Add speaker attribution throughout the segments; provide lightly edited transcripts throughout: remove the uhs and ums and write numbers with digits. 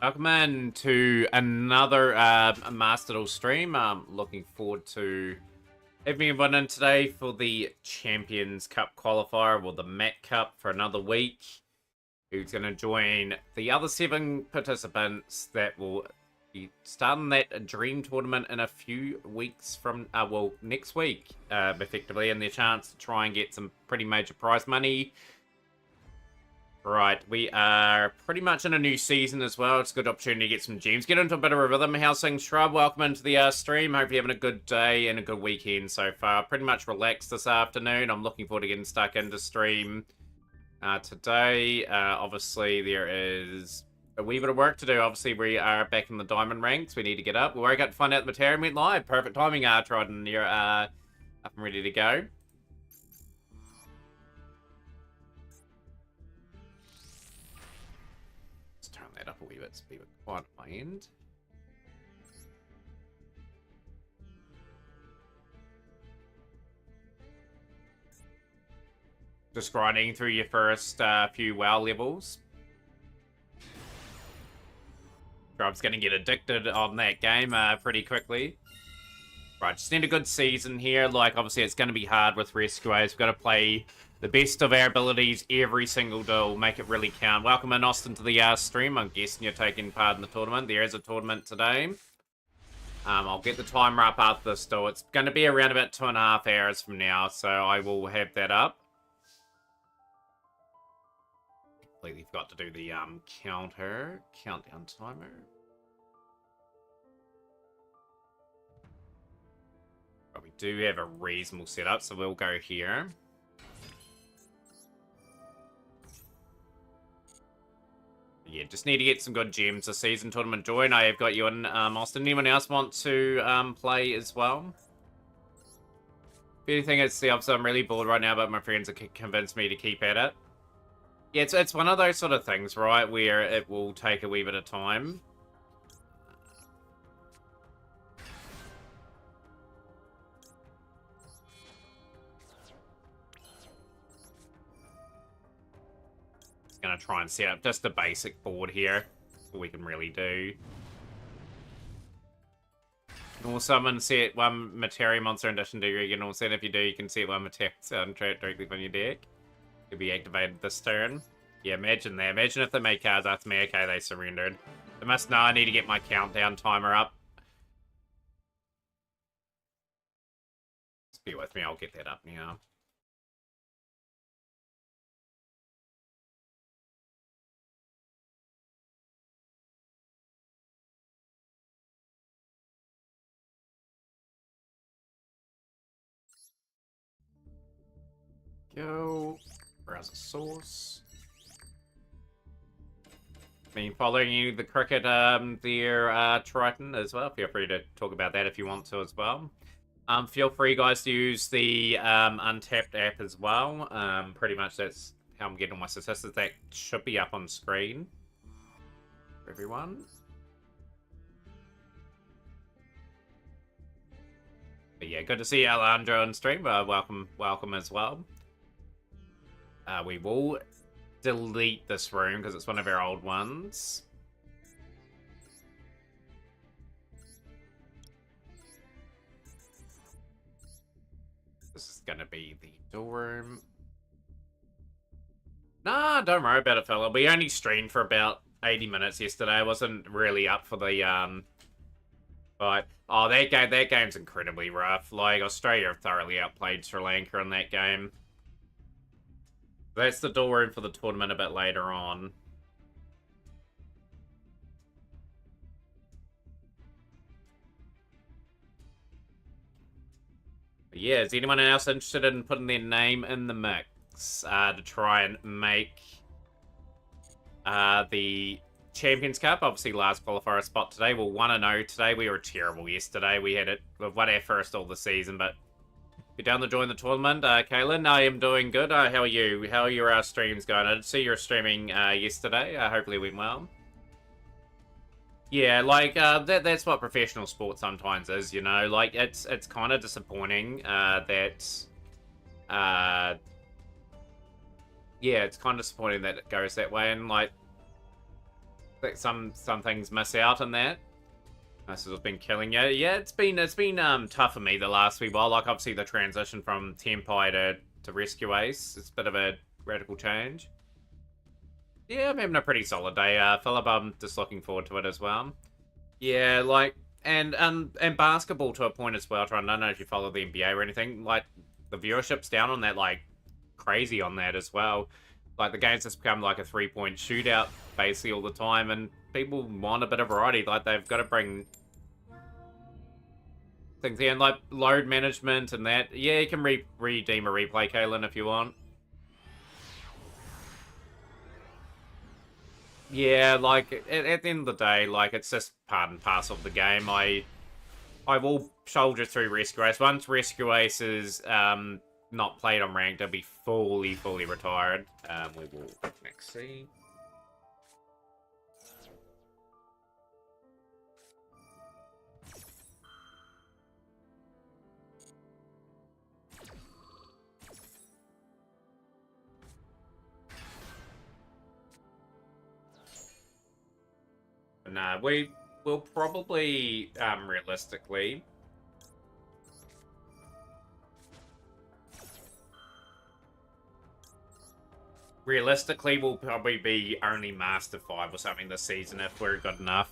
Speaker 1: Welcome in to another Master Duel stream. Looking forward to having everyone in today for the Champions Cup qualifier, or the Mat Cup, for another week. Who's going to join the other 7 participants that will be starting that dream tournament in a few weeks from, next week, effectively, and their chance to try and get some pretty major prize money. Right, we are pretty much in a new season as well. It's a good opportunity to get some gems. Get into a bit of a rhythm. How's things, Shrub? Welcome into the stream. Hope you're having a good day and a good weekend so far. Pretty much relaxed this afternoon. I'm looking forward to getting stuck into stream today. Obviously, there is a wee bit of work to do. Obviously, we are back in the diamond ranks. We need to get up. We woke up to find out the Material went live. Perfect timing, Trodden. You're up and ready to go. Up a wee bit, be a bit quiet at my end. Just grinding through your first few WoW levels. Shrub's gonna get addicted on that game pretty quickly. Right, just need a good season here. Like, obviously, it's gonna be hard with Rescuers. We've got to play the best of our abilities every single duel. Make it really count. Welcome in, Austin, to the stream. I'm guessing you're taking part in the tournament. There is a tournament today. I'll get the timer up after this duel. It's going to be around about 2.5 hours from now, so I will have that up. Completely forgot to do the countdown timer. But we do have a reasonable setup, so we'll go here. Yeah, just need to get some good gems. The season tournament join. I have got you in, Austin. Anyone else want to play as well? If anything, it's the opposite. I'm really bored right now, but my friends have convinced me to keep at it. Yeah, it's one of those sort of things, right, where it will take a wee bit of time. Gonna try and set up just a basic board here. All we can really do. Normal summon, set 1 Materia monster in addition to your original set. If you do, you can set 1 Materia soundtrack directly from your deck. It'll be activated this turn. Yeah, imagine that. Imagine if they made cards after me. Okay, they surrendered. They must know I need to get my countdown timer up. Just bear with me, I'll get that up now. Go. Browser source. Been following you, the cricket there, Triton, as well. Feel free to talk about that if you want to as well. Feel free, guys, to use the Untapped app as well. Pretty much that's how I'm getting my statistics. That should be up on screen for everyone. But yeah, good to see Alejandro on stream. Welcome as well. We will delete this room because it's one of our old ones. This is going to be the door room. Nah, don't worry about it, fella. We only streamed for about 80 minutes yesterday. I wasn't really up for the, but, oh, that game's incredibly rough. Like, Australia have thoroughly outplayed Sri Lanka in that game. That's the door room for the tournament a bit later on. But yeah, is anyone else interested in putting their name in the mix to try and make the Champions Cup? Obviously, last qualifier spot today. We're 1-0 today. We were terrible yesterday. We've won our first all the season, but you're down to join the tournament. Kaylin, I am doing good. How are you? How are your streams going? I did see you were streaming yesterday. Hopefully it went well. Yeah, like, that's what professional sport sometimes is, you know? Like, it's kind of disappointing that... yeah, it's kind of disappointing that it goes that way, and, like... think some things miss out in that. This has been killing you. Yeah, it's been tough for me the last wee while. Like obviously the transition from Tenpai to Rescue Ace, it's a bit of a radical change. Yeah, I'm having a pretty solid day, Philip. I'm just looking forward to it as well. Yeah, like and basketball to a point as well. Trying, I don't know if you follow the NBA or anything. Like the viewership's down on that, like crazy on that as well. Like the game's just become like a 3-point shootout basically all the time, and people want a bit of variety. Like they've got to bring things in, like load management and that. Yeah, you can redeem a replay, Kaylin, if you want. Yeah, like at the end of the day, like it's just part and parcel of the game. I will soldier through Rescue Ace. Once Rescue Ace is not played on ranked, I'll be fully retired. We will next see. Nah, we will probably realistically, we'll probably be only Master 5 or something this season if we're good enough.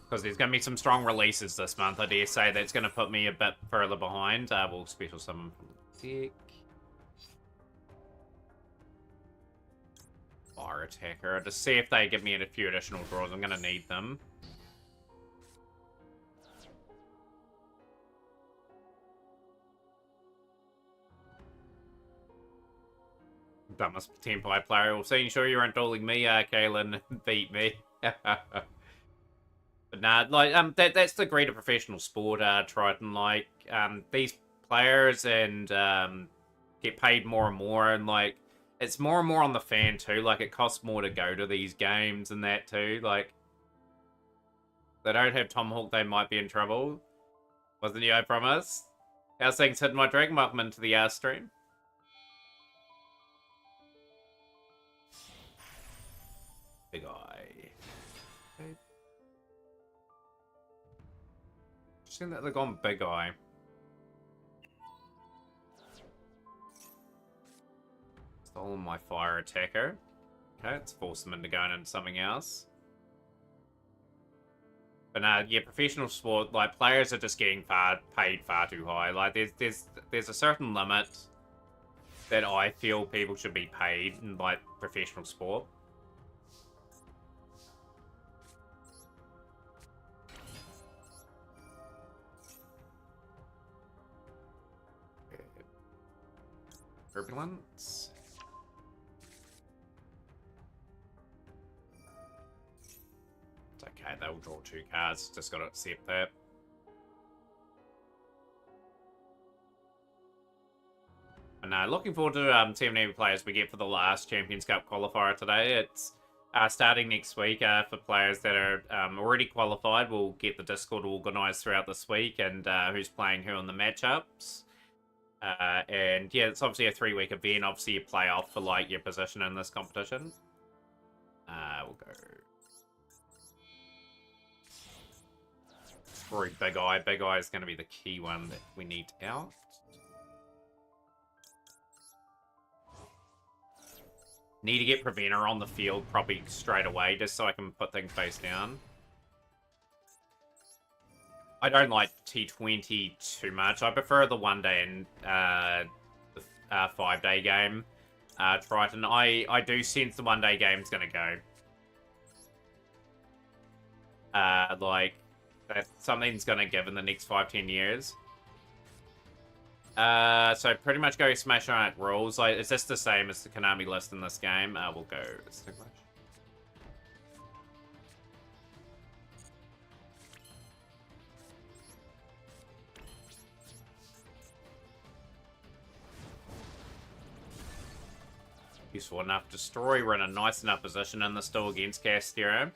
Speaker 1: Because there's going to be some strong releases this month, I dare say. That's going to put me a bit further behind. We'll special summon from the deck. Fire Attacker. To see if they give me a few additional draws. I'm going to need them. Dumbest Tenpai player. Well, seeing sure you aren't dueling me, Kaylin, beat me. But nah, like that's the greater professional sport, Triton. Like these players and get paid more and more, and like it's more and more on the fan too. Like it costs more to go to these games and that too. Like they don't have Tomahawk, they might be in trouble. Wasn't you? I promise. How's things hitting my Dragon? Welcome into the stream. Big Eye. Okay. Seen that they've gone Big Eye. Stolen my Fire Attacker. Okay, let's force them into going into something else. But yeah, professional sport, like players are just getting paid far too high. Like there's a certain limit that I feel people should be paid in like professional sport. Turbulence. It's okay, they'll draw 2 cards, just gotta accept that. And looking forward to seeing how many players we get for the last Champions Cup qualifier today. It's starting next week for players that are already qualified. We'll get the Discord organised throughout this week and who's playing who in the matchups. And yeah, it's obviously a 3-week event. Obviously, you play off for like your position in this competition. We'll go. Destroy Big Eye. Big Eye is going to be the key one that we need out. Need to get Preventer on the field probably straight away, just so I can put things face down. I don't like T20 too much. I prefer the 1-day and the 5-day game. Triton, I do sense the 1-day game's gonna go. Like that something's gonna give in the next 5-10 years. So pretty much go Smash Rank rules. Like, is this the same as the Konami list in this game? We'll go Extinguish. Useful enough. Destroy. We're in a nice enough position in the still against Castero.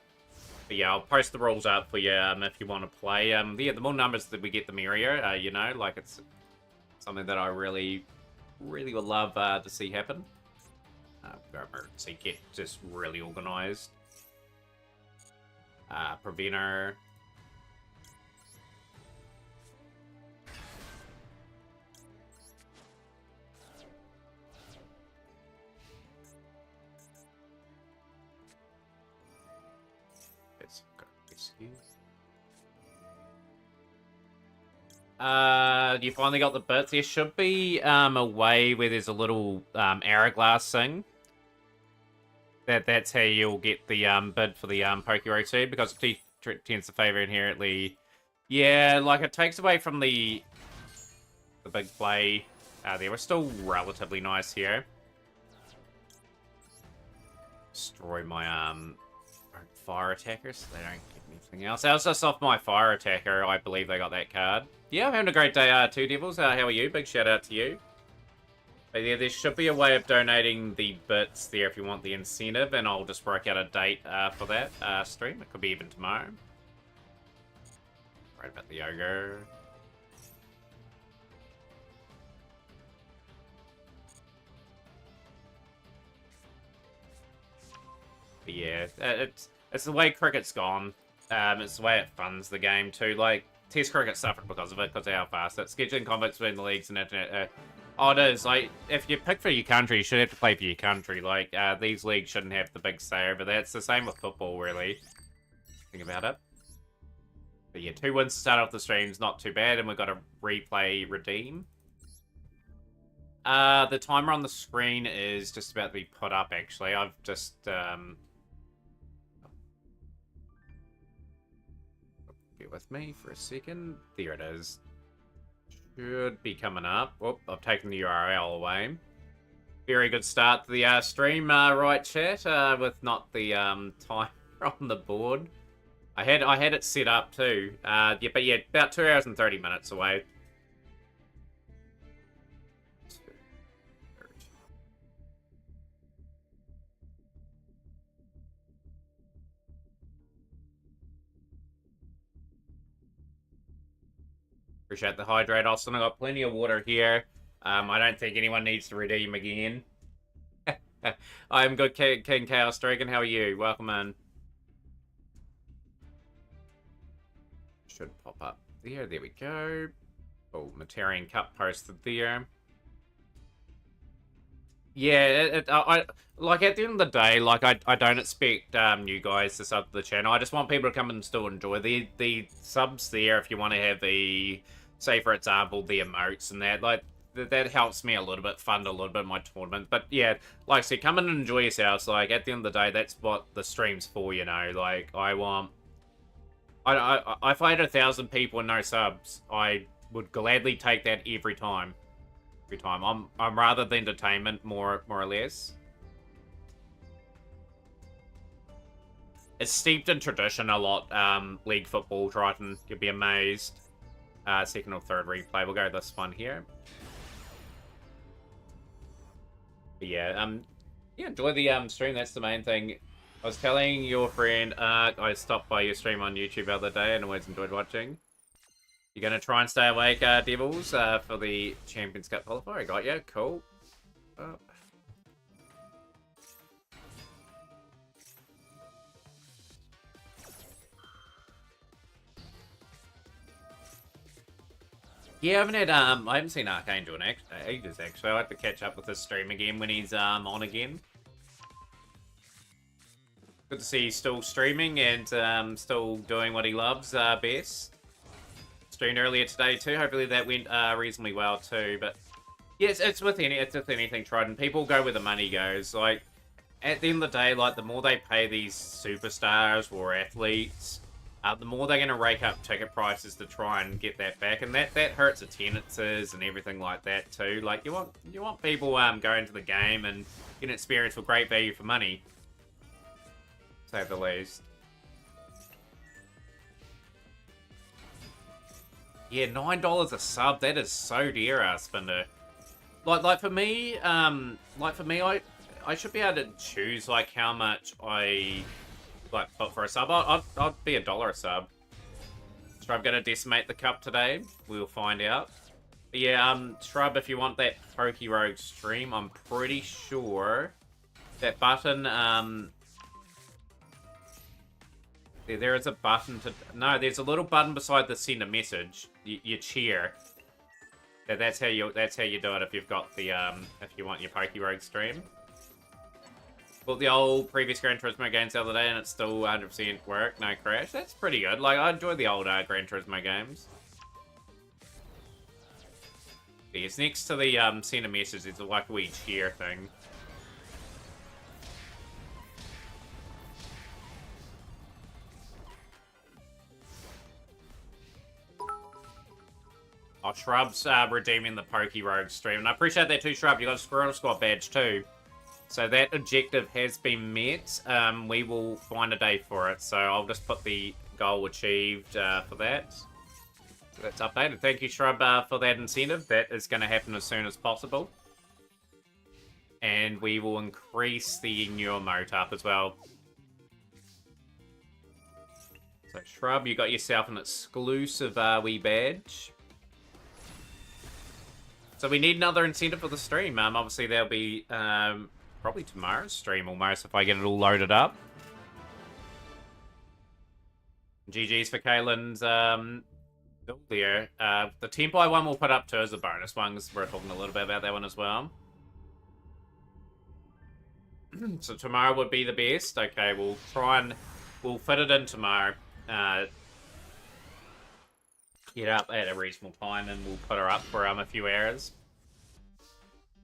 Speaker 1: But yeah, I'll post the rules up for you if you want to play. Yeah, the more numbers that we get, the merrier. You know, like it's something that I really would love to see happen. Emergency kit just really organised. Preventer. You finally got the bits. There should be a way where there's a little hourglass thing. That's how you'll get the bid for the Pokérog too, because it tends to favor inherently. Yeah, like it takes away from the big play. They were still relatively nice here. Destroy my fire attackers. So they don't get anything else. I was just off my fire attacker. I believe they got that card. Yeah, I'm having a great day too, Devils. How are you? Big shout out to you. But yeah, there should be a way of donating the bits there if you want the incentive, and I'll just work out a date for that stream. It could be even tomorrow. Right about the ogre. But yeah, it's the way cricket's gone. It's the way it funds the game too. Like Test cricket suffered because of it, because of how fast it's scheduling conflicts between the leagues and internet. Oh, it is. Like, if you pick for your country, you should have to play for your country. Like, these leagues shouldn't have the big say over that. It's the same with football, really. Think about it. But yeah, 2 wins to start off the stream's not too bad, and we've got a replay redeem. The timer on the screen is just about to be put up, actually. I've just, bear with me for a second. There it is. Should be coming up. Whoop, I've taken the URL away. Very good start to the stream, right, chat, with not the timer on the board. I had it set up too. Yeah, but yeah, about 2 hours and 30 minutes away. Appreciate the hydrate, Austin. I got plenty of water here. I don't think anyone needs to redeem again. I'm good, King Chaos Dragon. How are you? Welcome in. Should pop up there. There we go. Oh, Materian Cup posted there. Yeah, I like at the end of the day, like I don't expect you guys to sub to the channel. I just want people to come and still enjoy the subs there. If you want to have the, say for example, the emotes and that, like that helps me a little bit fund a little bit of my tournament. But yeah, like I said, come in and enjoy yourselves. Like at the end of the day, that's what the stream's for, you know. Like I want, if I had 1,000 people and no subs, I would gladly take that every time. Every time. I'm rather the entertainment, more or less. It's steeped in tradition a lot, League football, Triton. You'll be amazed. Second or third replay. We'll go this one here. But yeah, yeah, enjoy the stream. That's the main thing. I was telling your friend, I stopped by your stream on YouTube the other day and always enjoyed watching. You're going to try and stay awake, Devils, for the Champions Cup qualifier. I got you. Cool. Yeah, I haven't seen Archangel in ages, actually. I have to catch up with his stream again when he's on again. Good to see he's still streaming and still doing what he loves best. Streamed earlier today too. Hopefully that went reasonably well too. But yes, it's with anything, Trident. People go where the money goes. Like at the end of the day, like the more they pay these superstars or athletes, the more they're going to rake up ticket prices to try and get that back, and that hurts attendances and everything like that too. Like you want people going to the game and getting experience with great value for money, to say the least. Yeah, $9 a sub. That is so dear, Spinder. Like for me, I should be able to choose like how much I like put for a sub. I'd be $1 a sub. Shrub gonna decimate the cup today. We'll find out. But yeah, Shrub, if you want that Pokérog stream, I'm pretty sure that button There is a button to... No, there's a little button beside the send a message. Your cheer. That's how you do it if you've got the if you want your PokeRogue stream. Bought the old previous Gran Turismo games the other day and it's still 100% work, no crash. That's pretty good. Like, I enjoy the old Gran Turismo games. But yes, next to the send a message, there's like a wee cheer thing. Oh, Shrub's redeeming the PokeRogue stream. And I appreciate that too, Shrub. You got a Squirrel Squad badge too. So that objective has been met. We will find a day for it. So I'll just put the goal achieved for that. So that's updated. Thank you, Shrub, for that incentive. That is going to happen as soon as possible. And we will increase the new emote up as well. So Shrub, you got yourself an exclusive wee badge. So we need another incentive for the stream. Obviously, there'll be... probably tomorrow's stream almost if I get it all loaded up. GG's for Kaylin's build there. The Tempai one we'll put up too as a bonus one because we're talking a little bit about that one as well. So tomorrow would be the best. Okay, we'll try and we'll fit it in tomorrow. Get up at a reasonable time and we'll put her up for a few hours.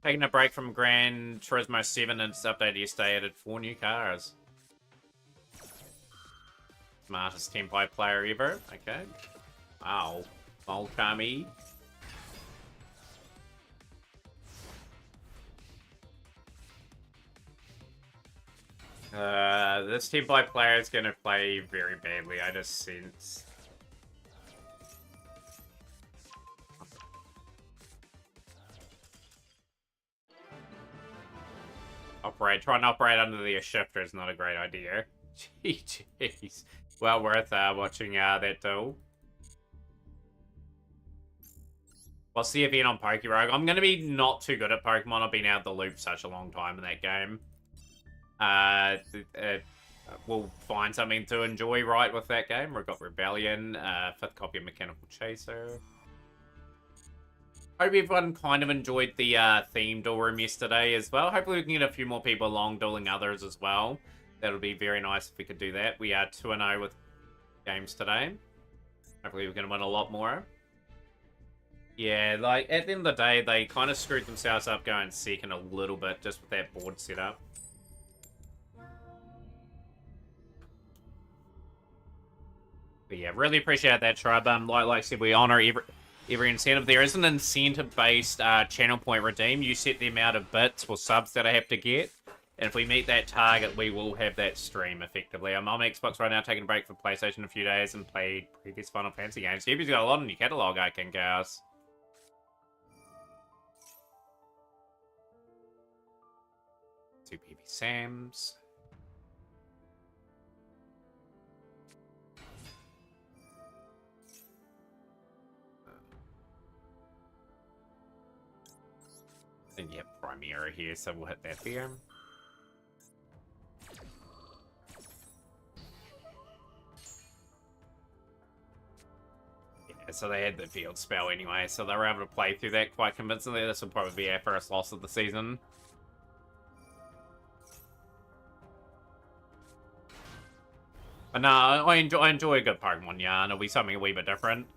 Speaker 1: Taking a break from Gran Turismo 7 and it's updated yesterday, added 4 new cars. Smartest Tempai player ever. Okay. Wow. Volcami. This Tempai player is going to play very badly, I just sense. Try and operate under the shifter is not a great idea. Jeez. Well worth watching that duel. I'll see if on PokeRogue. I'm going to be not too good at Pokemon. I've been out of the loop such a long time in that game. We'll find something to enjoy right with that game. We've got Rebellion, 5th copy of Mechanical Chaser. Hope everyone kind of enjoyed the theme duel room yesterday as well. Hopefully we can get a few more people along dueling others as well. That would be very nice if we could do that. We are 2-0 with games today. Hopefully we can win a lot more. Yeah, like, at the end of the day, they kind of screwed themselves up going second a little bit just with that board setup. But yeah, really appreciate that, Shrub. Like I said, we honor every incentive. There is an incentive-based channel point redeem. You set the amount of bits or subs that I have to get. And if we meet that target, we will have that stream, effectively. I'm on Xbox right now, taking a break from PlayStation a few days and played previous Final Fantasy games. You've got a lot in your catalogue, I can guess. Two PB Sams. And yeah, Primera here, so we'll hit that there. Yeah, so they had the field spell anyway, so they were able to play through that quite convincingly. This will probably be our first loss of the season. But no, I enjoy a good Pokemon yarn. It'll be something a wee bit different.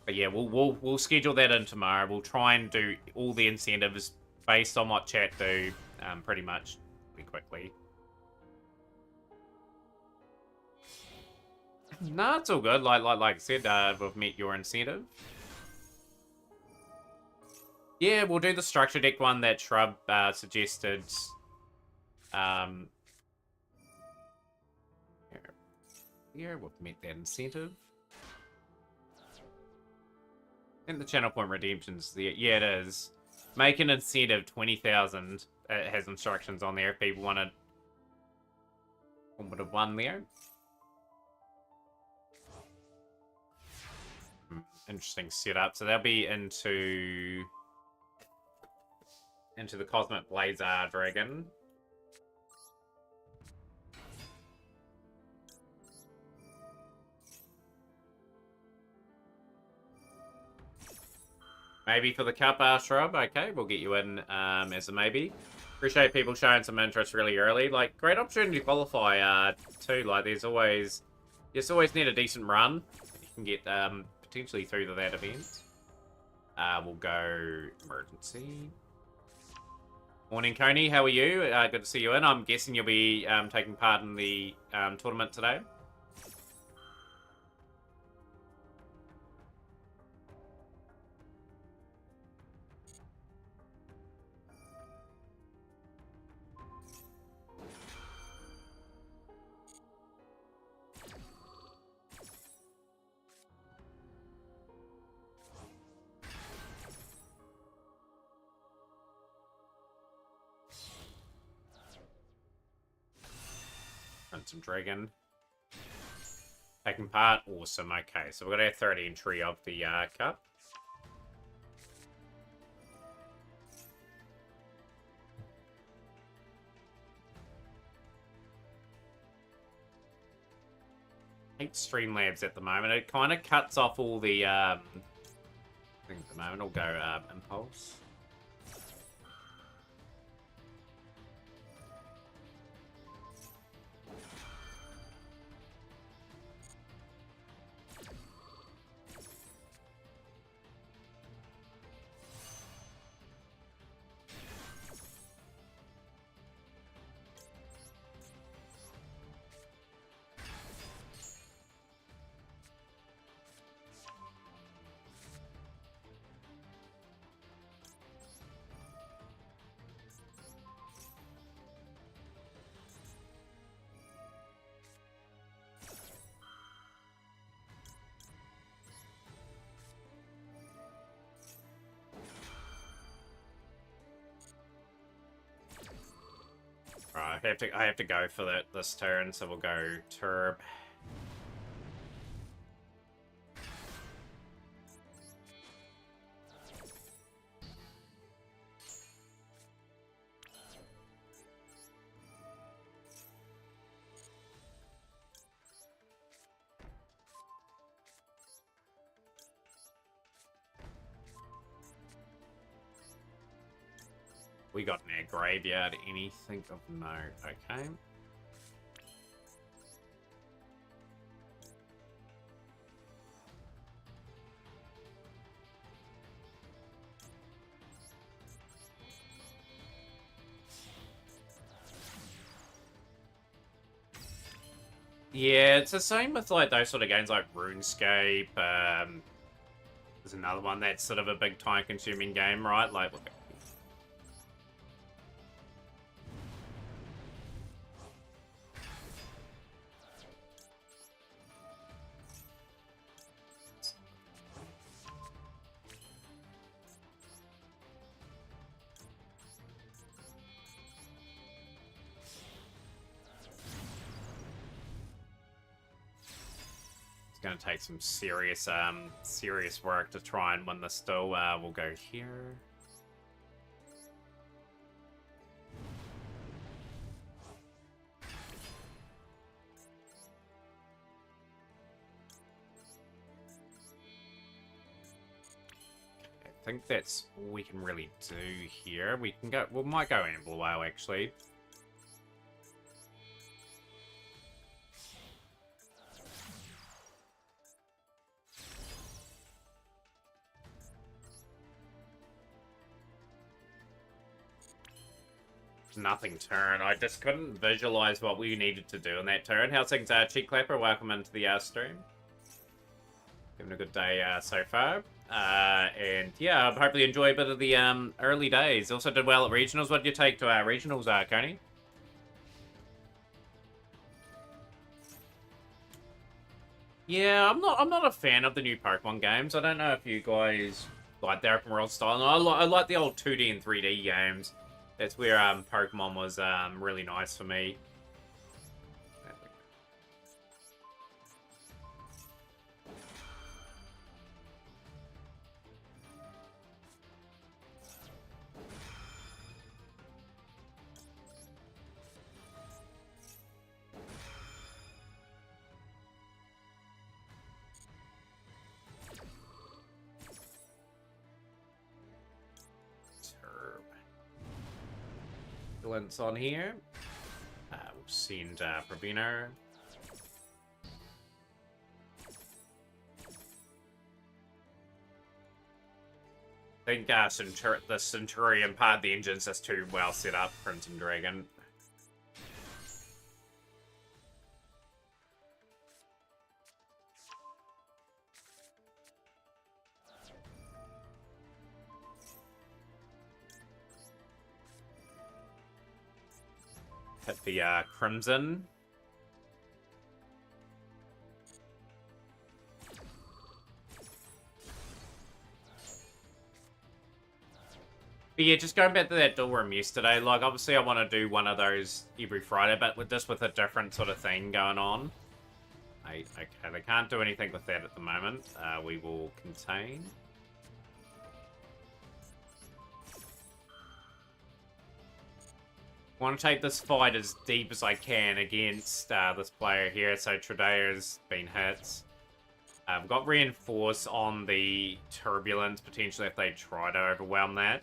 Speaker 1: But yeah, we'll schedule that in tomorrow. We'll try and do all the incentives based on what chat do, pretty much pretty quickly. No, it's all good. Like I said, we've met your incentive. Yeah, we'll do the structure deck one that Shrub suggested. Here, we've met that incentive. And the channel point redemptions there. Yeah, it is. Make an incentive 20,000. It has instructions on there if people want to. One would have won there. Interesting setup. So they'll be into the Cosmic Blazar Dragon. Maybe for the cup, Shrub. Okay, we'll get you in as a maybe. Appreciate people showing some interest really early. Like, great opportunity to qualify too. Like, there's always... You just always need a decent run. You can get potentially through to that event. We'll go emergency. Morning, Coney. How are you? Good to see you in. I'm guessing you'll be taking part in the tournament today. Run some Dragon. Taking part, awesome. Okay, so we're gonna have third entry of the cup. I hate Streamlabs at the moment. It kind of cuts off all the things at the moment. I'll go Impulse. Right, I have to go for this turn, so we'll go Turb. We got near graveyard. Anything of note? Okay. Yeah, it's the same with like those sort of games like RuneScape. There's another one that's sort of a big time-consuming game, right? Like, going to take some serious serious work to try and win this still. We'll go here. I think that's all we can really do here. We can go, we might go Amble Whale actually. Nothing turn. I just couldn't visualize what we needed to do in that turn. How's things, Cheek Clapper? Welcome into the stream. Having a good day so far. And yeah, hopefully enjoy a bit of the early days. Also did well at regionals. What did you take to our regionals, Coney? Yeah, I'm not a fan of the new Pokemon games. I don't know if you guys like the open world style. No, I like the old 2D and 3D games. That's where Pokemon was really nice for me. Pestilence on here. We'll send Provino. I think the Centurion part of the engine's just too well set up, Crimson Dragon. Hit the Crimson. But yeah, just going back to that dual room yesterday, like, obviously I want to do one of those every Friday, but with a different sort of thing going on. Okay, they can't do anything with that at the moment. We will contain. I want to take this fight as deep as I can against this player here, so Tradea's been hit. I've got Reinforce on the Turbulence, potentially if they try to overwhelm that.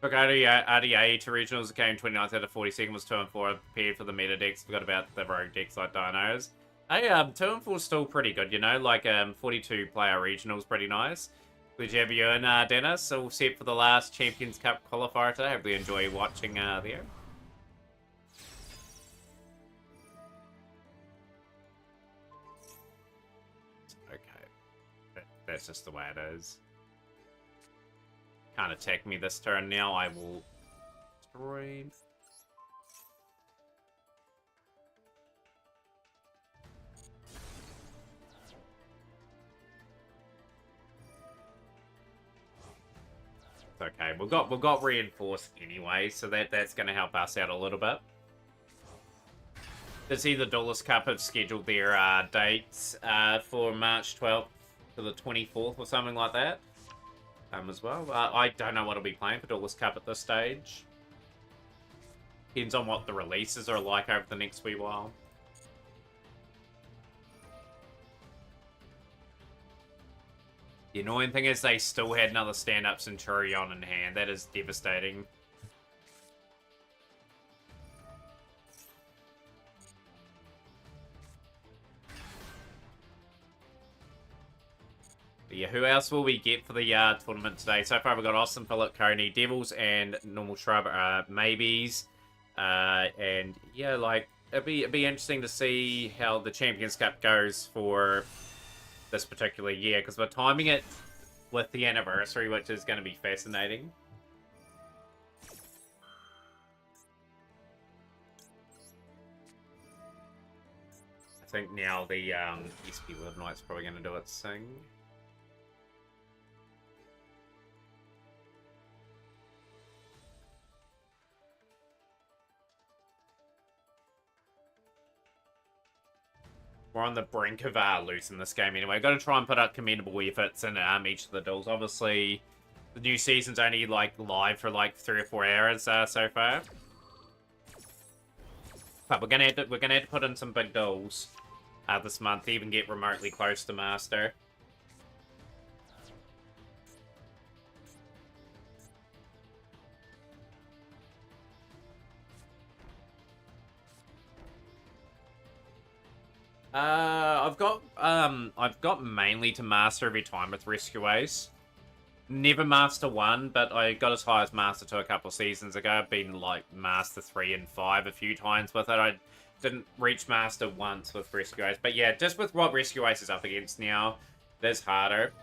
Speaker 1: Took RDA to regionals, came 29th out of 42nd, was 2 and 4. Prepared for the meta decks. Forgot about the rogue decks like Dinos. Hey, 2 and 4 is still pretty good, you know, like 42 player regionals, pretty nice. Good to have you in, Dennis. All set for the last Champions Cup qualifier today. Hope you enjoy watching there. Okay, that's just the way it is. Can't attack me this turn now. I will destroy. Okay, we've got Reinforced anyway, so that's going to help us out a little bit. Does the Duelist Cup have scheduled their dates for March 12th to the 24th or something like that? As well. I don't know what I'll be playing for Duelist Cup at this stage. Depends on what the releases are like over the next wee while. The annoying thing is they still had another stand-up Centurion in hand. That is devastating. But yeah, who else will we get for the tournament today? So far we've got Austin, Philip, Coney, Devils, and Normal Shrub maybes. And yeah, like, it'd be interesting to see how the Champions Cup goes for this particular year, because we're timing it with the anniversary, which is going to be fascinating. I think now the SP Live Knight's probably going to do its thing. We're on the brink of losing this game anyway. Got to try and put up commendable efforts in each of the duels. Obviously, the new season's only like live for like 3 or 4 hours so far. But we're gonna have to put in some big duels this month to even get remotely close to Master. I've got mainly to Master every time with Rescue Ace. Never Master 1, but I got as high as Master 2 a couple of seasons ago. I've been like Master 3 and 5 a few times with it. I didn't reach Master once with Rescue Ace. But yeah, just with what Rescue Ace is up against now, that's harder.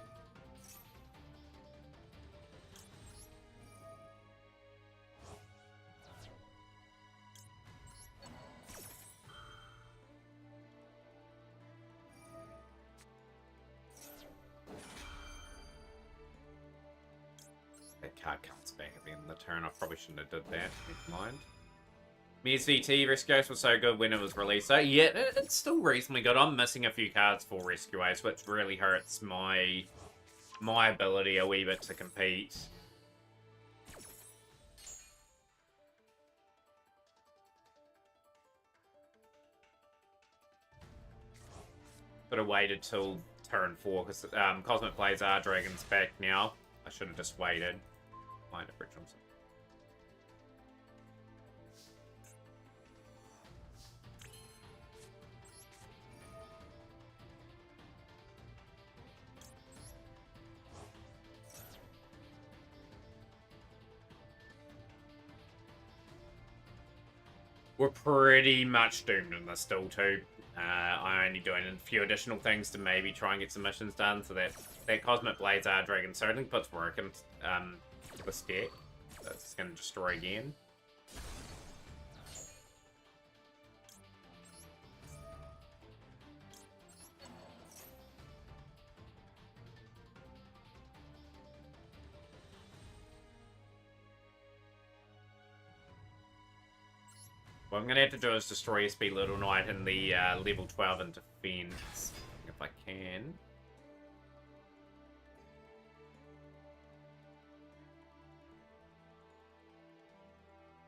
Speaker 1: Card comes back at the end of the turn. I probably shouldn't have did that. Never mind. Mir's VT Rescue Ace was so good when it was released. So yeah, it's still reasonably good. I'm missing a few cards for Rescue Ace, which really hurts my ability a wee bit to compete. Could have waited till turn 4 because Cosmic Blades are Dragon's back now. I should have just waited. Find original. We're pretty much doomed in this still too. I'm only doing a few additional things to maybe try and get some missions done, so that Cosmic Blades Dragon certainly puts work into this deck. That's going to destroy again. What I'm going to have to do is destroy SB Little Knight in the level 12 in defense, if I can.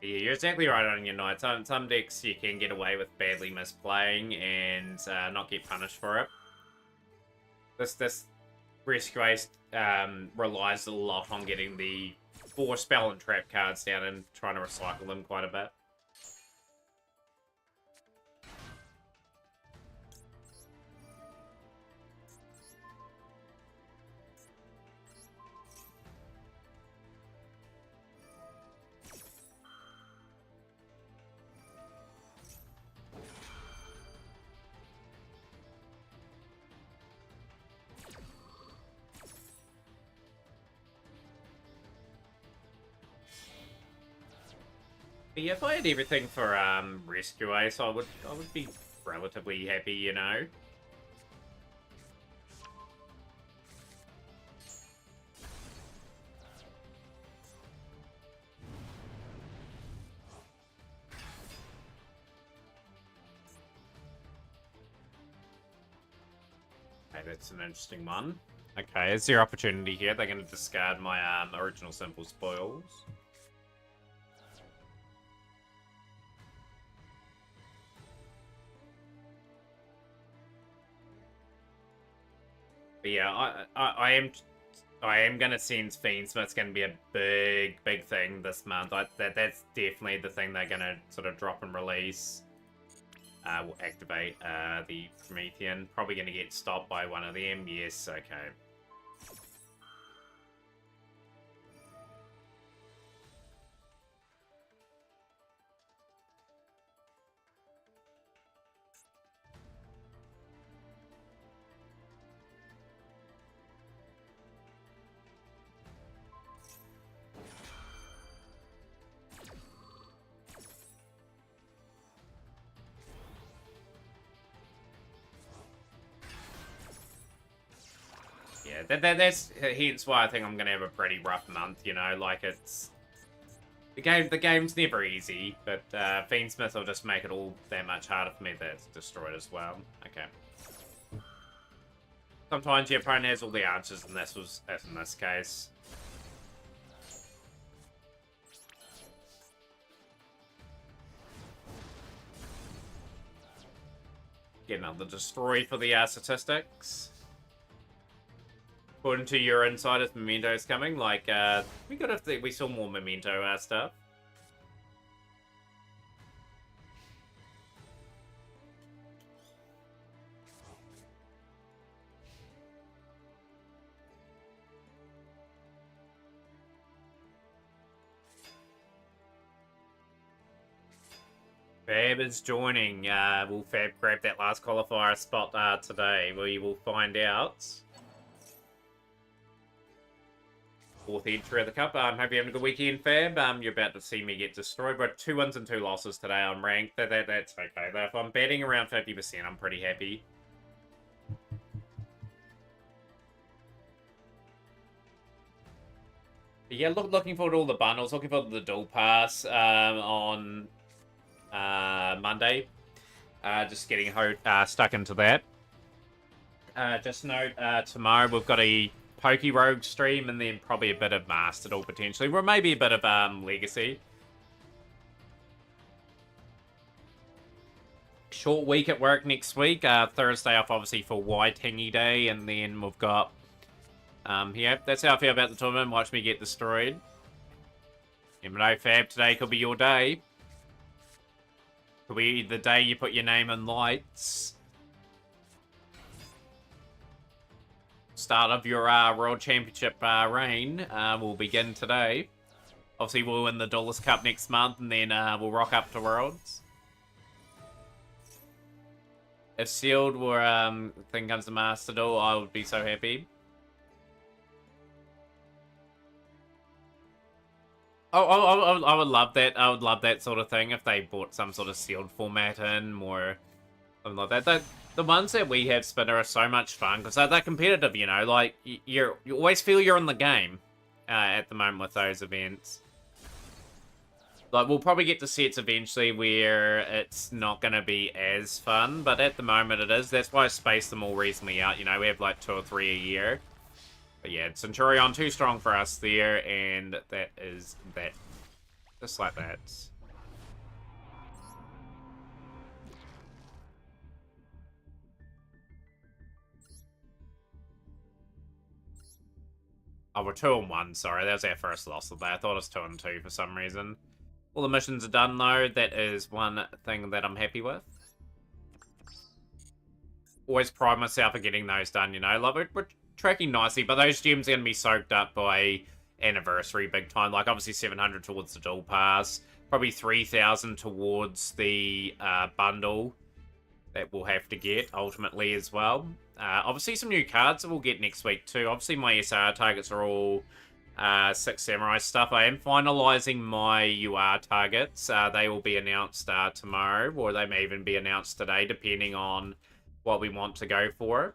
Speaker 1: Yeah, you're exactly right on your Knight. Some decks you can get away with badly misplaying and not get punished for it. This Rescue Ace relies a lot on getting the 4 spell and trap cards down and trying to recycle them quite a bit. But yeah, if I had everything for Rescue Ace, I would be relatively happy, you know. Okay, that's an interesting one. Okay, is there opportunity here? They're going to discard my original Simple Spoils. But yeah, I am gonna sense Fiendsmith's gonna be a big thing this month. That's definitely the thing they're gonna sort of drop and release. Will activate the Promethean. Probably gonna get stopped by one of them. Yes, okay. Yeah, that's hence why I think I'm gonna have a pretty rough month. You know, like it's the game's never easy, but Fiendsmith will just make it all that much harder for me to destroy it as well. Okay. Sometimes your opponent has all the answers, and as in this case. Get another destroy for the statistics. According to your insiders, Memento's coming. Like, we got if we saw more Memento stuff. Fab is joining. Will Fab grab that last qualifier spot today? We will find out. 4th entry of the cup. Hope you're having a good weekend, Fab. You're about to see me get destroyed, but 2 wins and 2 losses today. I'm ranked. That's okay. If I'm betting around 50%, I'm pretty happy. Yeah, looking forward to all the bundles. Looking forward to the dual pass on Monday. Just getting stuck into that. Just note, tomorrow we've got a Poke Rogue stream and then probably a bit of Master Duel potentially. Or maybe a bit of Legacy. Short week at work next week. Thursday off obviously for Waitangi Day. And then we've got Yeah, that's how I feel about the tournament. Watch me get destroyed. You know, Fab, today could be your day. Could be the day you put your name in lights. Start of your World Championship reign will begin today. Obviously, we'll win the Duelist Cup next month, and then we'll rock up to Worlds. If Sealed were thing comes to Master Duel, I would be so happy. Oh, I would love that. I would love that sort of thing if they brought some sort of sealed format in, or something like that. The ones that we have, Spinner, are so much fun because they're competitive. You know, like you always feel you're in the game at the moment with those events. Like we'll probably get to sets eventually where it's not going to be as fun, but at the moment it is. That's why I spaced them all recently out. You know, we have like 2 or 3 a year. But yeah, Centurion too strong for us there, and that is that. Just like that. Oh, we're 2-1, sorry. That was our first loss of the day. I thought it was 2-2 for some reason. All the missions are done, though. That is one thing that I'm happy with. Always pride myself on getting those done, you know. Like, we're tracking nicely, but those gems are going to be soaked up by anniversary big time. Like, obviously 700 towards the dual pass. Probably 3,000 towards the bundle that we'll have to get ultimately as well. Obviously some new cards that we'll get next week too. Obviously my SR targets are all 6 Samurai stuff. I am finalising my UR targets. They will be announced tomorrow, or they may even be announced today, depending on what we want to go for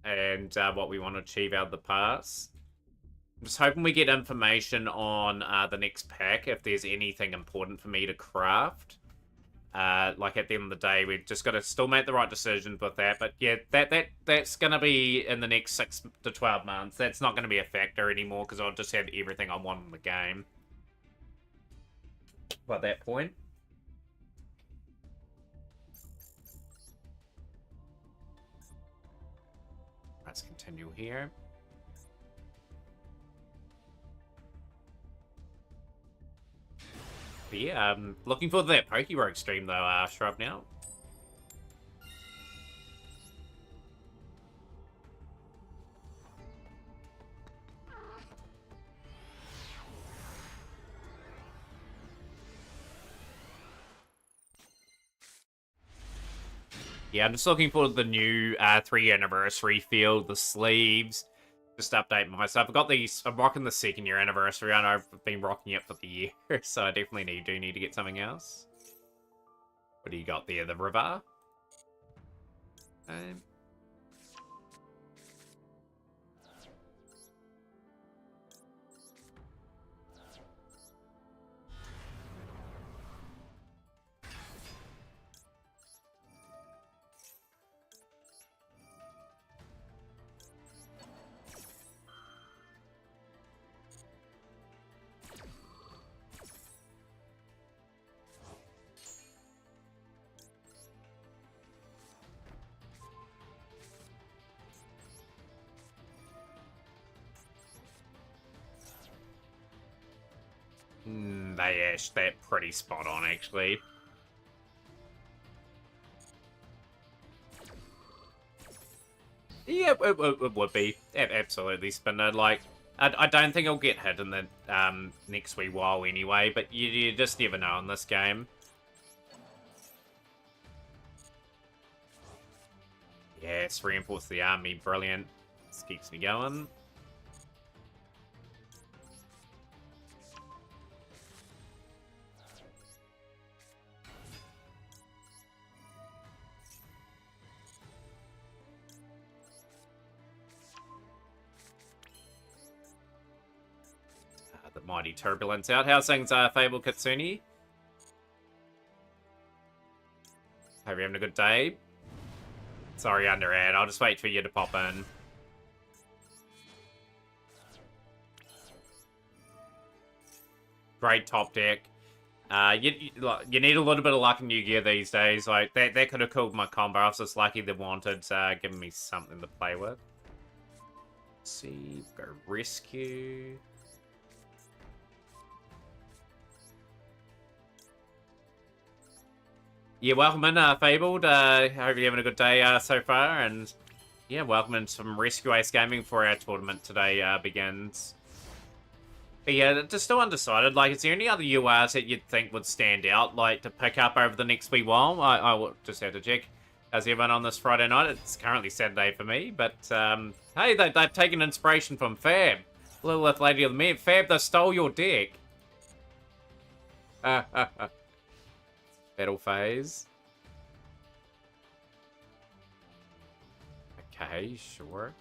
Speaker 1: and what we want to achieve out of the pass. I'm just hoping we get information on the next pack, if there's anything important for me to craft. Like at the end of the day, we've just got to still make the right decisions with that. But yeah, that's going to be in the next 6 to 12 months. That's not going to be a factor anymore because I'll just have everything I want in the game by that point. Let's continue here. But yeah, looking forward to that PokeRogue stream though, Shrub now. Yeah, I'm just looking forward to the new 3-year anniversary field, the sleeves. Just update myself. I've got these. I'm rocking the 2nd-year anniversary. I know I've been rocking it for the year, so I definitely do need to get something else. What do you got there? The River? They ashed that pretty spot on, actually. Yeah, it would be. Absolutely, Spinner. Like, I don't think I'll get hit in the next wee while anyway, but you just never know in this game. Yes, reinforce the army. Brilliant. This keeps me going. The mighty turbulence out. How's things, Fable Kitsune? Hope you're having a good day. Sorry, Underad. I'll just wait for you to pop in. Great top deck. You need a little bit of luck in New Gear these days. Like that could have killed my combo. I was just lucky they wanted giving me something to play with. see, go rescue. Yeah, welcome in, Fabled. Hope you're having a good day so far, and yeah, welcome in some Rescue Ace Gaming for our tournament today begins. But yeah, just still undecided. Like, is there any other URs that you'd think would stand out, like, to pick up over the next wee while? I will just have to check. How's everyone on this Friday night? It's currently Saturday for me, but, hey, they've taken inspiration from Fab. Lilith Lady of the Med. Fab, they stole your deck. Battle phase. Okay, sure.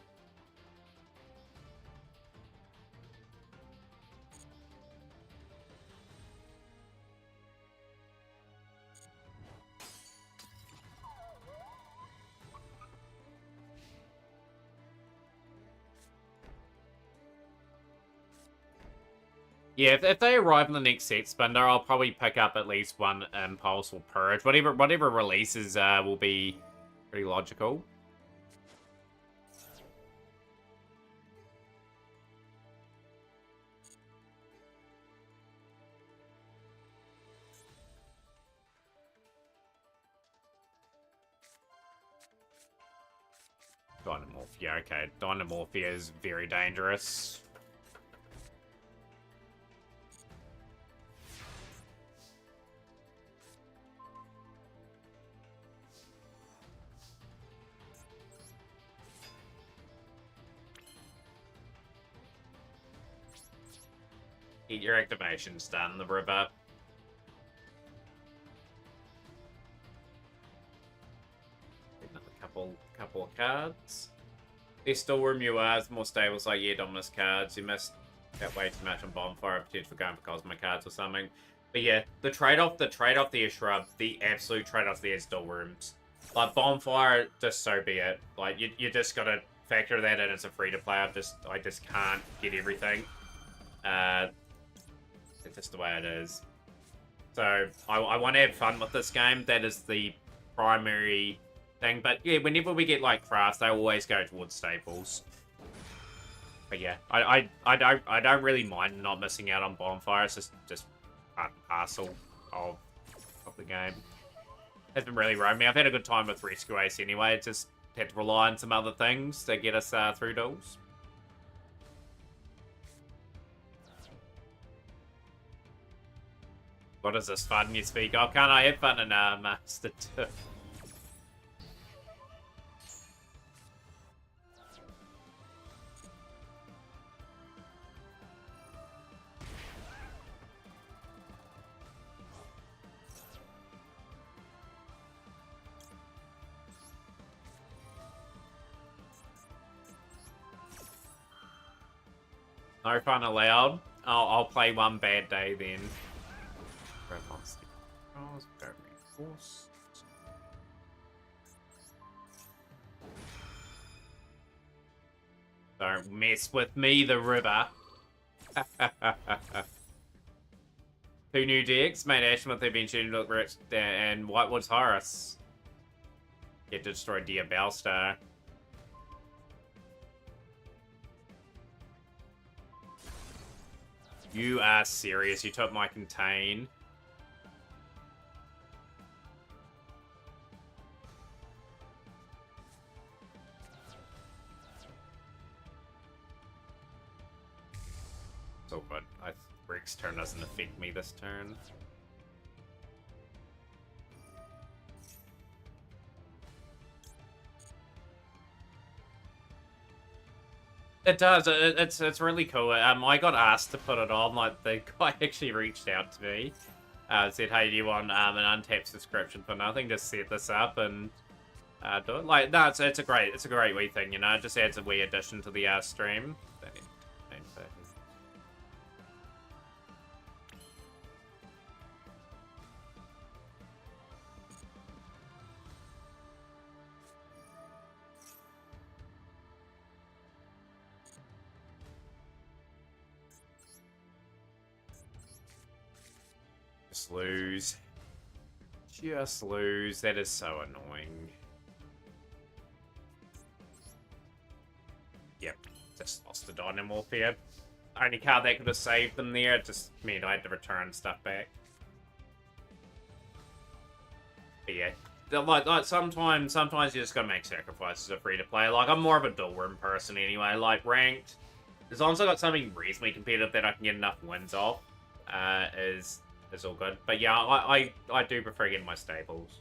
Speaker 1: Yeah, if they arrive in the next set spinner, I'll probably pick up at least one Impulse or Purge. Whatever releases will be pretty logical. Dynamorphia, okay. Dynamorphia is very dangerous. Get your activations done, the river. Another couple of cards. There's still room you are, more stables like, yeah, Dominus cards. You missed that way too much on Bonfire, potential for going for Cosmic cards or something. But yeah, the trade-off there, Shrub, the absolute trade-off there is still rooms. Like, Bonfire, just so be it. Like, you just gotta factor that in as a free-to-play. I just can't get everything. It's just the way it is. So, I want to have fun with this game. That is the primary thing. But yeah, whenever we get like crafts, they always go towards staples. But yeah, I don't really mind not missing out on Bonfire. It's just part and parcel of the game. Hasn't really roamed me. I've had a good time with Rescue Ace anyway. Just had to rely on some other things to get us through duels. What is this fun you speak? Oh, can't I have fun in Master 2? No fun allowed. I'll play one bad day then. Don't mess with me, the river. 2 new decks, made Ashmouth eventually look rich, and Whitewood's Horus. Get to destroy Dear Bellstar. You are serious, you took my Contain. So good. Rick's turn doesn't affect me this turn. It does. It's really cool. I got asked to put it on. Like, the guy actually reached out to me, said, "Hey, do you want an untapped subscription for nothing? Just set this up and do it." Like, no, it's a great wee thing. You know, it just adds a wee addition to the stream. Just lose. Just lose. That is so annoying. Yep. Just lost the Dynamorph here. Only card that could have saved them there, it just meant I had to return stuff back. But yeah. Like sometimes you just gotta make sacrifices of free to play. Like, I'm more of a dual room person anyway. Like, ranked, as long as I got something reasonably competitive that I can get enough wins off, is all good. But yeah, I do prefer getting my staples.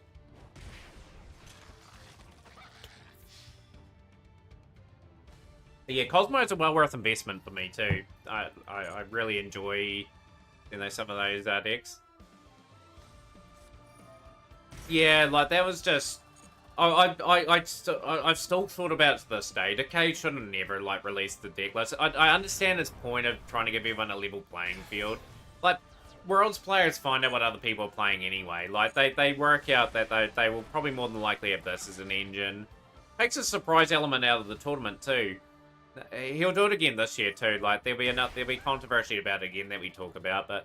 Speaker 1: But yeah, Cosmo is a well worth investment for me too. I really enjoy, some of those decks. Yeah, like that was just. I've still thought about it to this day. Decade should have never like released the deck list. I understand its point of trying to give everyone a level playing field. Like, Worlds players find out what other people are playing anyway. Like, they work out that they will probably more than likely have this as an engine. Takes a surprise element out of the tournament too. He'll do it again this year too. Like, there'll be controversy about it again that we talk about, but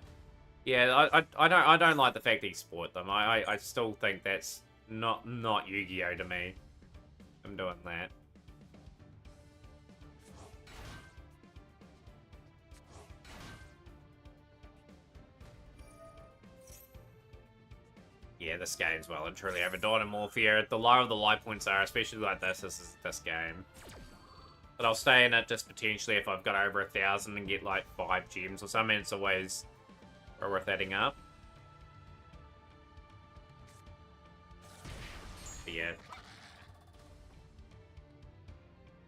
Speaker 1: yeah, I don't like the fact that he sport them. I still think that's not Yu-Gi-Oh to me. I'm doing that. Yeah, this game's well and truly over Dynamorph here. The lower the life points are, especially like this is this game. But I'll stay in it just potentially if I've got over 1,000 and get like 5 gems or something. It's always worth adding up. But yeah.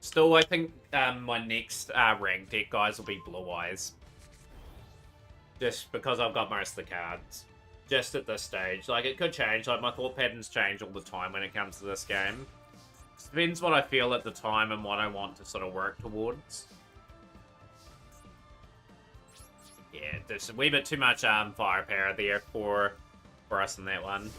Speaker 1: Still, I think my next rank deck, guys, will be Blue Eyes. Just because I've got most of the cards. Just at this stage. Like, it could change. Like, my thought patterns change all the time when it comes to this game. It depends what I feel at the time and what I want to sort of work towards. Yeah, there's a wee bit too much firepower there for us in that one.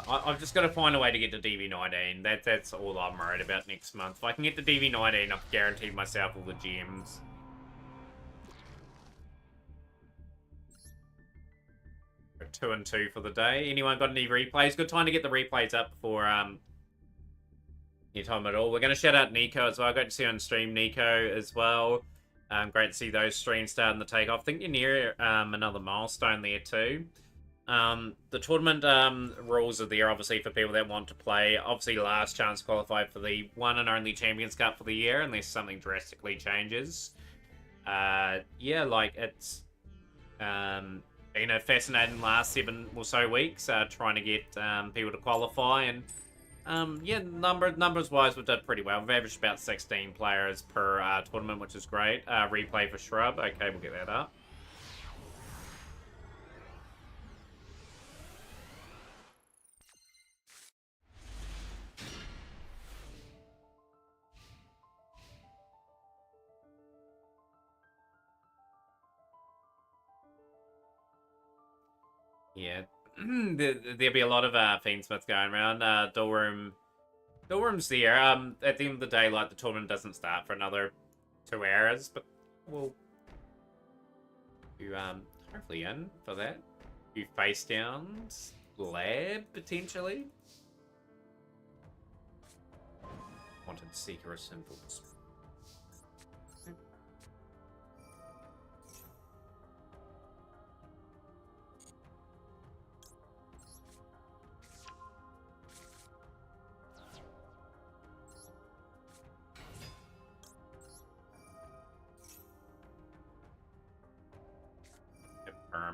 Speaker 1: I've just got to find a way to get to DV19. That's all I'm worried about next month. If I can get to DV19, I've guaranteed myself all the gems. We're 2 and 2 for the day. Anyone got any replays? Good time to get the replays up before any time at all. We're going to shout out Nico as well. Great to see you on stream, Nico, as well. Great to see those streams starting to take off. I think you're near another milestone there too. The tournament rules are there, obviously, for people that want to play. Obviously, last chance to qualify for the one and only Champions Cup for the year, unless something drastically changes. Yeah, like, it's been a fascinating last 7 or so weeks, trying to get people to qualify, and yeah, numbers-wise, we've done pretty well. We've averaged about 16 players per tournament, which is great. Replay for Shrub. Okay, we'll get that up. Yeah, there'll be a lot of Fiendsmiths going around. Doorroom's there. At the end of the day, like, the tournament doesn't start for another 2 hours, but we'll you hopefully in for that. You face downs, lab potentially. Wanted Seeker of Symbols.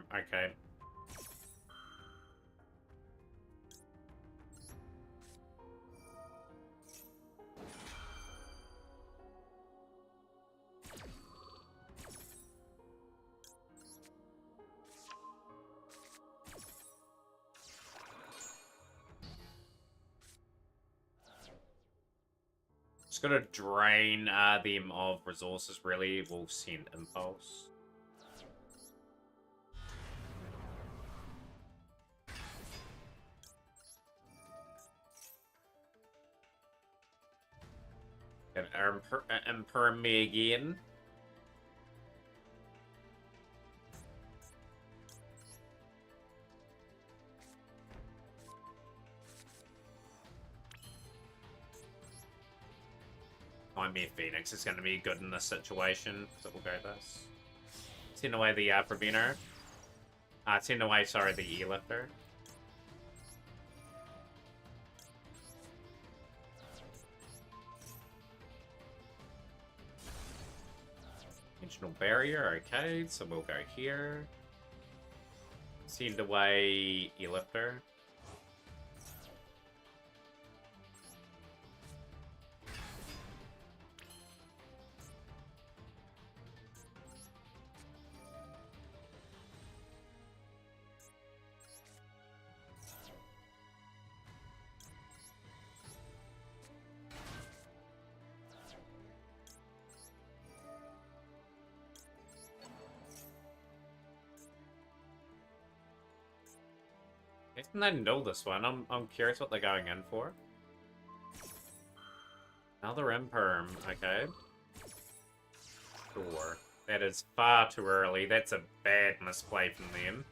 Speaker 1: Okay. Just gotta drain them of resources, really. We'll send Impulse. Emperor me again. Find me a Phoenix is going to be good in this situation, so we'll go this. Send away the Preventer. Send away, sorry, the E-Lifter. Dimensional Barrier, okay, so we'll go here. Send away E-Lifter. I didn't know this one. I'm curious what they're going in for. Another Imperm, okay. Sure. That is far too early. That's a bad misplay from them.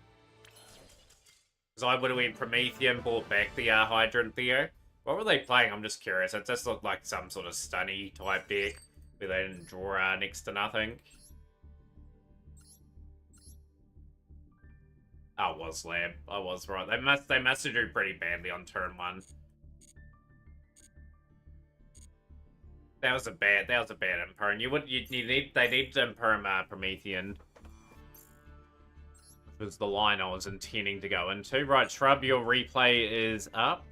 Speaker 1: Because I would have went Promethean, brought back the Hydrant there. What were they playing? I'm just curious. It just looked like some sort of stunny type deck where they didn't draw next to nothing. Oh, it was Lab. I was right. They must have do pretty badly on turn 1. That was a bad Imperm. They need to Imperm Promethean. Was the line I was intending to go into. Right, Shrub, your replay is up.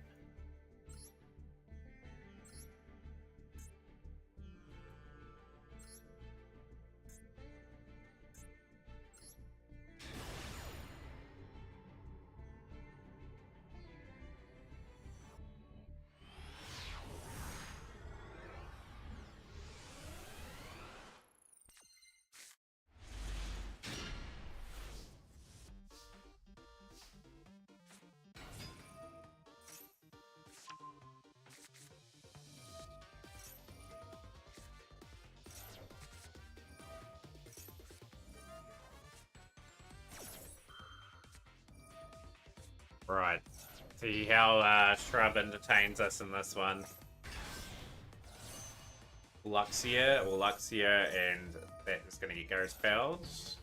Speaker 1: Right. See how Shrub entertains us in this one. Luxia, and that is going to get Ghost Bells.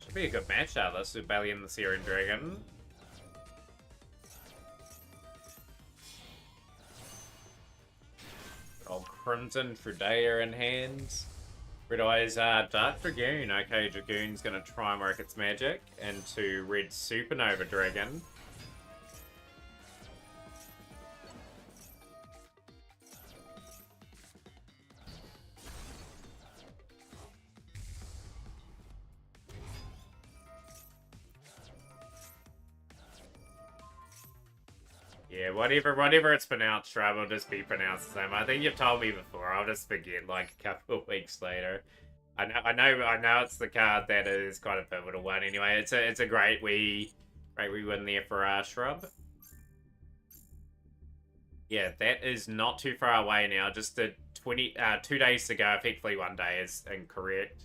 Speaker 1: Should be a good match out of this with Belly and the Searing Dragon. Old Crimson Trudea in hands. Red Eyes Dark Dragoon. Okay, Dragoon's gonna try and work its magic into Red Supernova Dragon. Yeah, whatever it's pronounced, Shrub will just be pronounced the same. I think you've told me before. I'll just forget like a couple of weeks later. I know it's the card that is quite a pivotal one. Anyway, it's a great wee win there for Shrub. Yeah, that is not too far away now. Just 2 days to go. Effectively, 1 day is incorrect.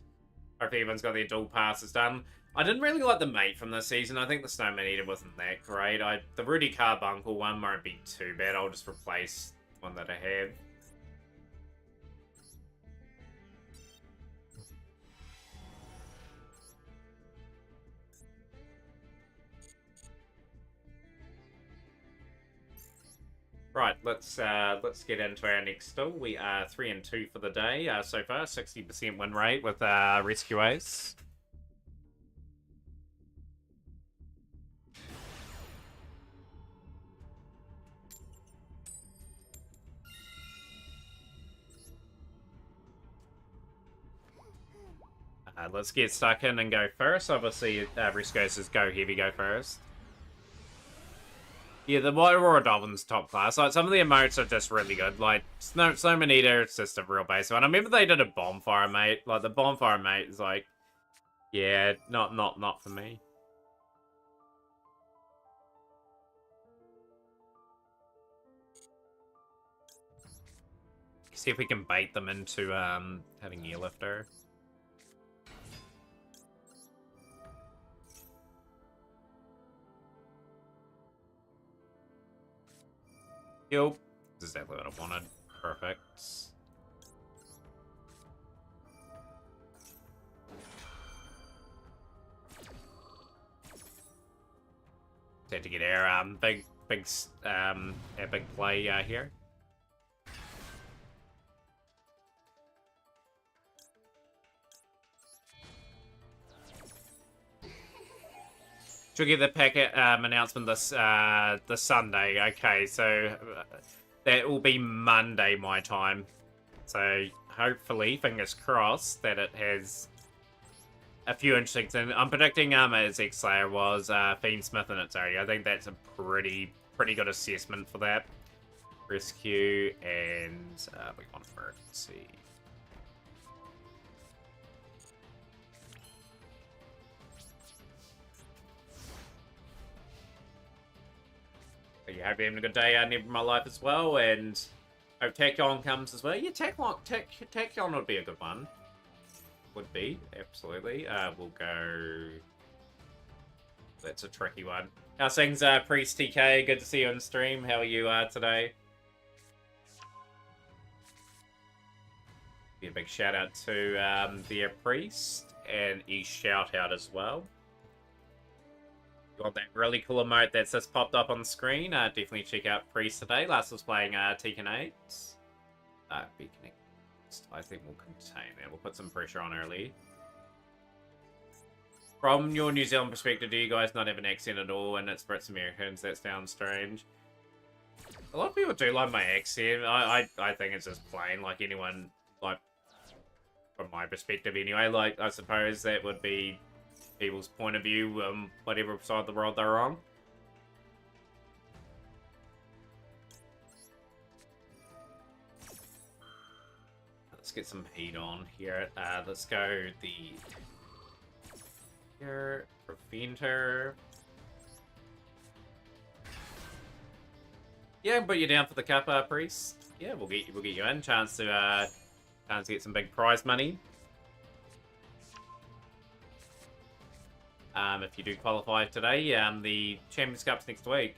Speaker 1: Hope everyone's got their dual passes done. I didn't really like the mate from this season. I think the Snowman Eater wasn't that great. The Rudy Carbuncle one won't be too bad. I'll just replace one that I have. Right, let's get into our next still. We are 3-2 for the day so far. 60% win rate with Rescue Ace. Let's get stuck in and go first. Obviously, Risco says go heavy, go first. Yeah, the White Aurora Dolphin's top class. Like, some of the emotes are just really good. Like, Snowman Eater, it's just a real basic one. I remember they did a Bonfire Mate. Like, the Bonfire Mate is like, yeah, not for me. See if we can bait them into having Airlifter. Yep. That's exactly what I wanted. Perfect. Had to get our big epic play here. She'll get the packet announcement this Sunday. Okay, so that will be Monday my time. So hopefully, fingers crossed, that it has a few interesting things. I'm predicting as X-Slayer was Fiendsmith in its area. I think that's a pretty good assessment for that. Rescue and we want emergency. You hope you're having a good day out in my life as well, and hope Tachyon comes as well. Yeah, Tachyon would be a good one. Would be, absolutely. We'll go... That's a tricky one. How's things, Priest TK? Good to see you on stream. How are you today? Be a big shout out to the Priest, and a shout out as well. Got that really cool emote that's just popped up on the screen. Definitely check out Priest today. Last was playing Tekken 8. Beacon. I think we'll contain that. We'll put some pressure on early. From your New Zealand perspective, do you guys not have an accent at all? And it's Brits Americans. That sounds strange. A lot of people do like my accent. I think it's just plain. Like anyone, like from my perspective anyway. Like I suppose that would be people's point of view, whatever side of the world they're on. Let's get some heat on here. Let's go the here Preventer. Yeah, put you down for the cup, Priest. Yeah, we'll get you in. Chance to get some big prize money. If you do qualify today, the Champions Cup's next week.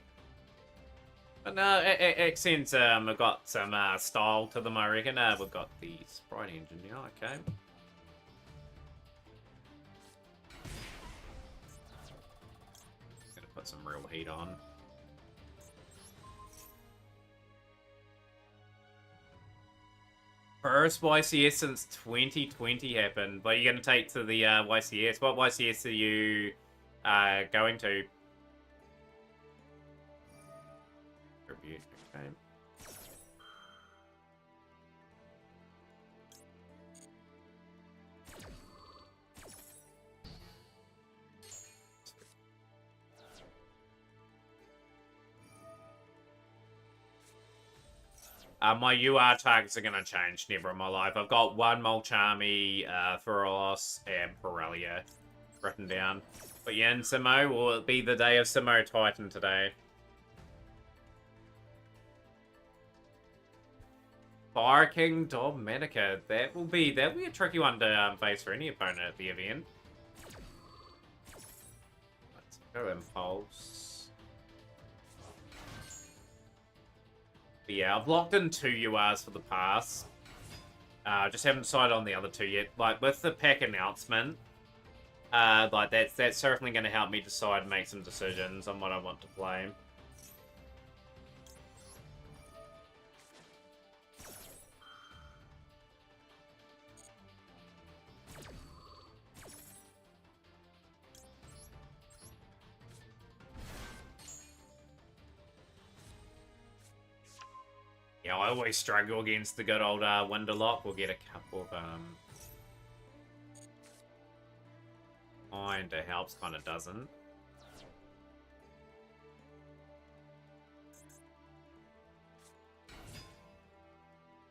Speaker 1: But no, accents have got some style to them, I reckon. We've got the Sprite engine now, okay. Gonna put some real heat on. First YCS since 2020 happened. But you're going to take to the YCS. What YCS are you going to? Tribute, okay. My UR targets are going to change never in my life. I've got one Molchami, Thuralos, and Pirellia written down. But yeah, in Simo, will it be the day of Simo Titan today? Fire King Dominica. That'll be a tricky one to face for any opponent at the event. Let's go Impulse. But yeah, I've locked in 2 URs for the pass. Just haven't decided on the other 2 yet. Like, with the pack announcement, like, that's certainly going to help me decide and make some decisions on what I want to play. Yeah, I always struggle against the good old Winterlock. We'll get a couple of kinda helps, kinda doesn't.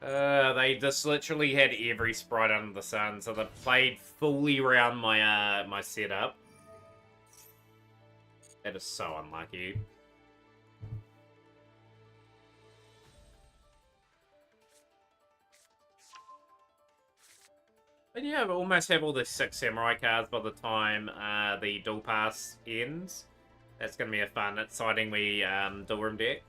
Speaker 1: They just literally had every sprite under the sun, so they played fully around my my setup. That is so unlucky. But yeah, we almost have all the 6 samurai cards by the time the dual pass ends. That's going to be a fun, exciting dual room deck.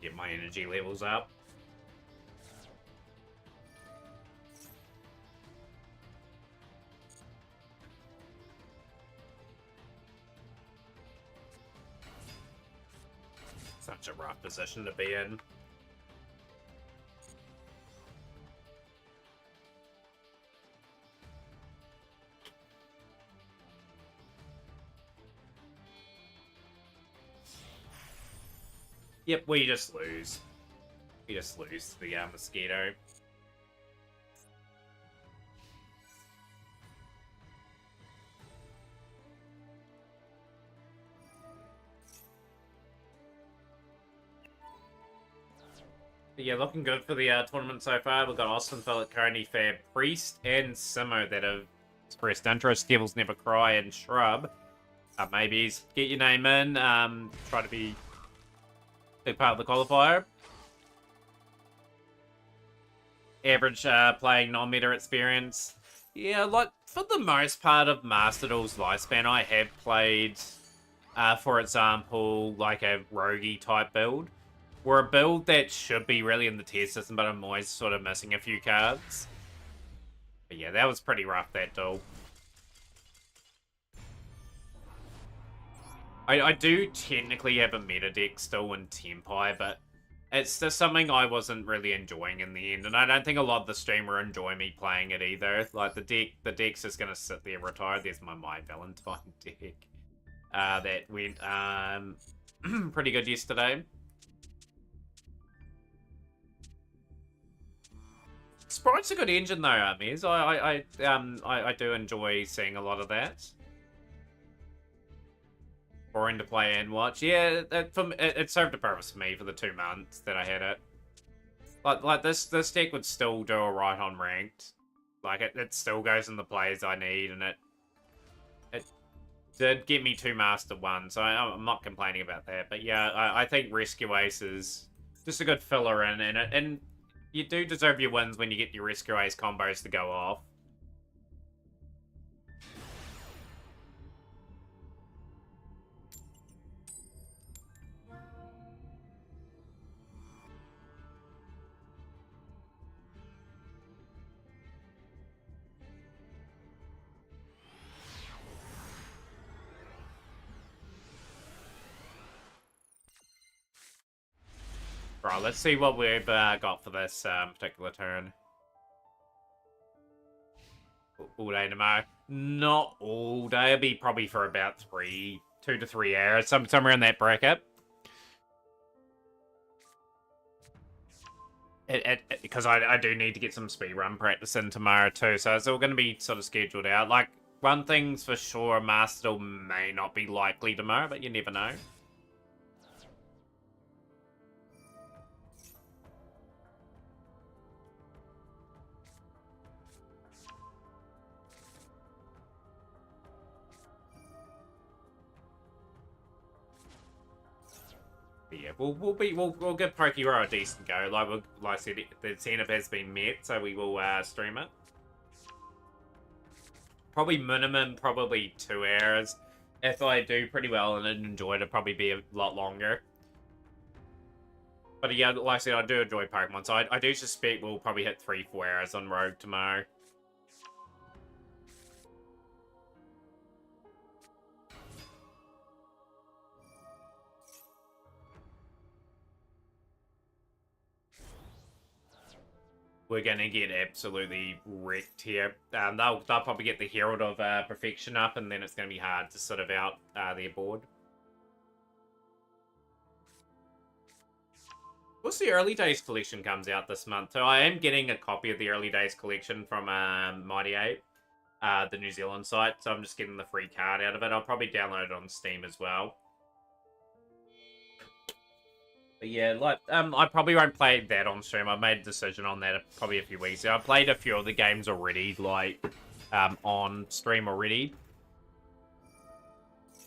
Speaker 1: Get my energy levels up. Such a rough position to be in. Yep, we just lose. We just lose to the Mosquito. But yeah, looking good for the tournament so far. We've got Austin, Philip, Coney, Fab, Priest, and Simo that have expressed interest. Devils Never Cry and Shrub. Maybe get your name in. Try to be a big part of the qualifier. Average playing non-meta experience. Yeah, like, for the most part of Master Duel's lifespan, I have played, for example, like a roguey type build. Or a build that should be really in the tier system, but I'm always sort of missing a few cards. But yeah, that was pretty rough, that duel. I do technically have a meta deck still in Tempai, but it's just something I wasn't really enjoying in the end, and I don't think a lot of the stream were enjoying me playing it either. Like, the deck's just gonna sit there retired. There's my Valentine deck. That went, pretty good yesterday. Sprite's a good engine though, Miz. I do enjoy seeing a lot of that. Boring to play and watch. Yeah, it served a purpose for me for the 2 months that I had it. Like this deck would still do alright on ranked. Like it still goes in the plays I need, and it did get me 2 Master 1, so I'm not complaining about that. But yeah, I think Rescue Ace is just a good filler in, and you do deserve your wins when you get your Rescue Ace combos to go off. Right, let's see what we've got for this particular turn. All day tomorrow. Not all day. It'll be probably for about 2 to 3 hours, somewhere in that bracket. Because I do need to get some speedrun practice in tomorrow too, so it's all going to be sort of scheduled out. Like, one thing's for sure, Master Duel may not be likely tomorrow, but you never know. But yeah, we'll give Pokero a decent go. Like I said, the incentive has been met, so we will stream it. Probably minimum, 2 hours. If I do pretty well and enjoy it, it'll probably be a lot longer. But yeah, like I said, I do enjoy Pokemon, so I do suspect we'll probably hit 3-4 hours on Rogue tomorrow. We're gonna get absolutely wrecked here. They'll probably get the Herald of Perfection up, and then it's gonna be hard to sort of out their board. What's the Early Days collection comes out this month? So I am getting a copy of the Early Days collection from Mighty Ape, the New Zealand site. So I'm just getting the free card out of it. I'll probably download it on Steam as well. But yeah, like I probably won't play that on stream. I made a decision on that probably a few weeks ago. I played a few of the games already, like on stream already.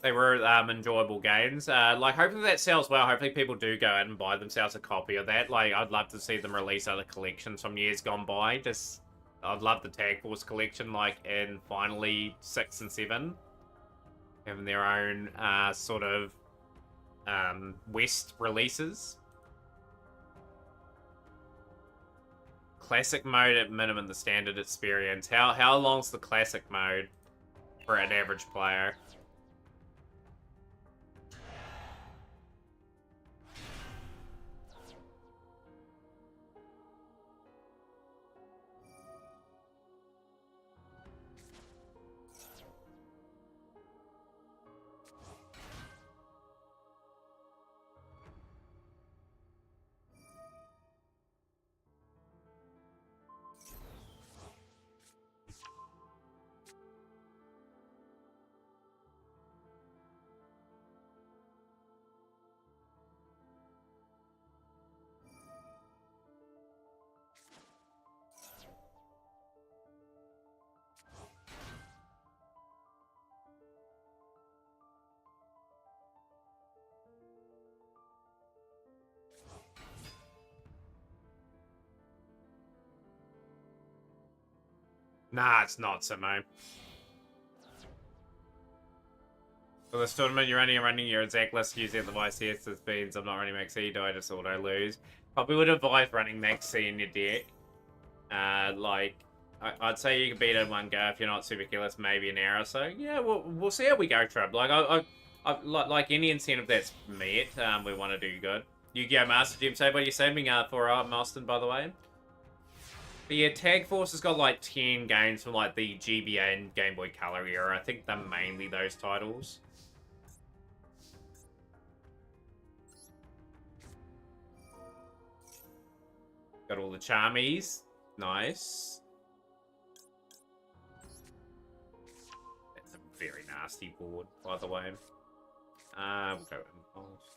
Speaker 1: They were enjoyable games. Like, hopefully that sells well. Hopefully people do go out and buy themselves a copy of that. Like, I'd love to see them release other collections from years gone by. Just, I'd love the Tag Force collection, like, in finally 6 and 7. Having their own sort of West releases. Classic mode at minimum, the standard experience. How long's the classic mode for an average player? Nah, it's not, Simo. For this tournament, you're only running your exact list using the YCS. This means I'm not running Max C, do I just auto lose? Probably would advise running Max C in your deck. Like, I'd say you can beat it in one go if you're not super careless, maybe an hour. So yeah, we'll see how we go, Trub. Like, like any incentive that's met, we want to do good. Yu-Gi-Oh! Master Gym, say what you're saving for Marston, by the way. But yeah, Tag Force has got like 10 games from like the GBA and Game Boy Color era. I think they're mainly those titles. Got all the Charmies. Nice. That's a very nasty board, by the way. We'll go Impulse.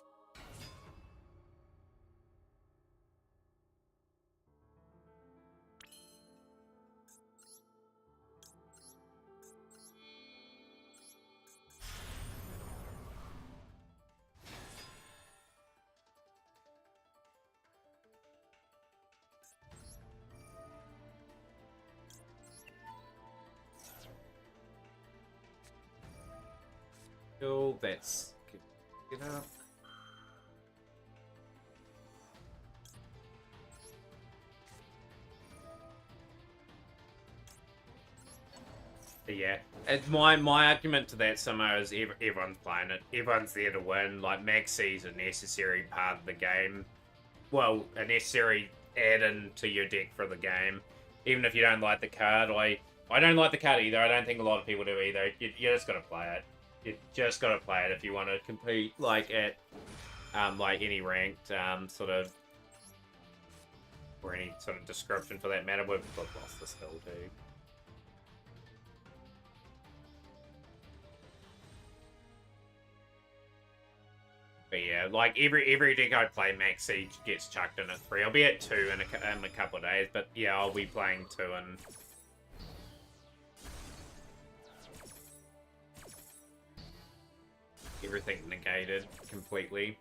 Speaker 1: Cool, that's get up. But yeah, it's my argument to that Simo is everyone's playing it. Everyone's there to win. Like, Max C is a necessary part of the game. Well, a necessary add-in to your deck for the game. Even if you don't like the card, I don't like the card either. I don't think a lot of people do either. You just gotta play it. You just gotta play it if you want to compete, like, at like any ranked sort of, or any sort of description for that matter. We've lost this hill too. But yeah, like every deck I play, Max Siege gets chucked in at 3. I'll be at 2 in a couple of days, but yeah, I'll be playing 2 and everything negated completely.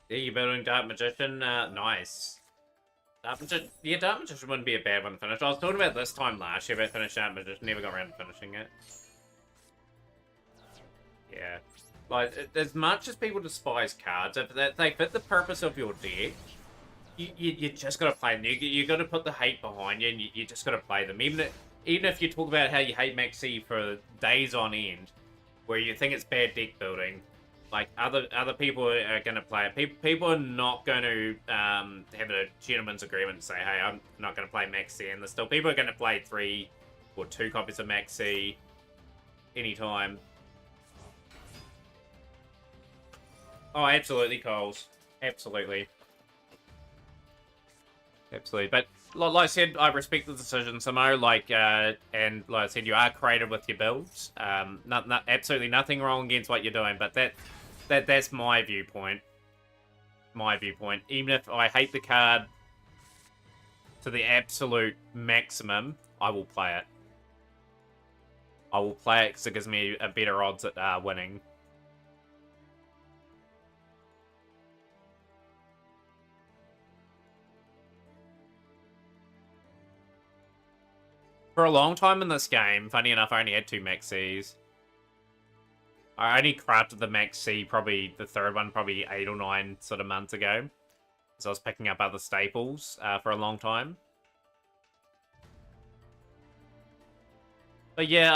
Speaker 1: Yeah, you're building Dark Magician. Nice. Dark Magician wouldn't be a bad one to finish. I was talking about this time last year about finishing Dark Magician. Never got around to finishing it. Yeah. Like, as much as people despise cards, if they fit the purpose of your deck, you just gotta play them. You gotta put the hate behind you, and you just gotta play them. Even if you talk about how you hate Max C for days on end, where you think it's bad deck building, Like, other people are going to play it. People are not going to have a gentleman's agreement and say, hey, I'm not going to play Maxi. And there's still people are going to play 3 or 2 copies of Maxi anytime. Oh, absolutely, Coles. Absolutely. Absolutely. But like I said, I respect the decision, Samo. Like, and like I said, you are creative with your builds. Absolutely nothing wrong against what you're doing, but that's my viewpoint. My viewpoint. Even if I hate the card to the absolute maximum, I will play it. I will play it because it gives me a better odds at winning. For a long time in this game, funny enough, I only had 2 Maxis. I only crafted the Maxi, probably the third one, probably 8 or 9 sort of months ago. So I was picking up other staples for a long time. But yeah,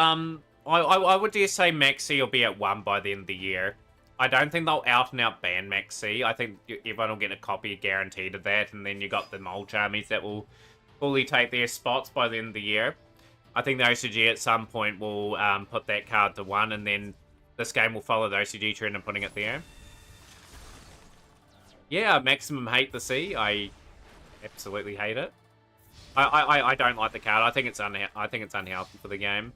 Speaker 1: I would dare say Maxi will be at 1 by the end of the year. I don't think they'll out and out ban Maxi. I think everyone will get a copy guaranteed of that, and then you got the Mulch armies that will fully take their spots by the end of the year. I think the OCG at some point will put that card to 1, and then this game will follow the OCG trend and putting it there. Yeah, maximum hate the sea. I absolutely hate it. I don't like the card. I think it's unhealthy for the game.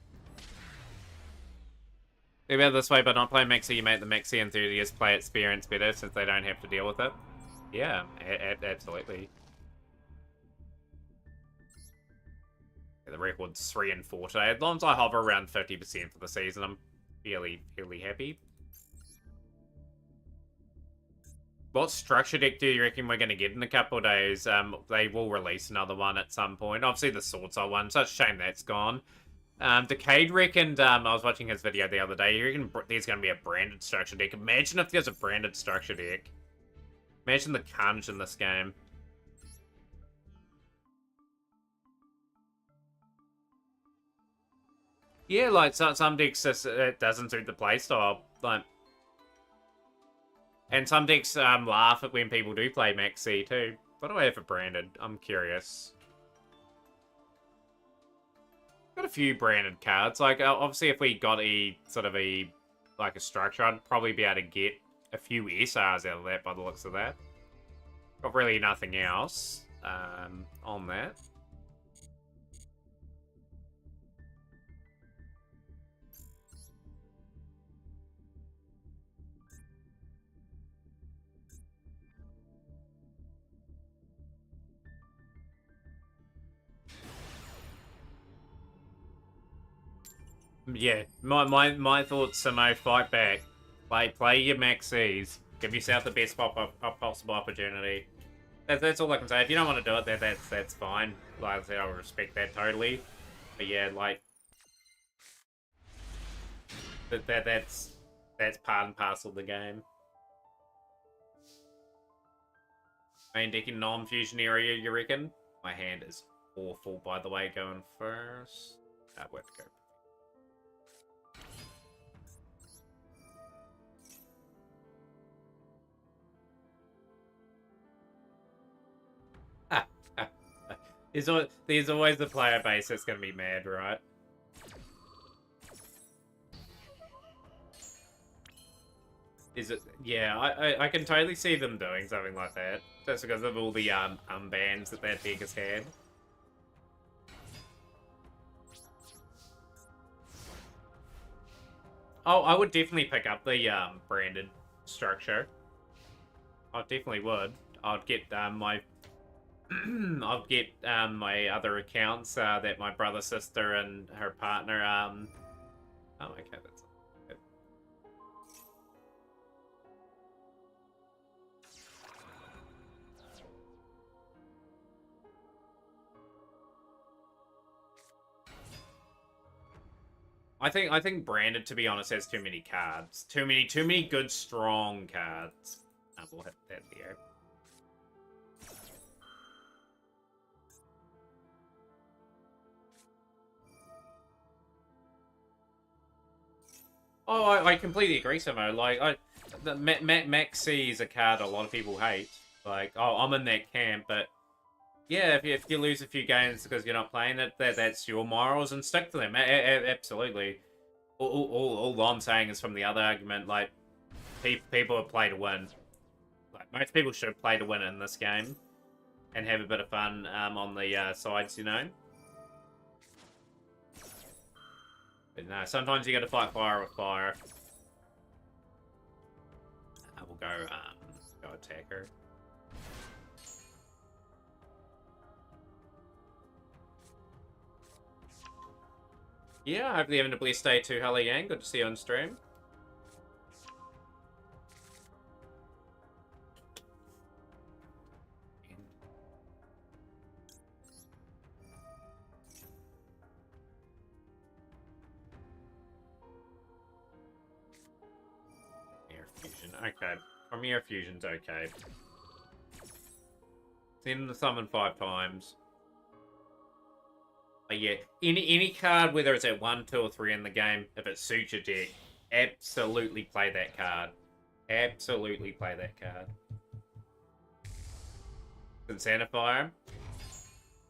Speaker 1: Think about it this way, by not playing Maxi, you make the Maxi enthusiasts play experience better since they don't have to deal with it. Yeah, absolutely. Yeah, the record's 3 and 4 today. As long as I hover around 50% for the season, I'm fairly happy. What structure deck do you reckon we're going to get in a couple of days? They will release another one at some point. Obviously, the Swordside one. Such a shame that's gone. Decade reckoned, I was watching his video the other day, he reckoned there's going to be a branded structure deck. Imagine if there's a branded structure deck. Imagine the carnage in this game. Yeah, like, some decks just, it doesn't suit the playstyle. Like, and some decks laugh at when people do play Maxi too. What do I have for branded? I'm curious. Got a few branded cards. Like, obviously, if we got a sort of a structure, I'd probably be able to get a few SRs out of that by the looks of that. Got really nothing else on that. Yeah, my thoughts, Samo, fight back. Play your Maxis. Give yourself the best possible opportunity. That's all I can say. If you don't want to do it, that's fine. Like I said, I respect that totally. But yeah, like that's part and parcel of the game. Main deck in non-fusion area, you reckon? My hand is awful, by the way, going first. Where to go? There's always the player base that's going to be mad, right? Is it? Yeah, I can totally see them doing something like that. Just because of all the bans that deck has had. Oh, I would definitely pick up the branded structure. I definitely would. I'd get my I'll get my other accounts that my brother, sister, and her partner. Oh, okay, that's good. I think branded, to be honest, has too many cards. Too many good, strong cards. We'll hit that there. Oh, I completely agree, Samo. Like, the Maxi is a card a lot of people hate. Like, oh, I'm in that camp, but yeah, if you lose a few games because you're not playing it, that's your morals, and stick to them. Absolutely. All I'm saying is from the other argument, like, people play to win. Like, most people should play to win in this game and have a bit of fun on the sides, you know? But no, sometimes you gotta fight fire with fire. We'll go attacker. Yeah, hopefully having a blessed day too, Hello Yang. Good to see you on stream. Air Fusion, okay. Premier Fusion's okay. Send the summon 5 times. But yeah, any card, whether it's at 1, 2, or 3 in the game, if it suits your deck, absolutely play that card. Absolutely play that card. And Sandfire,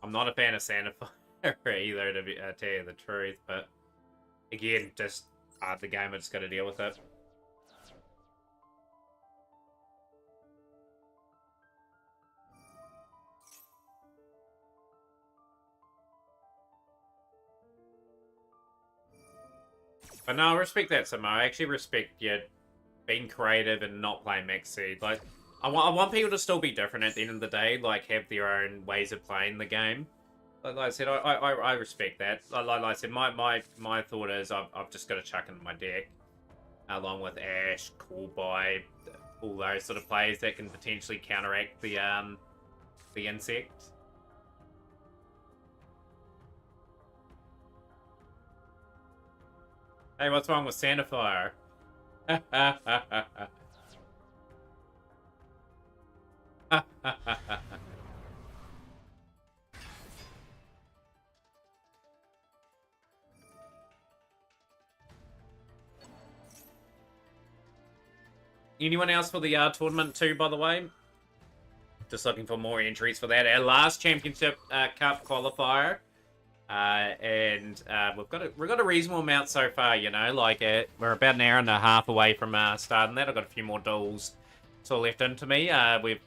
Speaker 1: I'm not a fan of Sandfire either, to tell you the truth, but again, just part of the game, I just got to deal with it. But no, I respect that, Samo. I actually respect you being creative and not playing Max Seed. Like, I want people to still be different at the end of the day, like, have their own ways of playing the game. Like I said, I respect that. Like I said, my thought is I've just got to chuck into my deck, along with Ash, Callby, all those sort of plays that can potentially counteract the insects. Hey, what's wrong with Sandfire? Anyone else for the tournament too, by the way? Just looking for more entries for that. Our last Championship Cup qualifier. And we've got a reasonable amount so far, you know, like we're about an hour and a half away from starting that. I've got a few more duels still left into me. We've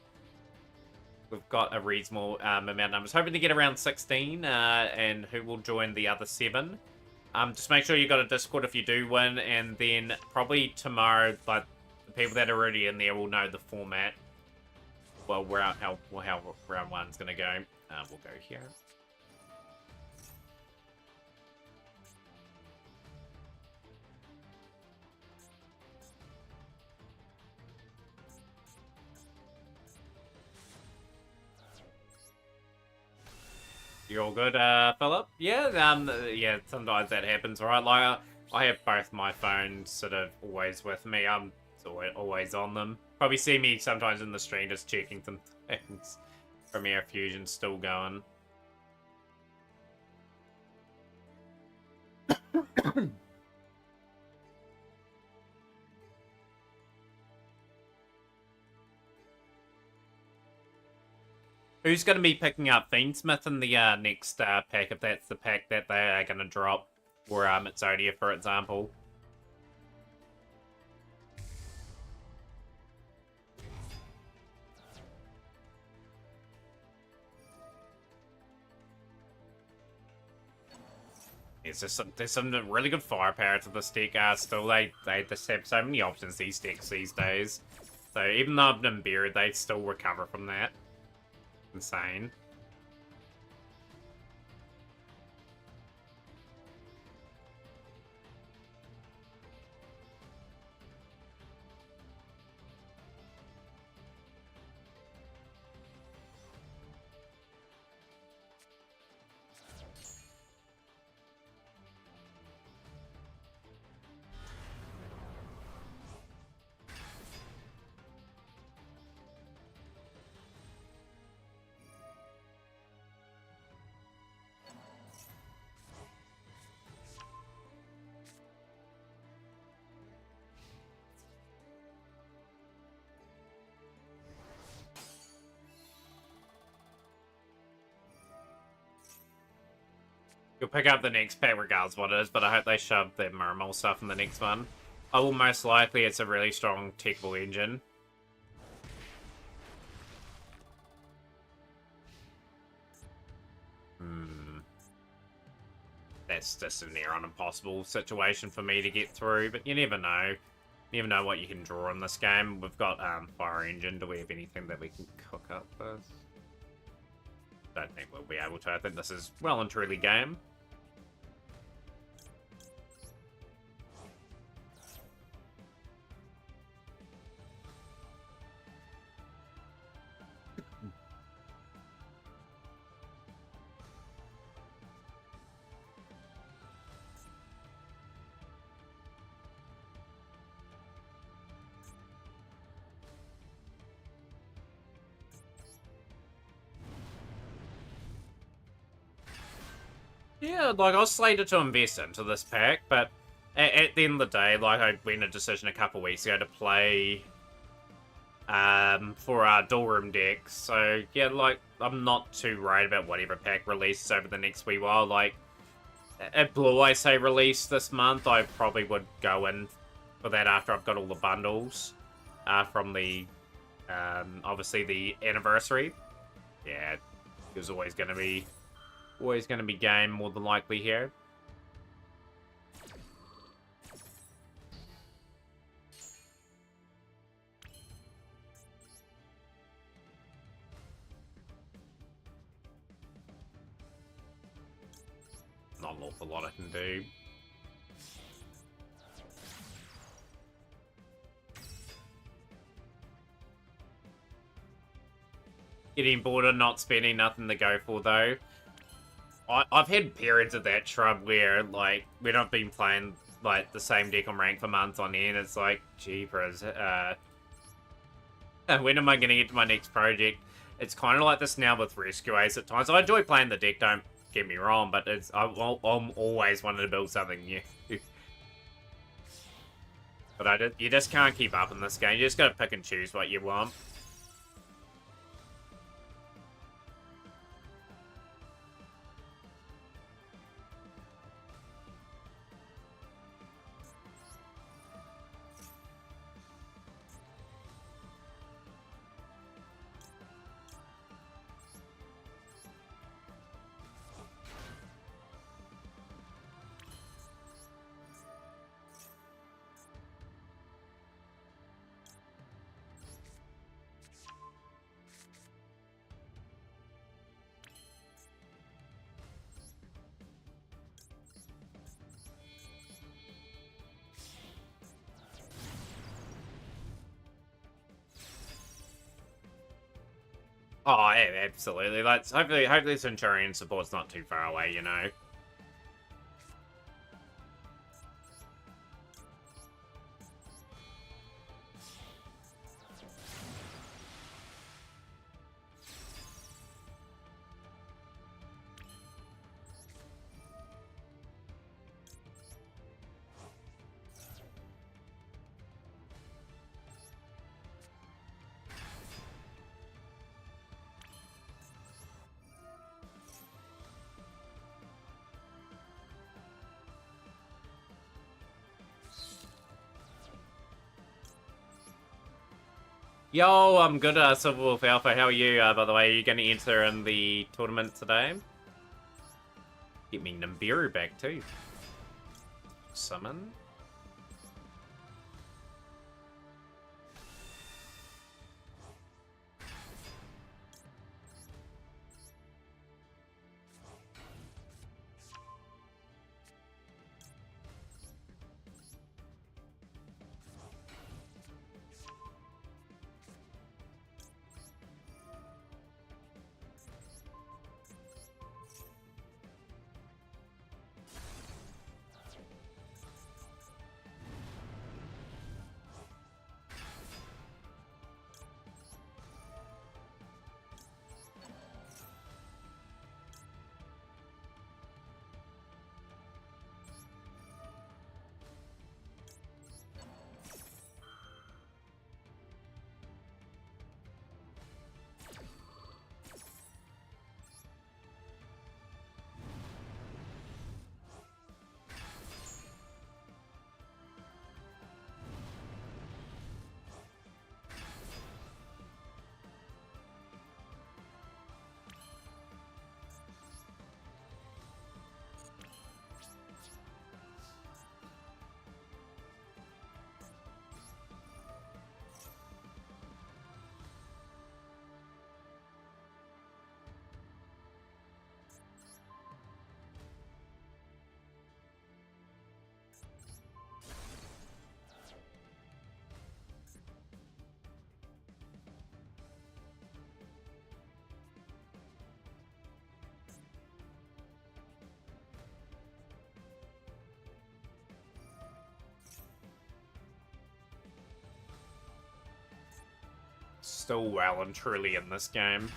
Speaker 1: got a reasonable amount of numbers. Hoping to get around 16, and who will join the other 7. Just make sure you got a Discord if you do win, and then probably tomorrow, but the people that are already in there will know the format. Well, how round 1's going to go. We'll go here. You all good, Philip? Yeah, yeah, sometimes that happens, right? Like, I have both my phones sort of always with me. I'm always on them. Probably see me sometimes in the stream just checking some things. Premier Fusion's still going. Who's going to be picking up Fiendsmith in the next pack, if that's the pack that they are going to drop? Or Exodia, for example. It's just there's some really good firepower to this deck. Still, they just have so many options, these decks these days. So even though I've been buried, they still recover from that. Insane. You'll pick up the next pack regardless what it is, but I hope they shove their Miramol stuff in the next one. I will most likely, it's a really strong technical engine. That's just a near on impossible situation for me to get through, but you never know. You never know what you can draw in this game. We've got Fire Engine. Do we have anything that we can cook up with? Don't think we'll be able to. I think this is well and truly game. Yeah, like, I was slated to invest into this pack, but at the end of the day, like, I made a decision a couple weeks ago to play for our dual room deck. So, yeah, like, I'm not too worried about whatever pack releases over the next wee while. Like, at Blue, I say release this month, I probably would go in for that after I've got all the bundles from the, obviously, the anniversary. Yeah, it was always going to be game more than likely here. Not an awful lot I can do. Getting bored of not spending nothing to go for though. I've had periods of that Shrub where, like, when I've been playing, like, the same deck on rank for months on end, it's like, jeepers, when am I going to get to my next project? It's kind of like this now with Rescue Ace at times. I enjoy playing the deck, don't get me wrong, but I'm always wanting to build something new. But you just can't keep up in this game. You just got to pick and choose what you want. Oh, yeah, absolutely. Hopefully Centurion support's not too far away, you know. Yo, I'm good, Silverwolf Alpha. How are you, by the way? Are you going to enter in the tournament today? Get me Nibiru back, too. Summon. still well and truly in this game.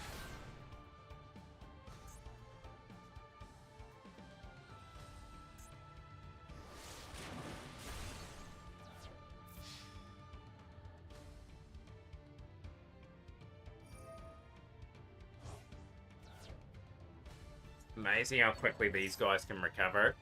Speaker 1: Amazing how quickly these guys can recover.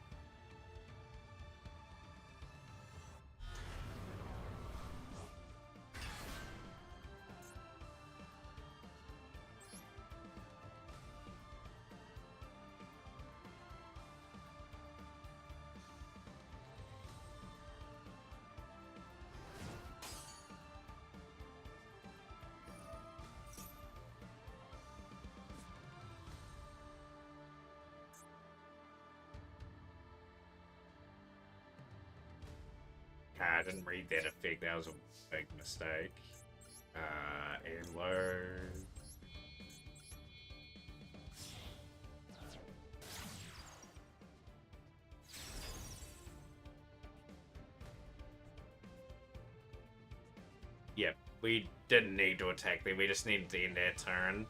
Speaker 1: I didn't read that effect. That was a big mistake. Airlow. Yep, we didn't need to attack them. We just needed to end their turn.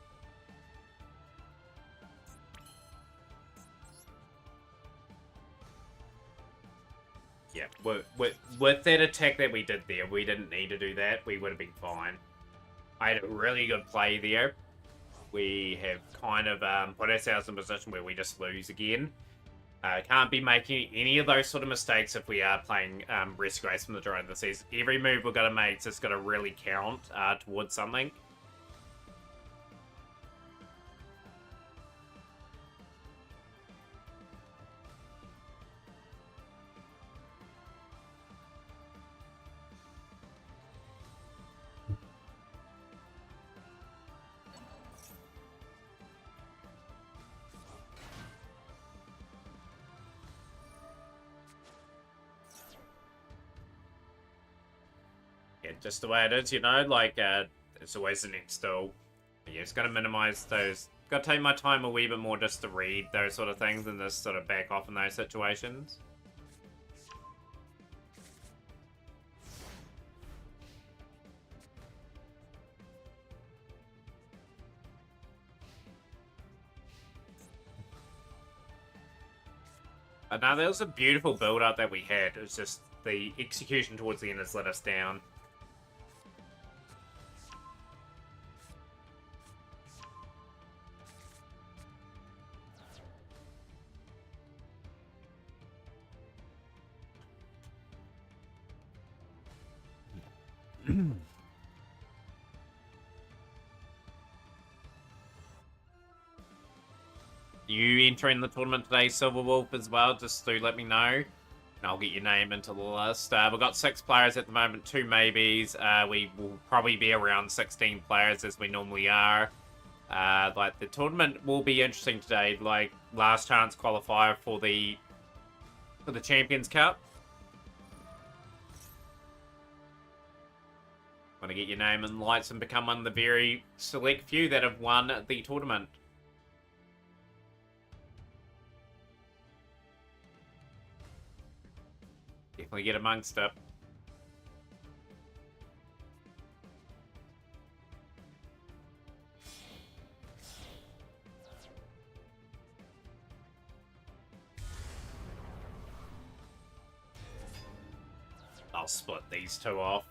Speaker 1: Yeah, with that attack that we did there, we didn't need to do that. We would have been fine. I had a really good play there. We have kind of put ourselves in a position where we just lose again. Can't be making any of those sort of mistakes if we are playing Rescue Ace from the Drone that says every move we're going to make is going to really count towards something. Yeah, just the way it is, you know, like, it's always an install. Yeah, it's got to minimize those. Got to take my time a wee bit more just to read those sort of things and just sort of back off in those situations. Now, there was a beautiful build-up that we had. It was just the execution towards the end has let us down. You entering the tournament today, Silver Wolf, as well, just do let me know. And I'll get your name into the list. We've got 6 players at the moment, 2 maybes. We will probably be around 16 players as we normally are. Like, the tournament will be interesting today. Like, last chance qualifier for the Champions Cup. Want to get your name in lights and become one of the very select few that have won the tournament. Definitely get amongst it. I'll split these 2 off.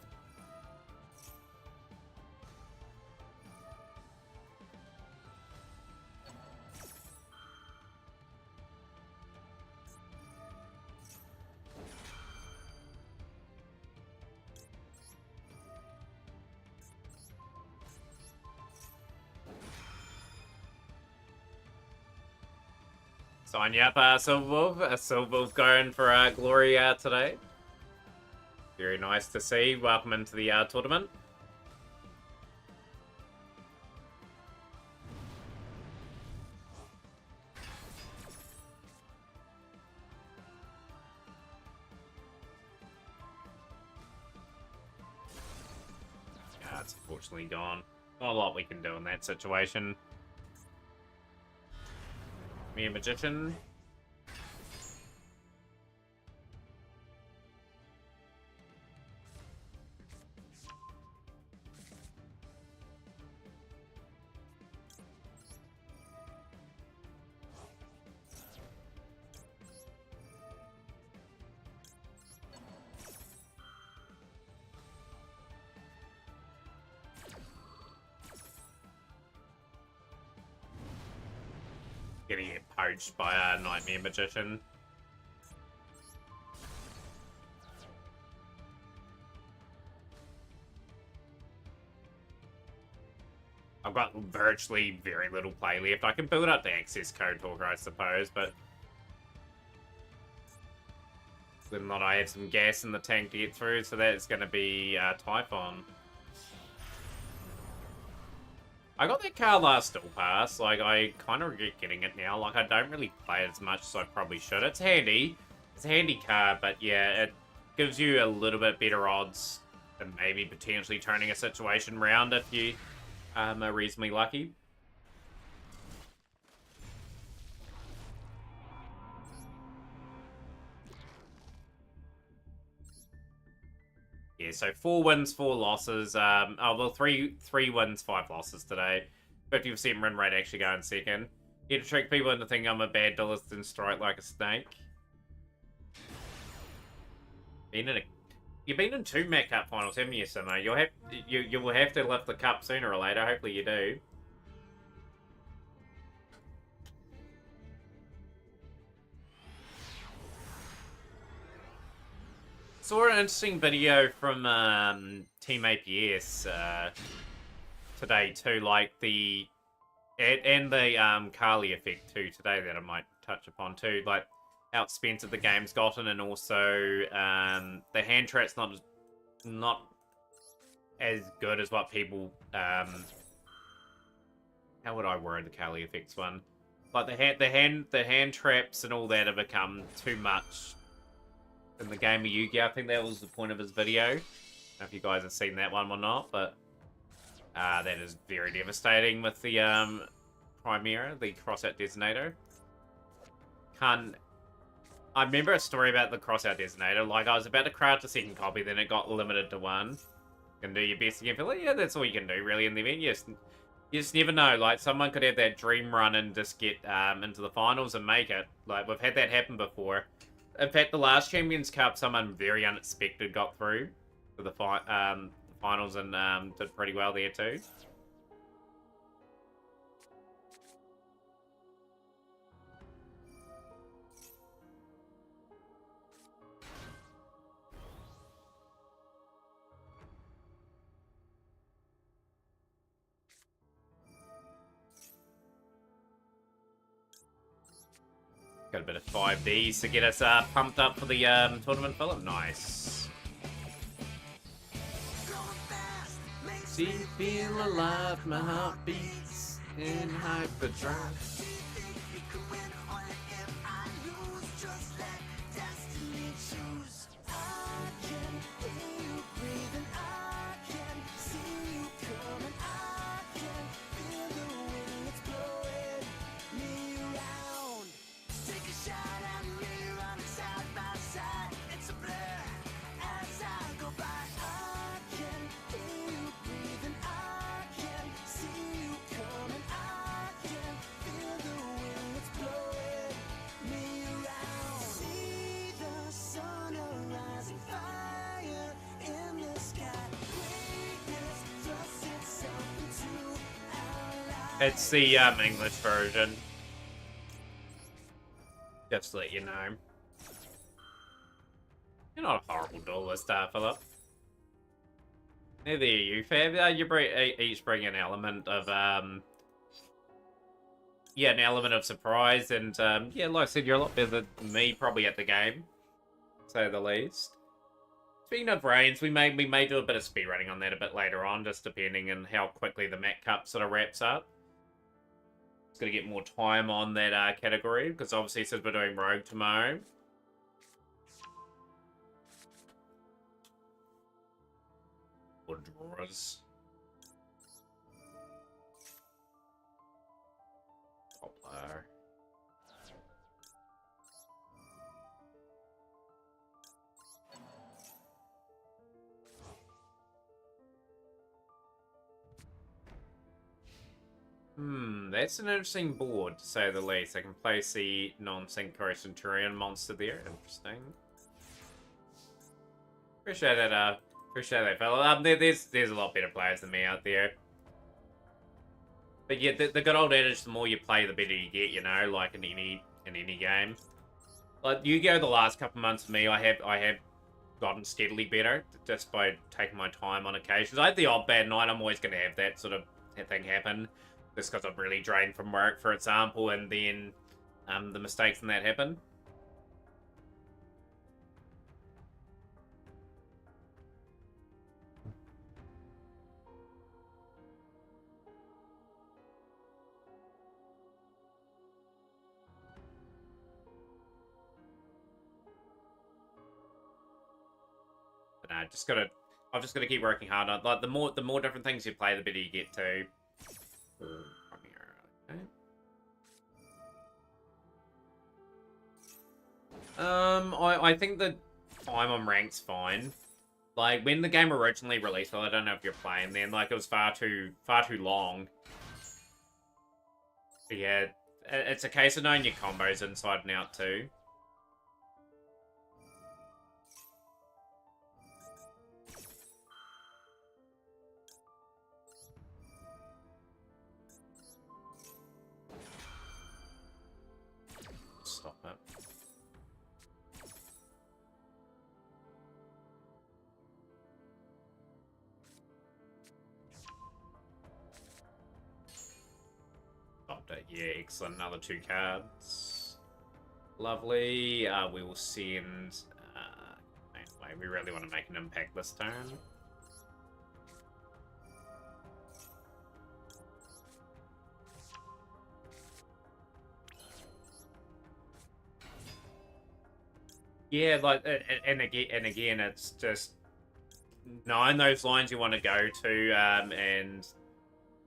Speaker 1: Sign you up, Silver Wolf. Silver Wolf going for Glory today. Very nice to see. Welcome into the tournament. Yeah, it's unfortunately gone. Not a lot we can do in that situation. Me a Magician. gonna get poached by a Nightmare Magician. I've got virtually very little play left. I can build up the access code talker, I suppose, but whether or not I have some gas in the tank to get through, so that's going to be Typhon. I got that car last Still Pass. Like, I kind of regret getting it now. Like, I don't really play it as much as I probably should. It's handy. It's a handy car, but yeah, it gives you a little bit better odds than maybe potentially turning a situation around if you are reasonably lucky. Yeah, so 4 wins, 4 losses. Oh, well, three wins, 5 losses today. 50% win rate actually going second. Here to trick people into thinking I'm a bad duelist and strike like a snake. You've been in 2 Met Cup finals, haven't you, Simo? You will have to lift the cup sooner or later. Hopefully you do. Saw an interesting video from Team APS today too, like the Kali effect too today that I might touch upon too, like how expensive the game's gotten, and also the hand trap's not as good as what people how would I word the Kali effects one? Like the hand traps and all that have become too much in the game of Yu-Gi-Oh! I think that was the point of his video. I don't know if you guys have seen that one or not, but that is very devastating with the Primera, the Crossout Detonator. I remember a story about the Crossout Detonator. Like, I was about to craft a second copy, then it got limited to 1. You can do your best again. But yeah, that's all you can do, really, in the event. You just never know. Like, someone could have that dream run and just get into the finals and make it. Like, we've had that happen before. In fact, the last Champions Cup, someone very unexpected got through to the finals and did pretty well there too. Got a bit of 5Ds to get us pumped up for the tournament, Philip. Nice. See, feel alive, my heart beats in hyperdrive. It's the English version. Just to let you know. You're not a horrible duelist, Philip. Neither are you, Fab. You each bring an element of, yeah, an element of surprise, and, yeah, like I said, you're a lot better than me, probably, at the game, to say the least. Speaking of brains, we may do a bit of speedrunning on that a bit later on, just depending on how quickly the Met Cup sort of wraps up. It's going to get more time on that category, because obviously since we're doing Rogue tomorrow. Or drawers. Poplar. That's an interesting board, to say the least. I can place the non-synchro Centurion monster there. Interesting. Appreciate that, fella. There's a lot better players than me out there. But yeah, the good old adage: the more you play, the better you get. You know, like in any game. Like Yu-Gi-Oh! The last couple months for me, I have gotten steadily better just by taking my time on occasions. I had the odd bad night. I'm always going to have that sort of thing happen, just because I'm really drained from work, for example, and then the mistakes in that happen. But no, I've just gotta keep working hard on like the more different things you play, the better you get to. Okay. I think the time on rank's fine. Like when the game originally released, well, I don't know if you're playing then. Like it was far too long. But yeah, it's a case of knowing your combos inside and out too. Stop it. Stopped it. Yeah, excellent. Another 2 cards. Lovely. We will send. Anyway, we really want to make an impact this turn. Yeah, like, and again, it's just knowing those lines you want to go to, and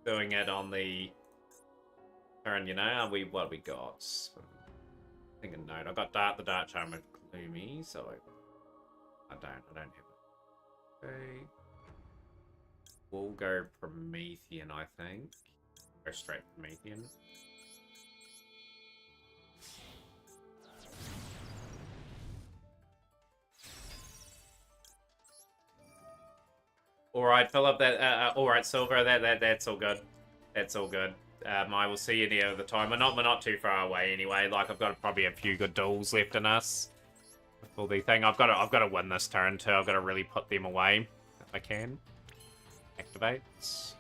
Speaker 1: doing it on the turn. You know, what we got? I think a note. I got the Dark Charm with Gloomy, so I don't have it. Okay, we'll go Promethean. I think go straight Promethean. All right, Philip. All right, Silver. That's all good. That's all good. I will see you near the time. We're not too far away anyway. Like I've got probably a few good duels left in us. For the thing, I've got to win this turn too. I've got to really put them away if I can. Activates.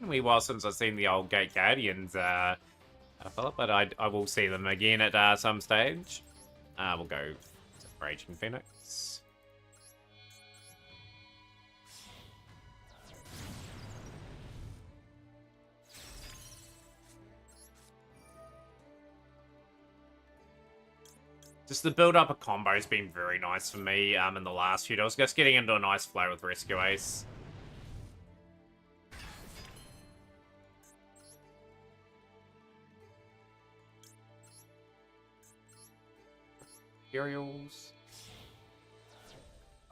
Speaker 1: Wee while since I've seen the old Gate Guardians, Philip, but I will see them again at some stage. We'll go Raging Phoenix. Just the build up of combo has been very nice for me in the last few days. Just getting into a nice flow with Rescue Ace. Imperials.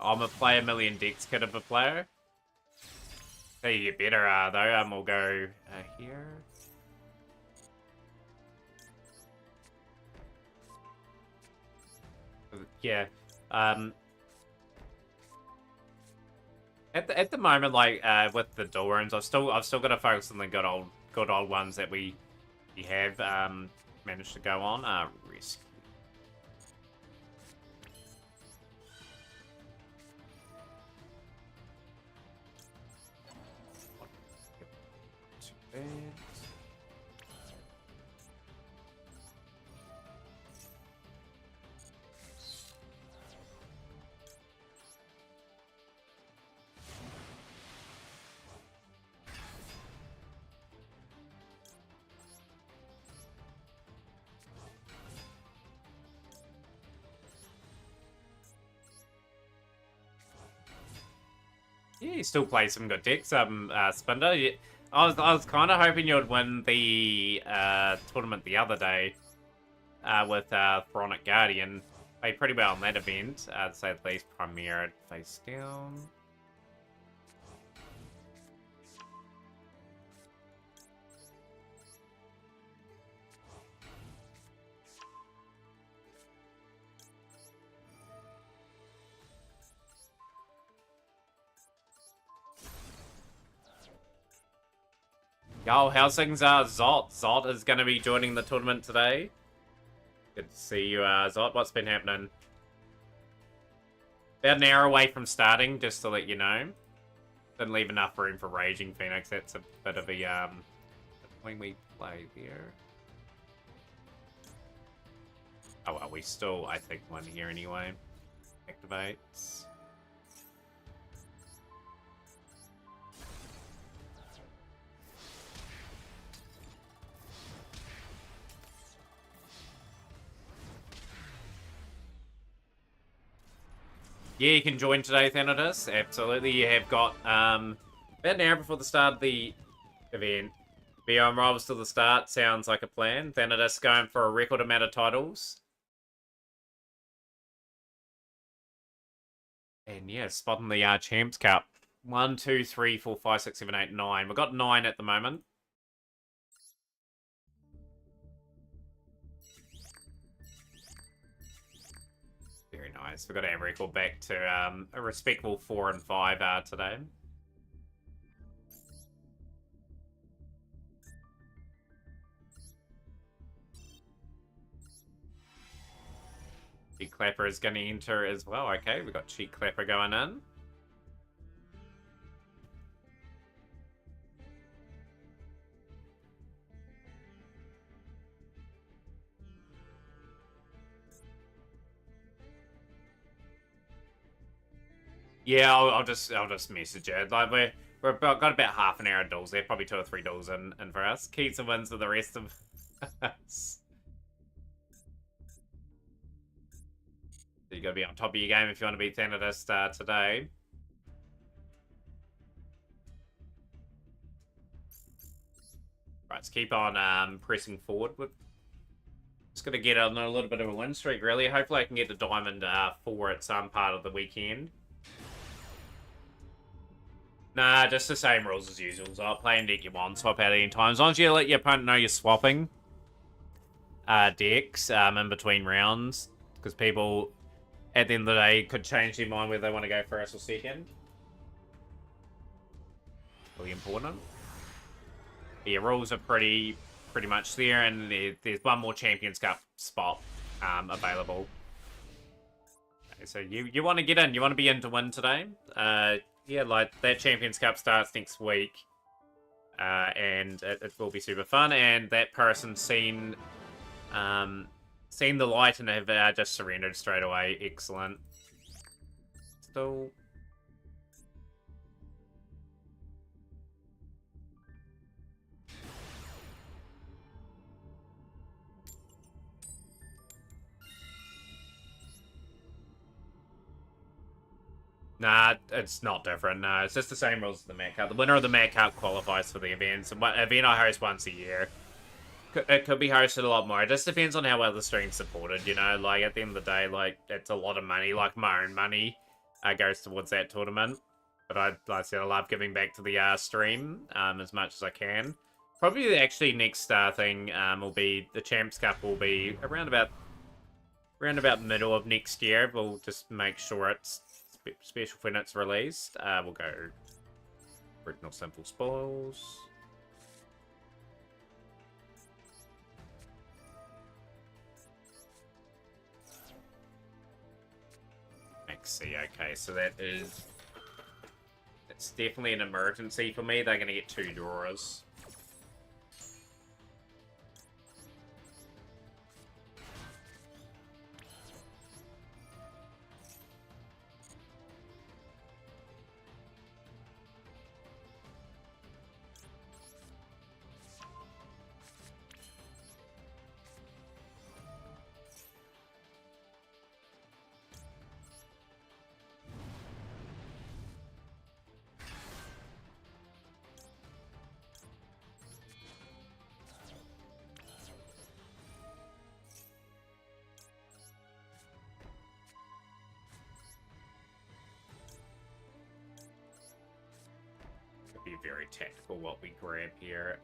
Speaker 1: I'm a play a million decks kid of a player. So you get better though. We'll go here. Yeah. At the moment, like with the dual rooms, I've still got to focus on the good old ones that we have managed to go on. Risk. Too bad. Yeah, he still plays some good decks. Spinder. Yeah. I was kind of hoping you'd win the tournament the other day with Thronic Guardian. Played pretty well in that event, to say the least. Premier face down. Yo, how's things, Zot? Zot is going to be joining the tournament today. Good to see you, Zot. What's been happening? About an hour away from starting, just to let you know. Didn't leave enough room for Raging Phoenix. That's a bit of a, when we play there. Oh, well, we still, I think, won here anyway. Activates. Yeah, you can join today, Thanatos. Absolutely. You have got about an hour before the start of the event. Beyond Rivals to the start. Sounds like a plan. Thanatos going for a record amount of titles. And yeah, spotting the Champs Cup. 1, 2, 3, 4, 5, 6, 7, 8, 9. We've got 9 at the moment. Very nice. We've got our record back to a respectable 4 and 5 today. Cheek Clapper is going to enter as well. Okay, we've got Cheek Clapper going in. Yeah, I'll just message it. Like we've got about half an hour of duels there, probably 2 or 3 duels in for us. Keeps and wins for the rest of us. So you got to be on top of your game if you want to be Thanatos today. Right, let's keep on pressing forward with. Just gonna get on a little bit of a win streak, really. Hopefully, I can get the Diamond 4 at some part of the weekend. Nah, just the same rules as usual. So I'll play in deck you want, swap out any time. As long as you let your opponent know you're swapping decks in between rounds. Because people, at the end of the day, could change their mind whether they want to go first or second. Really important. Yeah, rules are pretty much there, and there's one more Champions Cup spot available. Okay, so you want to get in. You want to be in to win today. Yeah, like, that Champions Cup starts next week. And it will be super fun. And that person's seen the light and have just surrendered straight away. Excellent. Still... Nah, it's not different. Nah, it's just the same rules as the Mad Cup. The winner of the Mad Cup qualifies for the event. So, event I host once a year. It could be hosted a lot more. It just depends on how well the stream's supported, you know? Like, at the end of the day, like, it's a lot of money. Like, my own money goes towards that tournament. But like I said, I love giving back to the stream as much as I can. Probably actually next thing will be... The Champs Cup will be around about middle of next year. We'll just make sure it's special when it's released. We'll go original simple spoils. Maxi, okay, so it's definitely an emergency for me. They're gonna get 2 drawers. very tactical what we grab here.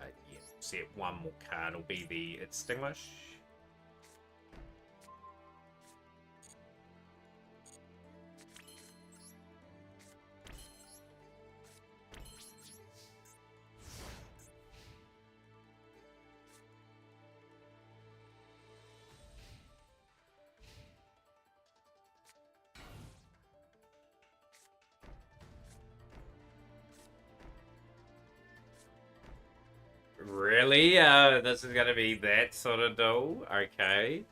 Speaker 1: Yeah, set one more card will be the Extinguish. Really? This is gonna be that sort of duel? Okay.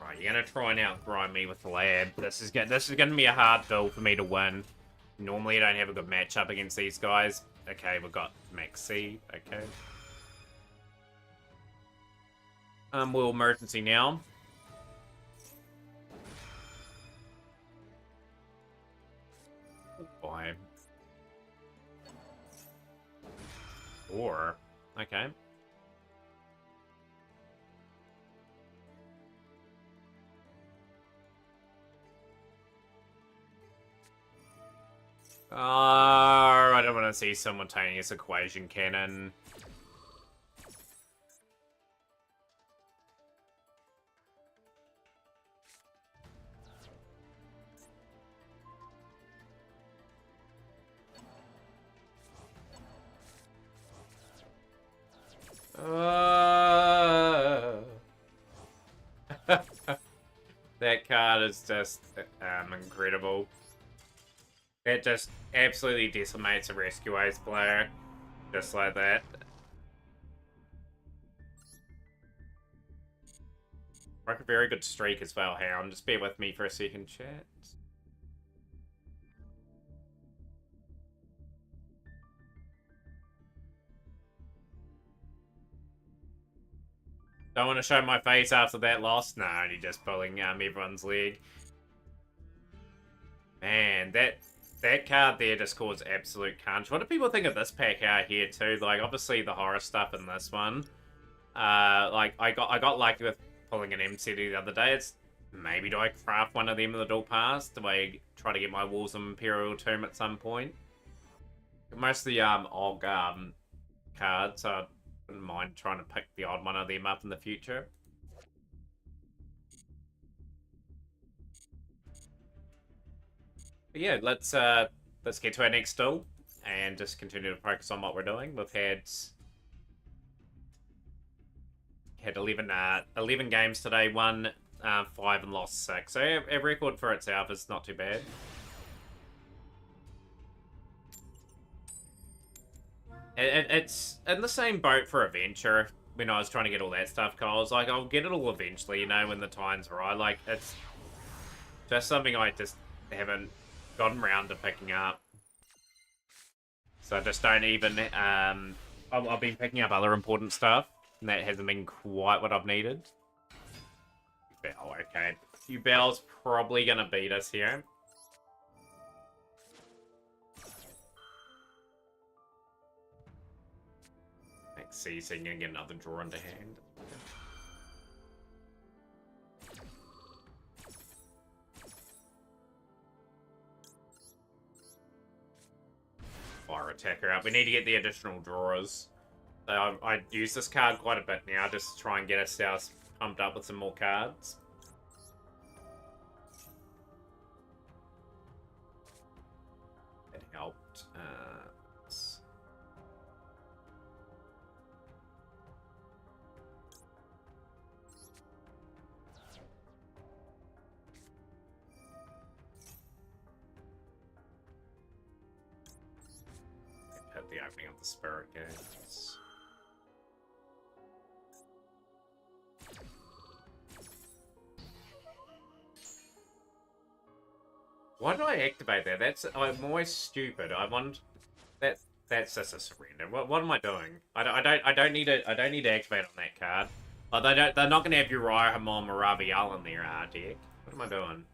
Speaker 1: Right, you're gonna try and outgrind me with the lab. This is gonna be a hard duel for me to win. Normally, I don't have a good matchup against these guys. Okay, we've got Max C. Okay. We'll emergency now. Fine. Or, okay. I don't want to see simultaneous equation cannon. That card is just incredible. It just absolutely decimates a Rescue Ace player. Just like that. Like a very good streak as well, Hound. Just bear with me for a second, chat. Don't want to show my face after that loss. No, only just pulling everyone's leg. Man, that card there just caused absolute carnage. What do people think of this pack out here too? Like, obviously the horror stuff in this one. Like I got lucky with pulling an MCD the other day. It's maybe do I craft one of them in the dual pass? Do I try to get my Walls of Imperial Tomb at some point? Most of the OG cards, so I wouldn't mind trying to pick the odd one of them up in the future. But yeah, let's get to our next duel and just continue to focus on what we're doing. We've had 11 games today, won 5 and lost 6. So our record for itself is not too bad. It's in the same boat for Adventure. When I was trying to get all that stuff, Kyle, I was like, I'll get it all eventually, you know, when the time's right. Like, it's just something I just haven't gotten around to picking up. So I just don't even, I've been picking up other important stuff, and that hasn't been quite what I've needed. Bell, okay. Bell's probably gonna beat us here. Let's see, so you can get another draw into hand. Fire attacker up. We need to get the additional drawers. So I use this card quite a bit now, just to try and get ourselves pumped up with some more cards. It helped. Hit the opening of the Spirit Gates. Why did I activate that? I'm always stupid. I want that. That's just a surrender. What am I doing? I don't need to. I don't need to activate on that card. Oh, they don't. They're not going to have Uriah Hamon or Raviel in their deck. What am I doing?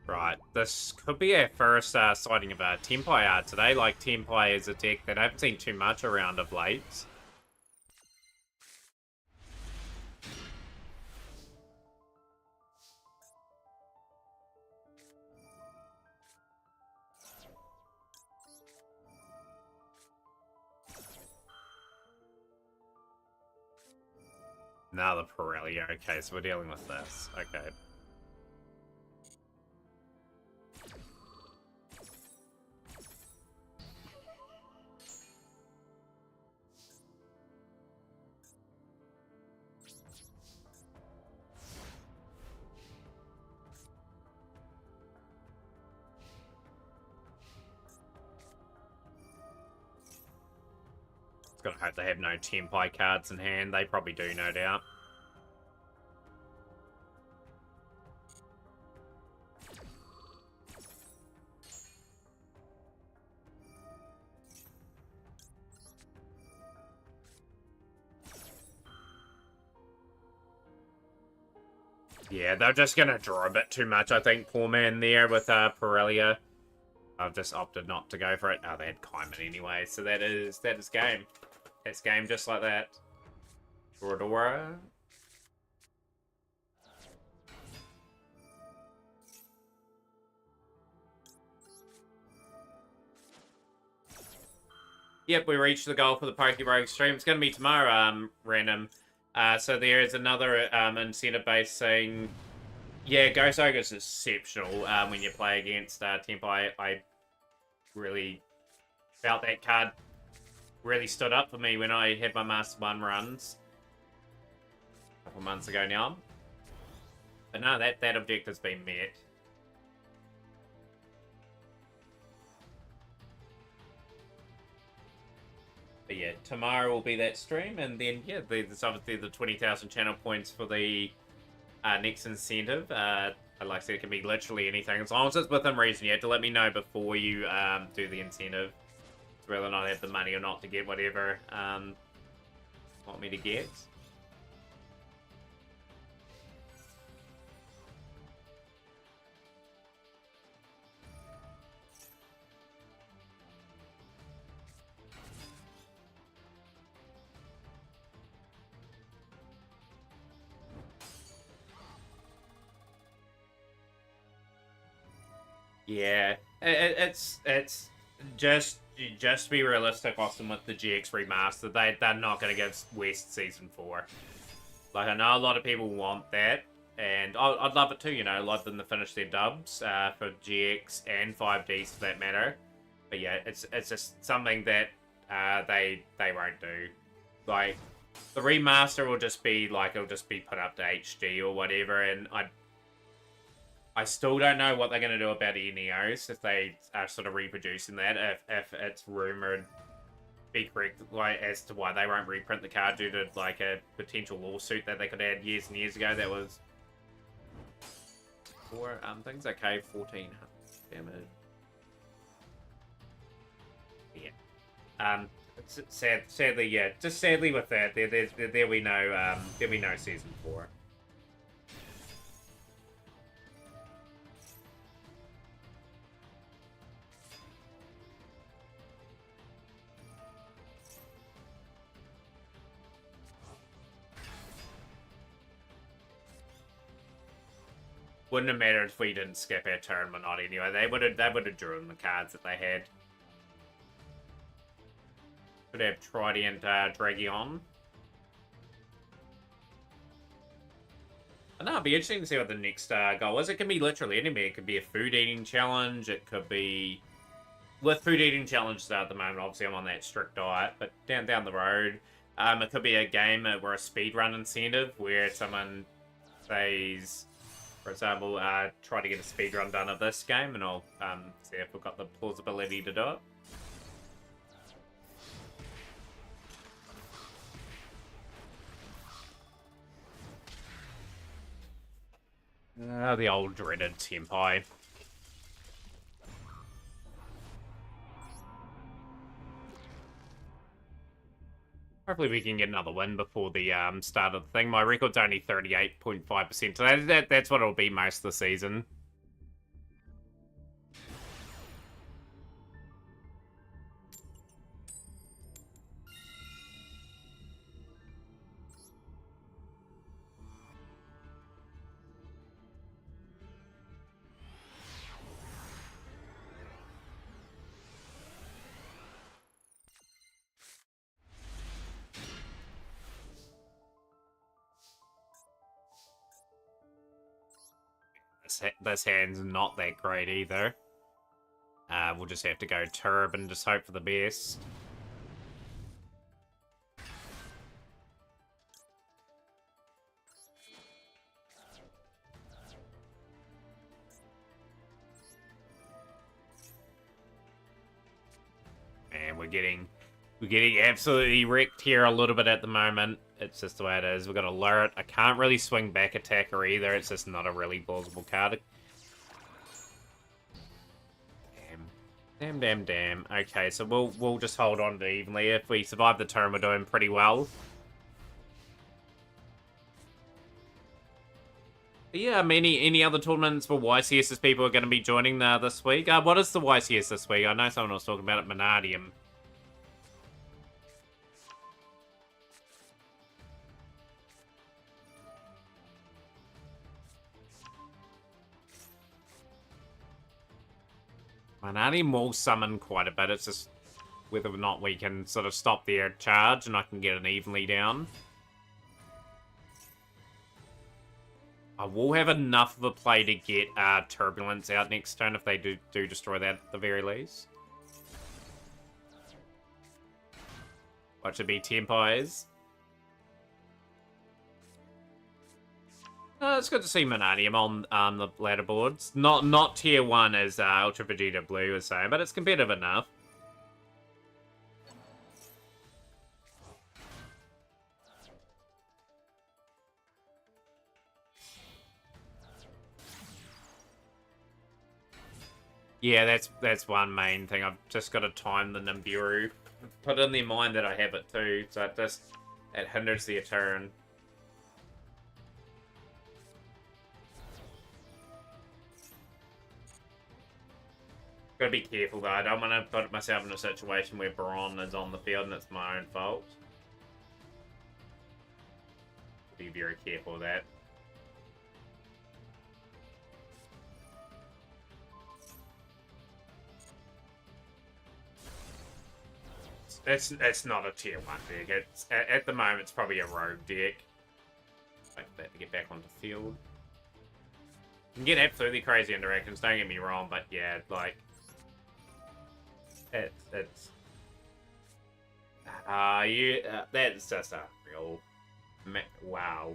Speaker 1: Right, this could be our first sighting of Tempai today. Like, Tempai is a deck that I haven't seen too much around of late. Now the Pirelli. Okay, so we're dealing with this. Okay. Gotta hope they have no Tempai cards in hand. They probably do, no doubt. Yeah, they're just gonna draw a bit too much, I think. Poor man there with Pirelli. I've just opted not to go for it. Oh, they had Kaiman anyway, so that is game. It's game just like that. Dora. Yep, we reached the goal for the Pokerogue stream. It's going to be tomorrow, random. So there is another incentive base saying, yeah, Ghost Ogre is exceptional when you play against Tempai. I really felt that card really stood up for me when I had my Master 1 runs a couple months ago now. But no, that objective's been met. But yeah, tomorrow will be that stream, and then yeah, there's obviously the 20,000 channel points for the next incentive. Like I said, it can be literally anything as long as it's within reason. You have to let me know before you do the incentive, whether or not I have the money or not to get whatever want me to get. Yeah, it's just be realistic, Austin, with the GX remaster. They're not going to give West Season 4. Like, I know a lot of people want that, and I'd love it too, you know, love them to finish their dubs for GX and 5Ds for that matter. But yeah, it's just something that they won't do. Like, the remaster will just be like, it'll just be put up to HD or whatever, and I still don't know what they're going to do about Eneos if they are sort of reproducing that. If it's rumored be correct, like, as to why they won't reprint the card due to like a potential lawsuit that they could add years and years ago. That was for things. Okay, 14 damage. Yeah. Sadly, yeah. Just sadly with that, there'll be no season 4. Wouldn't have mattered if we didn't skip our turn or not anyway. They would have drawn the cards that they had. Could have Trident Dragion. No, it'd be interesting to see what the next goal is. It can be literally anything. It could be a food eating challenge. It could be with food eating challenges at the moment. Obviously, I'm on that strict diet, but down the road, it could be a game where a speed run incentive where someone says, For example, try to get a speedrun done of this game, and I'll see if we've got the plausibility to do it. The old dreaded Senpai. Hopefully we can get another win before the start of the thing. My record's only 38.5%, so that's what it'll be most of the season. This hand's not that great either. We'll just have to go Turb and just hope for the best. And we're getting absolutely wrecked here a little bit at the moment. It's just the way it is. We've got a Lurret. I can't really swing back attacker either. It's just not a really plausible card. Damn. Okay, so we'll just hold on to evenly. If we survive the turn, we're doing pretty well. But yeah, any other tournaments for YCS people are going to be joining this week? What is the YCS this week? I know someone was talking about it, Mannadium. Mannadium will summon quite a bit. It's just whether or not we can sort of stop their charge and I can get an evenly down. I will have enough of a play to get Turbulence out next turn if they do destroy that at the very least. What should be Tempires? It's good to see Mannadium on the ladder boards. Not tier 1 as Ultra Vegeta Blue was saying, but it's competitive enough. Yeah, that's one main thing. I've just got to time the Nibiru. Put in their mind that I have it too, so it hinders their turn. Gotta be careful though. I don't want to put myself in a situation where Baron is on the field and it's my own fault. Be very careful of that. It's not a tier 1 deck. It's at the moment it's probably a rogue deck. Wait for that to get back onto the field. You can get absolutely crazy interactions, don't get me wrong, but yeah, like it's that's just unreal. Wow.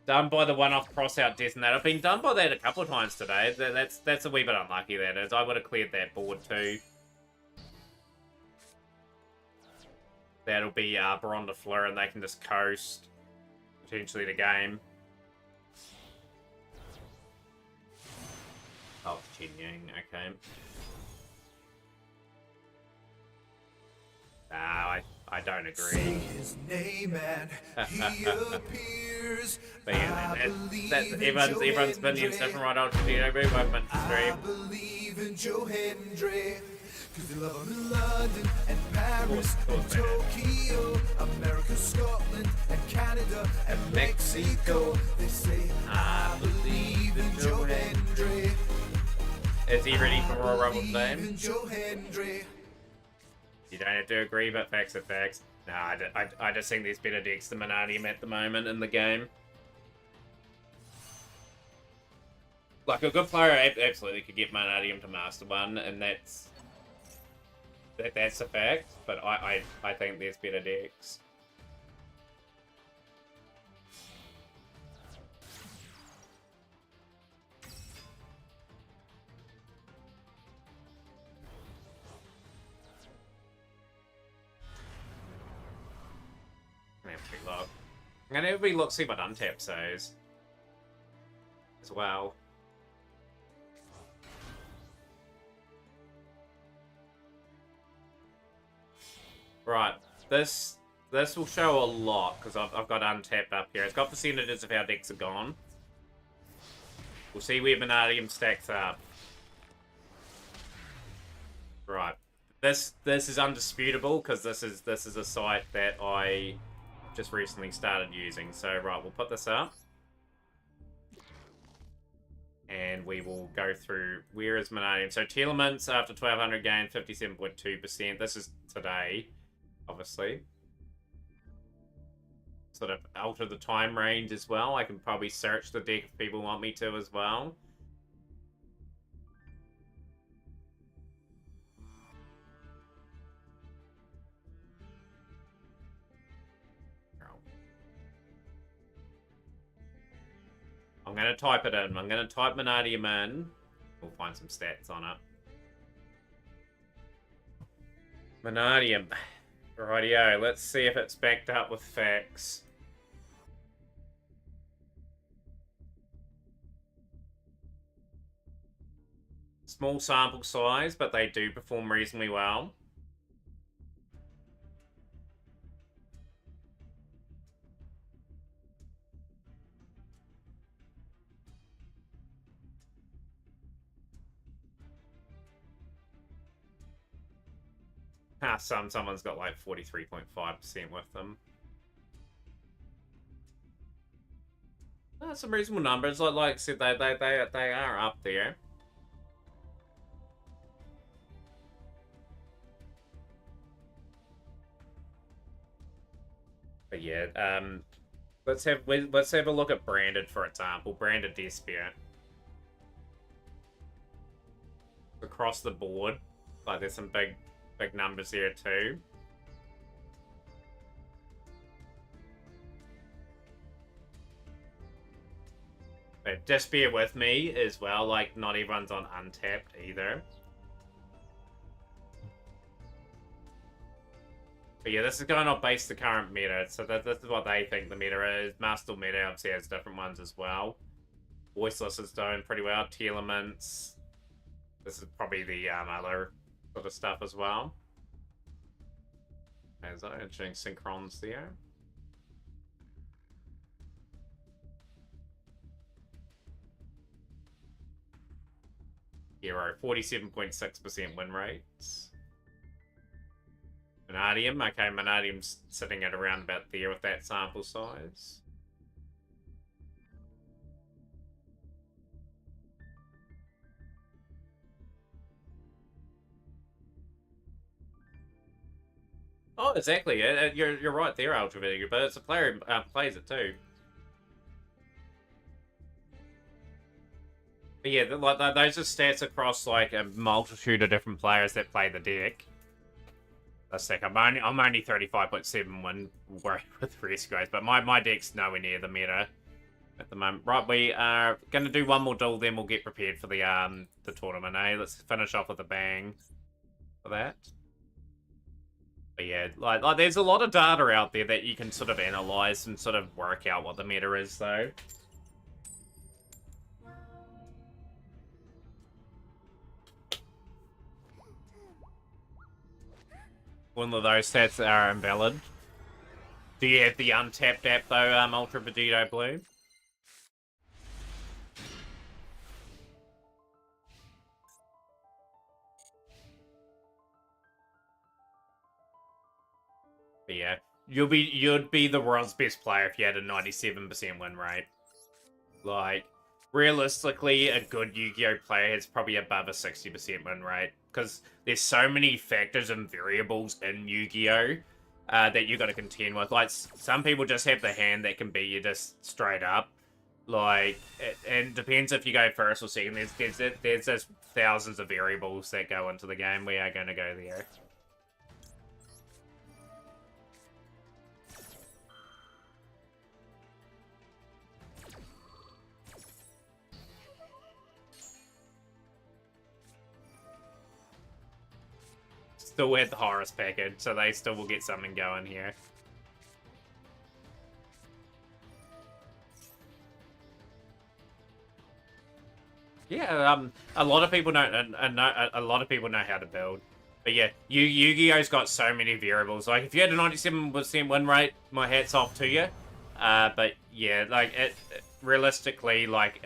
Speaker 1: Done by the one-off cross-out death and that. I've been done by that a couple of times today. That's a wee bit unlucky, that is. I would have cleared that board too. That'll be Baron de Fleur, and they can just coast potentially the game. Oh, Chen Yang, okay. I don't agree. His name and he appears. But yeah, everyone's opinion's different, right? I'll agree with my stream. I believe in Joe Hendry. Cause they love him in London and Paris and Tokyo, America, Scotland and Canada and Mexico. They say, I believe in Joe Hendry. Is he ready for Royal Rumble today? You don't have to agree, but facts are facts. Nah, I just think there's better decks than Mannadium at the moment in the game. Like, a good player absolutely could get Mannadium to Master 1, and that's a fact, but I think there's better decks. look. I'm gonna have a look, see what untap says. As well. Right, this will show a lot, because I've got untapped up here. It's got percentages of how decks are gone. We'll see where Vanadium stacks up. Right. This is undisputable, because this is a site that I just recently started using. So, right, we'll put this up. And we will go through, where is Vanadium? So, Telements, after 1200 gain, 57.2%. This is today, obviously. Sort of alter the time range as well. I can probably search the deck if people want me to as well. I'm going to type it in. I'm going to type Vanadium in. We'll find some stats on it. Vanadium. Rightio, let's see if it's backed up with facts. Small sample size, but they do perform reasonably well. Someone's got like 43.5% with them. That's some reasonable numbers. Like I said, they are up there. But yeah, let's have a look at Branded, for example. Branded Despair. Across the board, like there's some big numbers here too. But just bear with me as well, like not everyone's on Untapped either. But yeah, this is going off base the current meta, so this is what they think the meta is. Master meta obviously has different ones as well. Voiceless is doing pretty well. Telements. This is probably the other sort of stuff as well. There's interesting synchrons there. Hero, 47.6% win rates. Vanadium, okay, Vanadium's sitting at around about there with that sample size. Oh, exactly. You're right there, Ultra Vinegar, but it's a player who plays it too. But yeah, like those are stats across like a multitude of different players that play the deck. A sec, I'm only 35.7 win with rescues, but my deck's nowhere near the meta at the moment. Right, we are gonna do one more duel, then we'll get prepared for the tournament. Let's finish off with a bang for that. But yeah, like there's a lot of data out there that you can sort of analyze and sort of work out what the meta is, though. One of those stats are invalid. Do you have the untapped app, though, Ultra Vegito Blue? But yeah, you'd be the world's best player if you had a 97% win rate. Like, realistically, a good Yu-Gi-Oh player has probably above a 60% win rate, because there's so many factors and variables in Yu-Gi-Oh that you got to contend with. Like, some people just have the hand that can beat you just straight up. Like, it depends if you go first or second. There's just thousands of variables that go into the game. We are going to go there. Still with the Horus package, so they still will get something going here. Yeah, a lot of people don't, and a lot of people know how to build. But yeah, Yu-Gi-Oh's got so many variables. Like, if you had a 97% win rate, my hat's off to you. But yeah, like, realistically, like,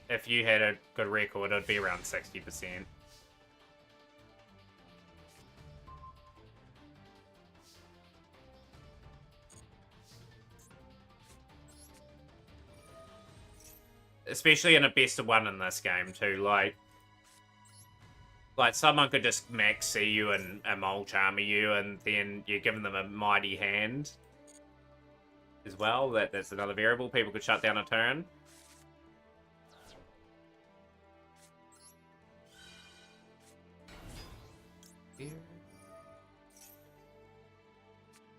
Speaker 1: if you had a good record, it'd be around 60%. Especially in a best of one in this game, too. Like someone could just max see you and mulch armor you, and then you're giving them a mighty hand as well. That's another variable. People could shut down a turn.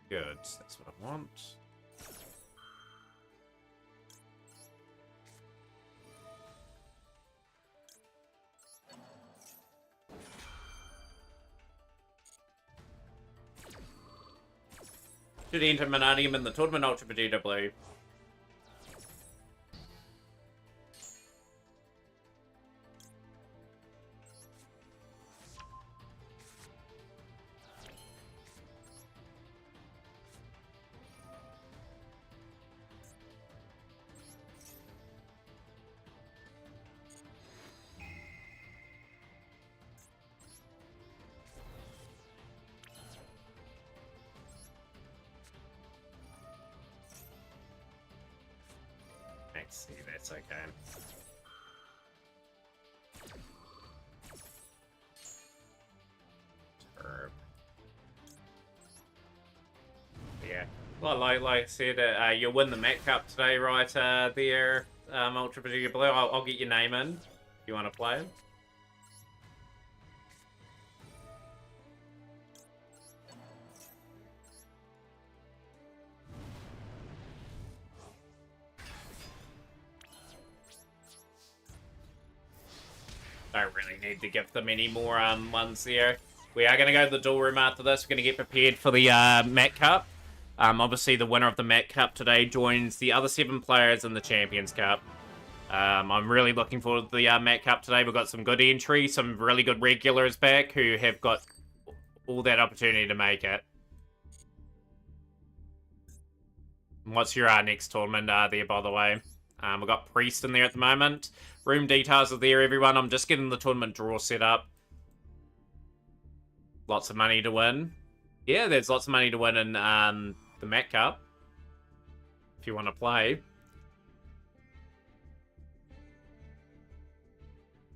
Speaker 1: Good, that's what I want. Should enter Manadium in the tournament Ultra Vegeta Blue. Let's see, that's okay. Turb. Yeah. Well, like I said, you'll win the Met Cup today, right? There, Ultra Vegeta Blue. I'll get your name in if you want to play. Don't really need to give them any more ones there. We are going to go to the duel room after this. We're going to get prepared for the Met Cup. Obviously, the winner of the Met Cup today joins the other 7 players in the Champions Cup. I'm really looking forward to the Met Cup today. We've got some good entries, some really good regulars back who have got all that opportunity to make it. What's your next tournament there, by the way? We've got Priest in there at the moment. Room details are there, everyone. I'm just getting the tournament draw set up. Lots of money to win. Yeah, there's lots of money to win in the Met Cup. If you want to play.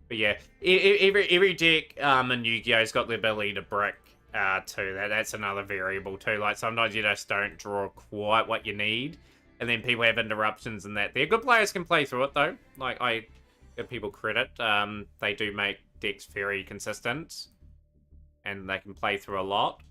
Speaker 1: But yeah, every deck in Yu-Gi-Oh's got the ability to brick too. That's another variable too. Like sometimes you just don't draw quite what you need, and then people have interruptions and that. They're good players can play through it though. Like I give people credit. They do make decks very consistent, and they can play through a lot.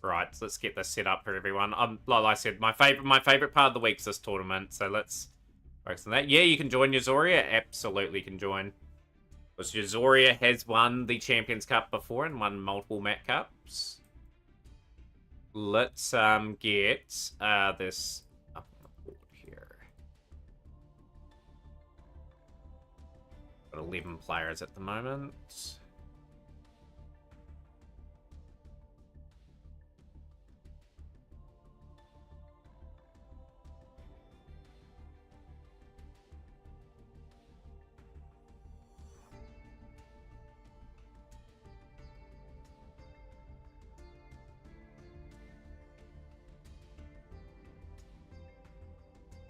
Speaker 1: Right, so let's get this set up for everyone. Like I said, my favorite part of the week is this tournament. So let's focus on that. Yeah, you can join Yazoria. Absolutely can join. Because Yazoria has won the Champions Cup before and won multiple Met Cups. Let's get this up on the board here. Got 11 players at the moment.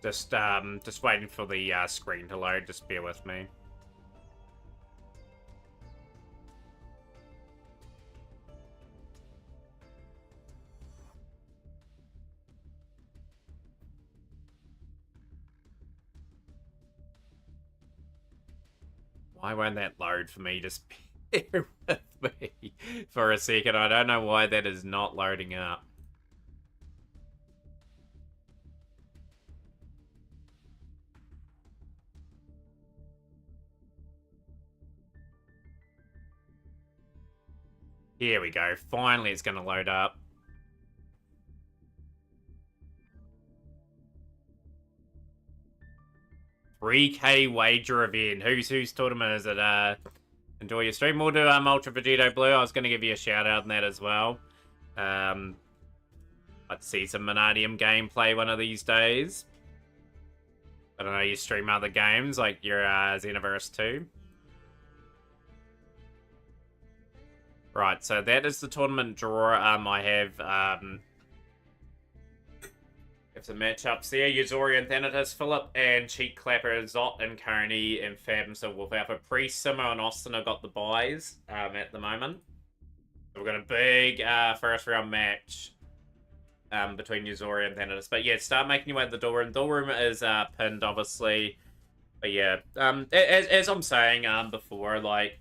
Speaker 1: Just waiting for the screen to load. Just bear with me. Why won't that load for me? Just bear with me for a second. I don't know why that is not loading up. Here we go. Finally, it's going to load up. 3K wager event. Whose tournament is it? Enjoy your stream. We'll do Ultra Vegito Blue. I was going to give you a shout out on that as well. Let's see some Monadium gameplay one of these days. I don't know, you stream other games like your Xenoverse 2. Right, so that is the tournament draw. I have some matchups there. Yuzori and Thanatos, Philip and Cheek Clapper, Zot and Carney and Fab and so Wolf Alpha. Priest, Simo and Austin have got the buys at the moment. So we've got a big first round match between Yuzori and Thanatos. But yeah, start making your way to the door room. Door room is pinned, obviously. But yeah, as I'm saying before, like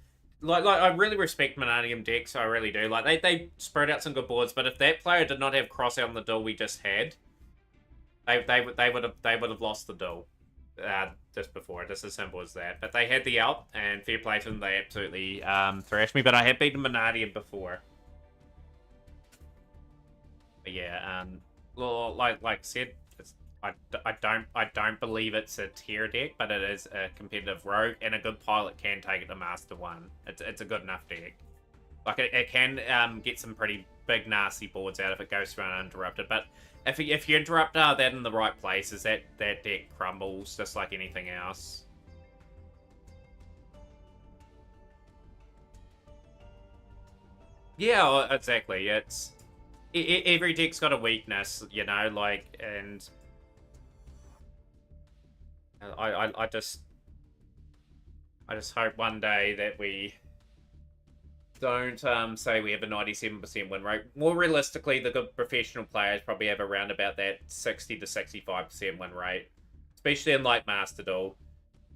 Speaker 1: I really respect Monadium decks. I really do. Like they spread out some good boards. But if that player did not have cross out on the duel we just had, they would have lost the duel just before. Just as simple as that. But they had the out, and fair play to them. They absolutely thrashed me. But I have beaten Monadium before. But yeah, well, like I said, I don't believe it's a tier deck, but it is a competitive rogue, and a good pilot can take it to Master 1. It's a good enough deck. Like it can get some pretty big nasty boards out if it goes through uninterrupted. But if you interrupt that in the right places, that deck crumbles just like anything else. Yeah, exactly. It's every deck's got a weakness, you know, like, and I just hope one day that we don't say we have a 97% win rate. More realistically, the good professional players probably have around about that 60 to 65% win rate, especially in like Master Duel.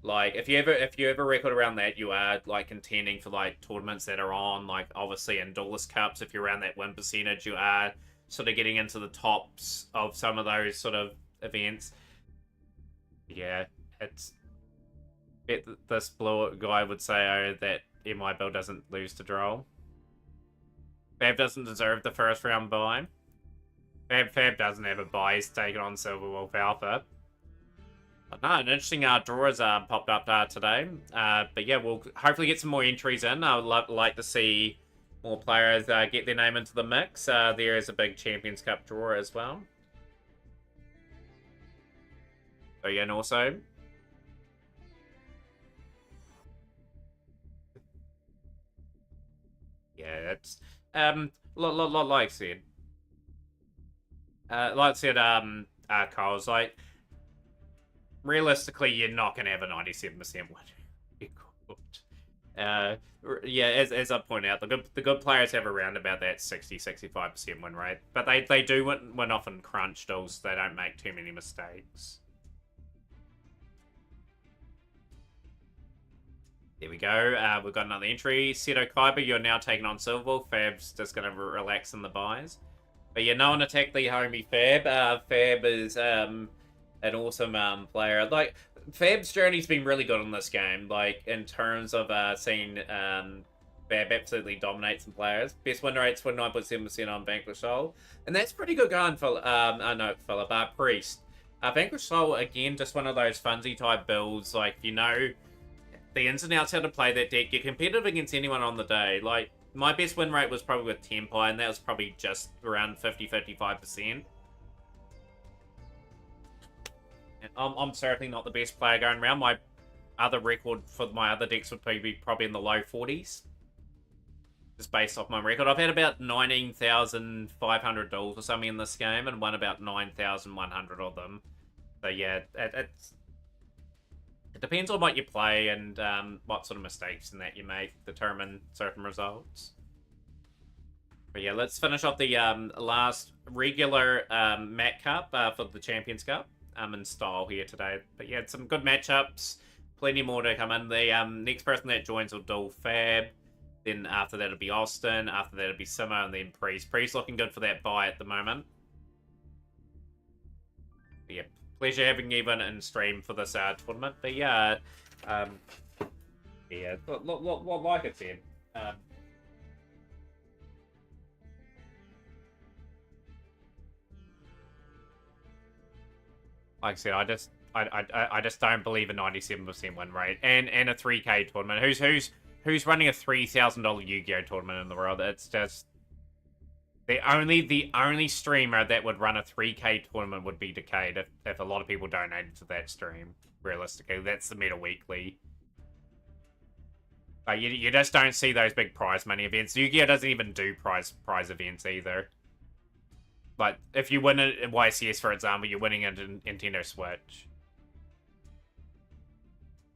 Speaker 1: Like if you ever record around that, you are like contending for like tournaments that are on, like obviously in Duelist Cups. If you're around that win percentage, you are sort of getting into the tops of some of those sort of events. Yeah, it's this blue guy would say that MI Bill doesn't lose to Droll. Fab doesn't deserve the first round buy. Fab doesn't have a buy. He's taken on Silver Wolf Alpha. But no, an interesting draw has popped up today. But yeah, we'll hopefully get some more entries in. I would like to see more players get their name into the mix. There is a big Champions Cup draw as well. So yeah, and also yeah, it's like I said. Carl's like, realistically, you're not gonna have a 97% win. Yeah, as I point out, the good players have around about that 60-65% win rate, but they do win often crunch duels. They don't make too many mistakes. There we go. We've got another entry. Seto Kaiba, you're now taking on Silverwolf. Fab's just going to relax in the buys. But yeah, no one attacked the homie Fab. Fab is an awesome player. Like, Fab's journey's been really good on this game. Like, in terms of seeing Fab absolutely dominate some players. Best win rate's for 9.7% on Vanquish Soul. And that's pretty good going for, Philip. Priest. Vanquish Soul, again, just one of those funsy type builds. Like, you know the ins and outs how to play that deck. You're competitive against anyone on the day. Like, my best win rate was probably with Tempai, and that was probably just around 50-55%. And I'm certainly not the best player going around. My other record for my other decks would be probably in the low 40s. Just based off my record. I've had about 19,500 duels or something in this game, and won about 9,100 of them. So yeah, it depends on what you play and what sort of mistakes and that you make determine certain results. But yeah, let's finish off the last regular Mat Cup for the Champions Cup in style here today. But yeah, some good matchups. Plenty more to come in. The next person that joins will duel Fab. Then after that it'll be Austin. After that it'll be Simo and then Priest. Priest looking good for that buy at the moment. But yeah, pleasure having you in stream for this tournament. But yeah, yeah, like I said, like I said, I just don't believe a 97% win rate and a 3K tournament. Who's running a $3,000 Yu-Gi-Oh tournament in the world? It's just the only streamer that would run a 3K tournament would be Decade if a lot of people donated to that stream. Realistically, that's the Meta Weekly. You just don't see those big prize money events. Yu-Gi-Oh doesn't even do prize events either. Like, if you win at YCS, for example, you're winning a Nintendo Switch.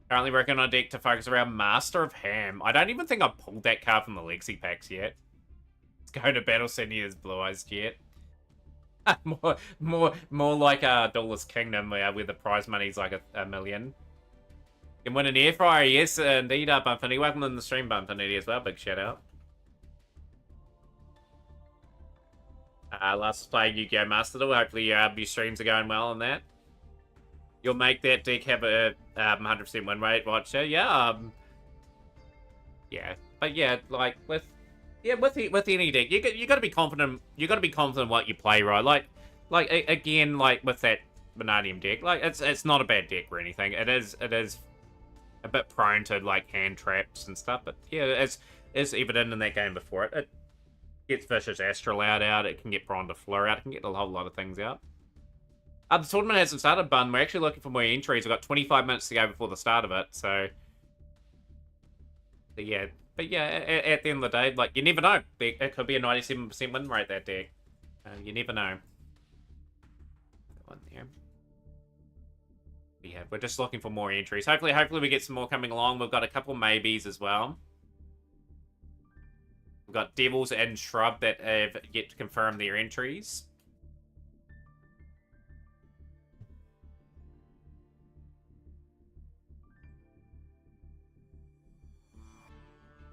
Speaker 1: Currently working on a deck to focus around Master of Ham. I don't even think I've pulled that card from the Legacy packs yet. Let's go to Battle Senior's Blue Eyes Jet. more like a Duelist Kingdom where the prize money's like a million. You can win an air fryer, yes, indeed, Bumpany. Welcome in the stream, Bumpany, as well. Big shout out. Last play Yu-Gi-Oh! Master Duel. Hopefully your streams are going well on that. You'll make that deck have a 100% win rate, Watcher. Yeah, yeah, but yeah, like with any deck, you got to be confident. You got to be confident what you play, right? Like again, like with that Vanadium deck, like it's not a bad deck or anything. It is a bit prone to like hand traps and stuff, but yeah, it's evident in that game before it. It gets Vicious Astrolabe out. It can get Prawn to Fleur out. It can get a whole lot of things out. The tournament hasn't started, Bun. We're actually looking for more entries. We've got 25 minutes to go before the start of it, so yeah. But yeah, at the end of the day, like, you never know. It could be a 97% win rate, that deck. You never know. That one there. Yeah, we're just looking for more entries. Hopefully we get some more coming along. We've got a couple maybes as well. We've got Devils and Shrub that have yet to confirm their entries.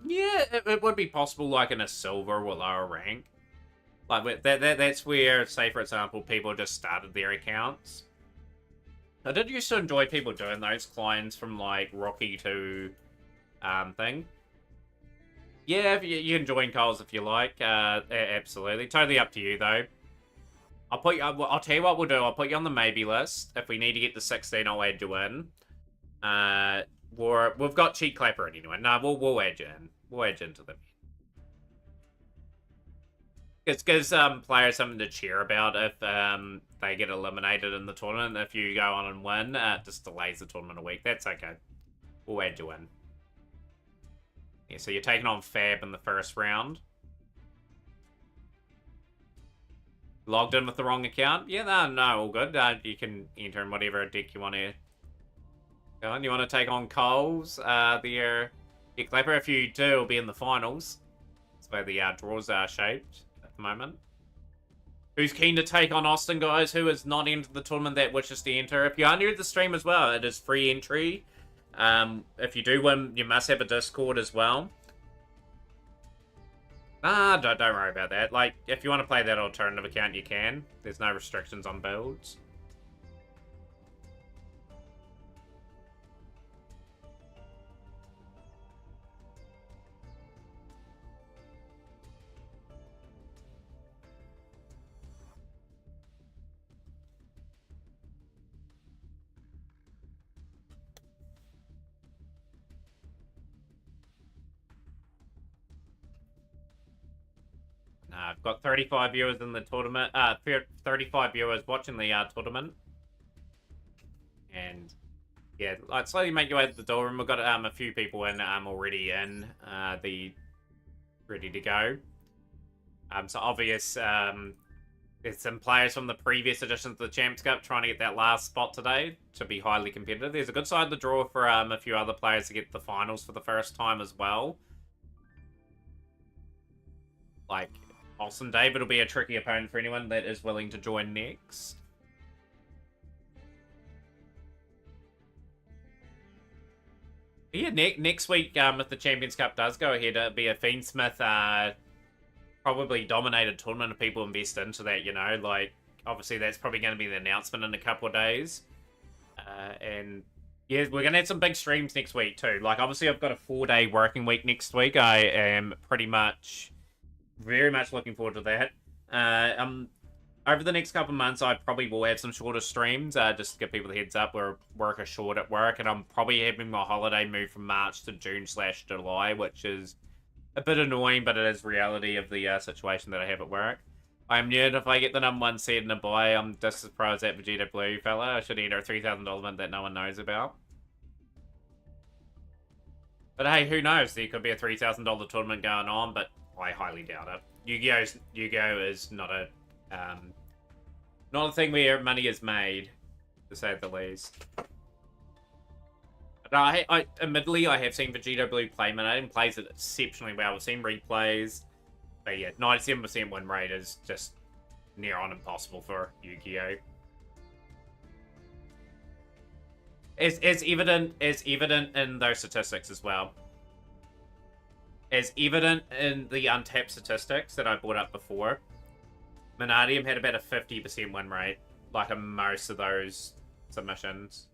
Speaker 1: Yeah, it would be possible, like, in a silver or lower rank. Like, that's where, say, for example, people just started their accounts. I did used to enjoy people doing those clients from, like, rookie to, thing. Yeah, you can join calls if you like. Absolutely. Totally up to you, though. I'll tell you what we'll do. I'll put you on the maybe list. If we need to get to 16, I'll add you in. We've got Cheat Clapper anyway. No, we'll add you in. We'll add you into them. It gives players something to cheer about if they get eliminated in the tournament. If you go on and win, it just delays the tournament a week. That's okay. We'll add you in. Yeah, so you're taking on Fab in the first round. Logged in with the wrong account? Yeah, no, all good. You can enter in whatever deck you want to. You want to take on Coles? The Clapper, if you do, will be in the finals. That's where the draws are shaped at the moment. Who's keen to take on Austin, guys? Who has not entered the tournament that wishes to enter? If you are new to the stream as well, it is free entry. If you do win, you must have a Discord as well. Nah, don't worry about that. Like, if you want to play that alternative account, you can. There's no restrictions on builds. I've got 35 viewers in the tournament. 35 viewers watching the tournament. And yeah, I'd slowly make your way to the door room. We've got a few people in already in ready to go. So obvious. There's some players from the previous editions of the Champs Cup trying to get that last spot today to be highly competitive. There's a good side of the draw for a few other players to get the finals for the first time as well. Like, Austin David will be a tricky opponent for anyone that is willing to join next. Yeah, next week, if the Champions Cup does go ahead, it'll be a Fiendsmith probably dominated tournament if people invest into that, you know. Like, obviously that's probably going to be the announcement in a couple of days. And yeah, we're going to have some big streams next week too. Like, obviously I've got a 4-day working week next week. I am very much looking forward to that. over the next couple of months, I probably will have some shorter streams, just to give people the heads up. We're work is short at work, and I'm probably having my holiday move from March to June/July, which is a bit annoying, but it is reality of the situation that I have at work. I'm nerd if I get the #1 seed in a buy. I'm just surprised that Vegeta Blue fella. I should enter a $3,000 mint that no one knows about. But hey, who knows? There could be a $3,000 tournament going on, but I highly doubt it. Yu-Gi-Oh is not a thing where money is made, to say the least. But admittedly, I have seen Vegeta Blue play Manadim, plays it exceptionally well. I've seen replays. But yeah, 97% win rate is just near on impossible for Yu-Gi-Oh! It's evident in those statistics as well. As evident in the untapped statistics that I brought up before. Manadim had about a 50% win rate, like in most of those submissions.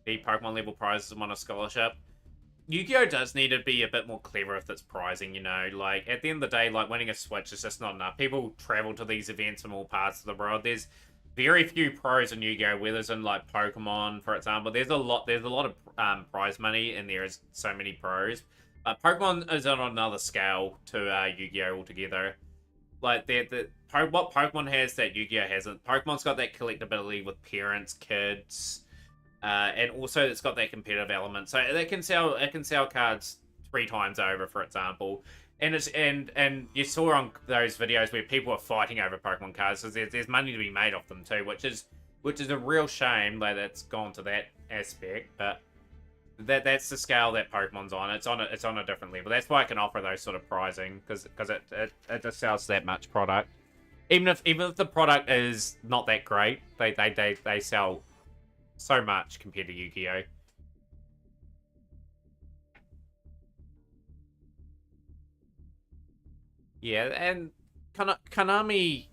Speaker 1: The Pokemon level prizes on a scholarship. Yu-Gi-Oh! Does need to be a bit more clever with its pricing, you know? Like, at the end of the day, like, winning a Switch is just not enough. People travel to these events from all parts of the world. There's very few pros in Yu-Gi-Oh! Whether it's in, like, Pokemon, for example. There's a lot of prize money, and there is so many pros. Pokemon is on another scale to Yu-Gi-Oh! Altogether. Like, what Pokemon has that Yu-Gi-Oh! Hasn't. Pokemon's got that collectability with parents, kids... and also it's got that competitive element, so it can sell cards 3 times over, for example. And it's and you saw on those videos where people are fighting over Pokemon cards, so there's money to be made off them too, which is a real shame that it's gone to that aspect. But that's the scale that Pokemon's on. It's on a different level. That's why I can offer those sort of pricing, because it just sells that much product. Even if the product is not that great, they sell so much compared to Yu-Gi-Oh! Yeah, and Konami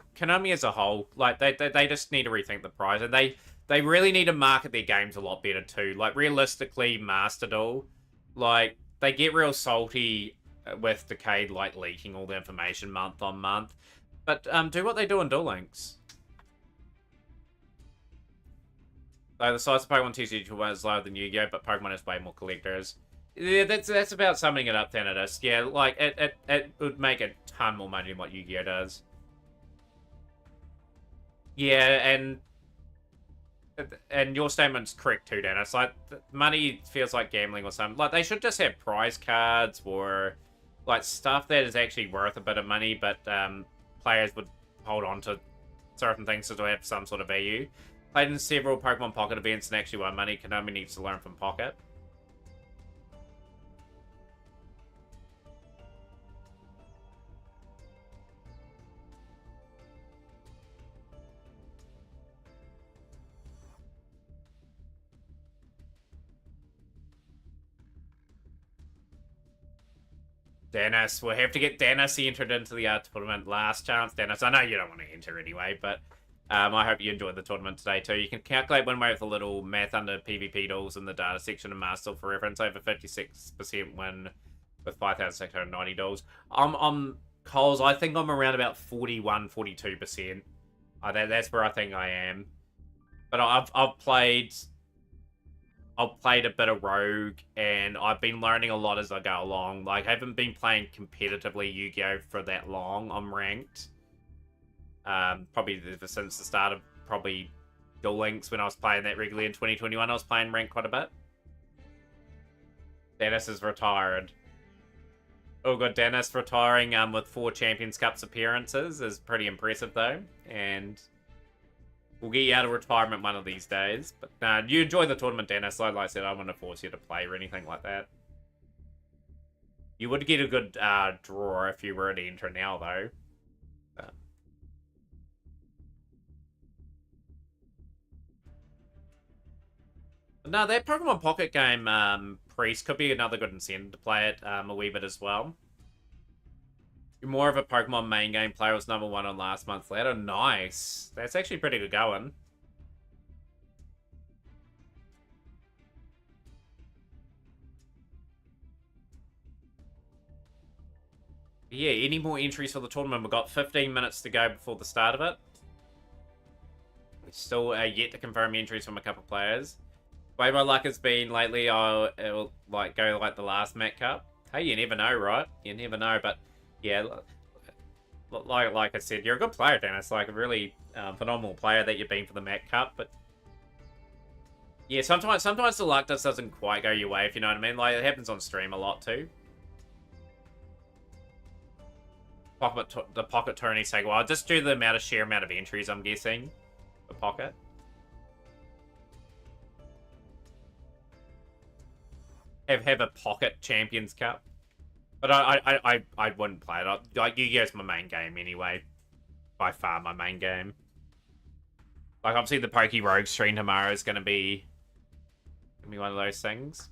Speaker 1: as a whole, like they just need to rethink the price, and they really need to market their games a lot better too. Like, realistically, Master Duel, like, they get real salty with Decade, like, leaking all the information month on month. But do what they do in Duel Links. The size of Pokemon TCG is lower than Yu-Gi-Oh, but Pokemon has way more collectors. Yeah, that's about summing it up, Thanatos. Yeah, like, it would make a ton more money than what Yu-Gi-Oh does. Yeah, and your statement's correct too, Dennis. Like, money feels like gambling or something. Like, they should just have prize cards or, like, stuff that is actually worth a bit of money, but players would hold on to certain things to have some sort of value. Played in several Pokemon Pocket events and actually won money. Konami needs to learn from Pocket. Dennis, we'll have to get Dennis entered into the tournament. Last chance, Dennis. I know you don't want to enter anyway, but I hope you enjoyed the tournament today too. You can calculate win rate with a little math under PvP duels in the data section of Master for reference. Over 56% win with 5,690 duels. I'm Coles. I think I'm around about 41, 42%. That's where I think I am. But I've played a bit of Rogue, and I've been learning a lot as I go along. Like, I haven't been playing competitively Yu-Gi-Oh! For that long. I'm ranked. Probably since the start of probably Duel Links, when I was playing that regularly in 2021, I was playing ranked quite a bit. Dennis is retired. Oh, good. Dennis retiring with 4 Champions Cups appearances is pretty impressive, though. And we'll get you out of retirement one of these days. But you enjoy the tournament, Dennis. Like I said, I wouldn't force you to play or anything like that. You would get a good draw if you were to enter now, though. No, that Pokemon Pocket game, Priest, could be another good incentive to play it a wee bit as well. You're more of a Pokemon main game player, was #1 on last month's ladder. Nice. That's actually pretty good going. Yeah, any more entries for the tournament? We've got 15 minutes to go before the start of it. We still yet to confirm entries from a couple players. Way my luck has been lately, it'll like go like the last Met Cup. Hey, you never know, right? You never know, but yeah, like I said, you're a good player, Dennis. Like a really phenomenal player that you've been for the Met Cup. But yeah, sometimes the luck just doesn't quite go your way, if you know what I mean. Like it happens on stream a lot too. The pocket tourneys take a while. Just due to the sheer amount of entries, I'm guessing. The pocket. Have a pocket Champions Cup. But I wouldn't play it. Like Yu-Gi-Oh's my main game anyway. By far my main game. Like obviously the Poke Rogue stream tomorrow is gonna be one of those things.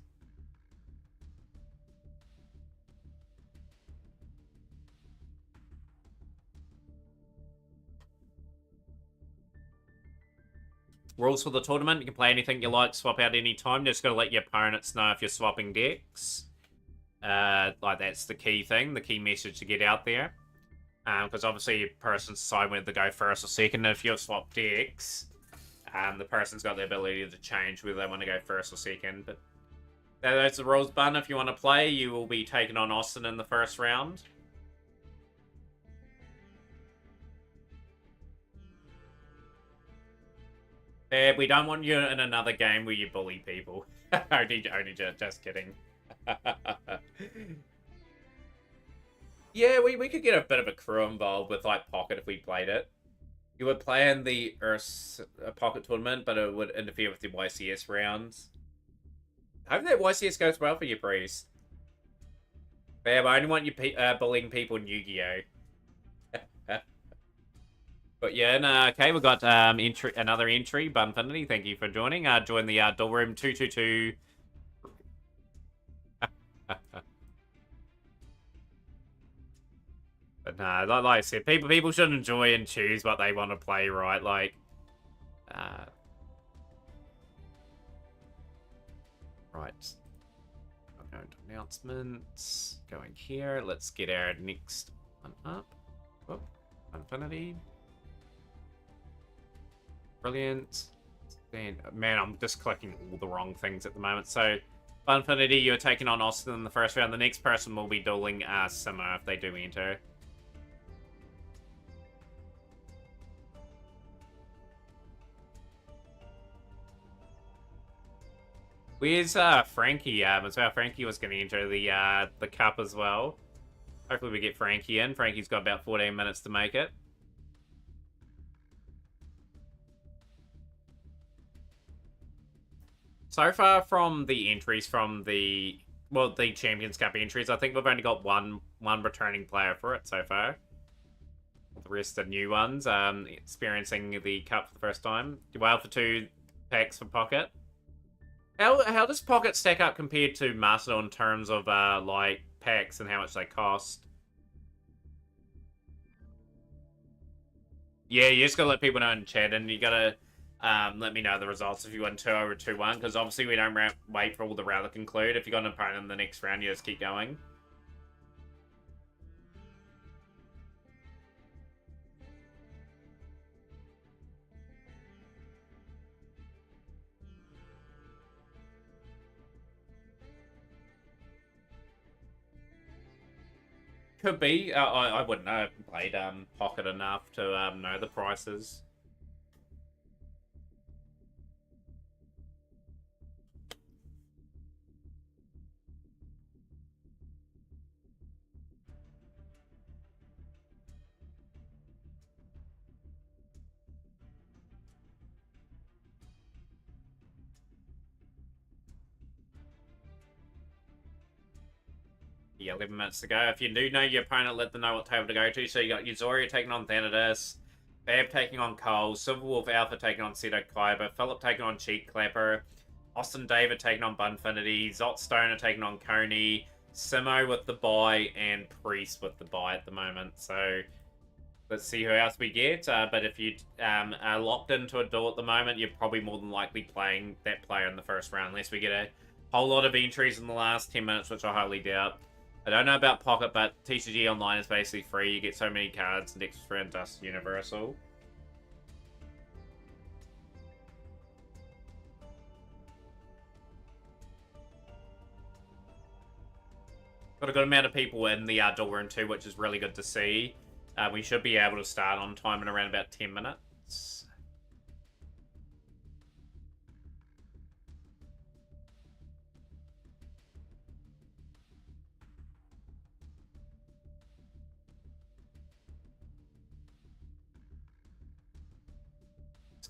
Speaker 1: Rules for the tournament: you can play anything you like, swap out any time. Just gotta let your opponents know if you're swapping decks. Like that's the key thing, the key message to get out there. Because obviously your person's decide whether to go first or second. If you've swapped decks, the person's got the ability to change whether they want to go first or second. But that's the rules, Bun. If you want to play, you will be taking on Austin in the first round. We don't want you in another game where you bully people. only just kidding. Yeah, we could get a bit of a crew involved with like Pocket if we played it. You would play in the Earth Pocket tournament, but it would interfere with the YCS rounds. I hope that YCS goes well for you, Priest. Yeah, but I only want you bullying people in Yu-Gi-Oh! But yeah, no, okay, we've got another entry, Bunfinity. Thank you for joining. Join the Duel Room 222. But no, like I said, people should enjoy and choose what they want to play, right? Like, right. I'm going to announcements. Going here. Let's get our next one up. Whoop. Infinity. Brilliant. And, man, I'm just clicking all the wrong things at the moment. So, Infinity, you're taking on Austin in the first round. The next person will be dueling Simo if they do enter. Where's Frankie? As well, Frankie was going to enter the cup as well. Hopefully we get Frankie in. Frankie's got about 14 minutes to make it. So far from the entries from the Champions Cup entries, I think we've only got one returning player for it so far. The rest are new ones, experiencing the cup for the first time. Well for 2 packs for Pocket. How does Pocket stack up compared to Mastodon in terms of like packs and how much they cost? Yeah, you just gotta let people know in chat, and you gotta let me know the results if you win 2-0 or 2-1, because obviously we don't wait for all the round to conclude. If you got an opponent in the next round, you just keep going. Could be. I wouldn't know. I haven't played Pocket enough to know the prices. Yeah, 11 minutes to go. If you do know your opponent, let them know what table to go to. So you got Uzoria taking on Thanatos, Fab taking on Cole, Silverwolf Alpha taking on Seto Kaiba, Philip taking on Cheat Clapper, Austin David taking on Bunfinity, Zot Stoner taking on Coney, Simo with the bye, and Priest with the bye at the moment. So let's see who else we get. But if you are locked into a duel at the moment, you're probably more than likely playing that player in the first round, unless we get a whole lot of entries in the last 10 minutes, which I highly doubt. I don't know about Pocket, but TCG Online is basically free. You get so many cards and extra and Dust Universal. Got a good amount of people in the door room too, which is really good to see. We should be able to start on time in around about 10 minutes.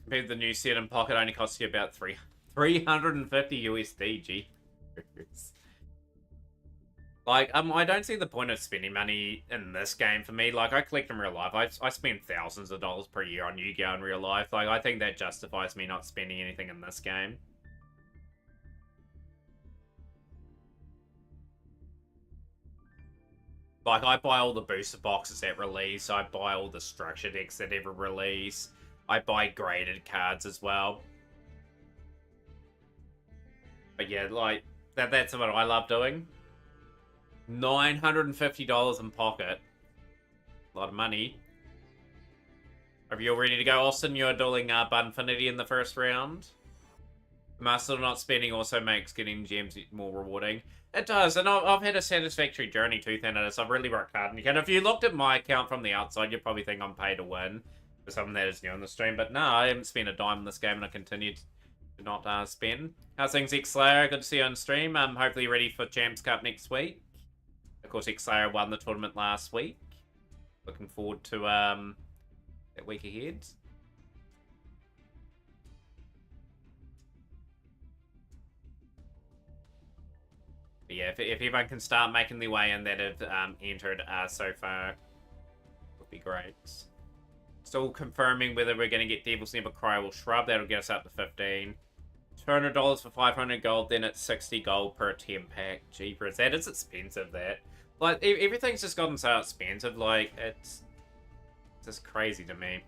Speaker 1: Compared to the new set in Pocket, only costs you about 350 USD. Gee. Like, I don't see the point of spending money in this game for me. Like, I collect in real life. I spend thousands of dollars per year on Yu-Gi-Oh! In real life. Like, I think that justifies me not spending anything in this game. Like, I buy all the booster boxes at release. I buy all the structure decks that ever release. I buy graded cards as well. But yeah, like, that's what I love doing. $950 in Pocket. A lot of money. Are you all ready to go, Austin? You're dueling Bunfinity in the first round. Master not spending also makes getting gems more rewarding. It does, and I've had a satisfactory journey too, Thanatos. I've really worked hard. And if you looked at my account from the outside, you'd probably think I'm pay to win for something that is new on the stream. But no, I haven't spent a dime in this game, and I continue to not spend. How's things, X-Slayer? Good to see you on stream. Hopefully ready for Champs Cup next week. Of course, X-Slayer won the tournament last week. Looking forward to that week ahead. But yeah, if everyone can start making their way in that have entered so far, would be great. Still confirming whether we're going to get Devil's Never Cry or Shrub. That'll get us up to 15. $200 for 500 gold, then it's 60 gold per 10 pack. Jeepers, that is expensive, that. Like, everything's just gotten so expensive, like, it's just crazy to me.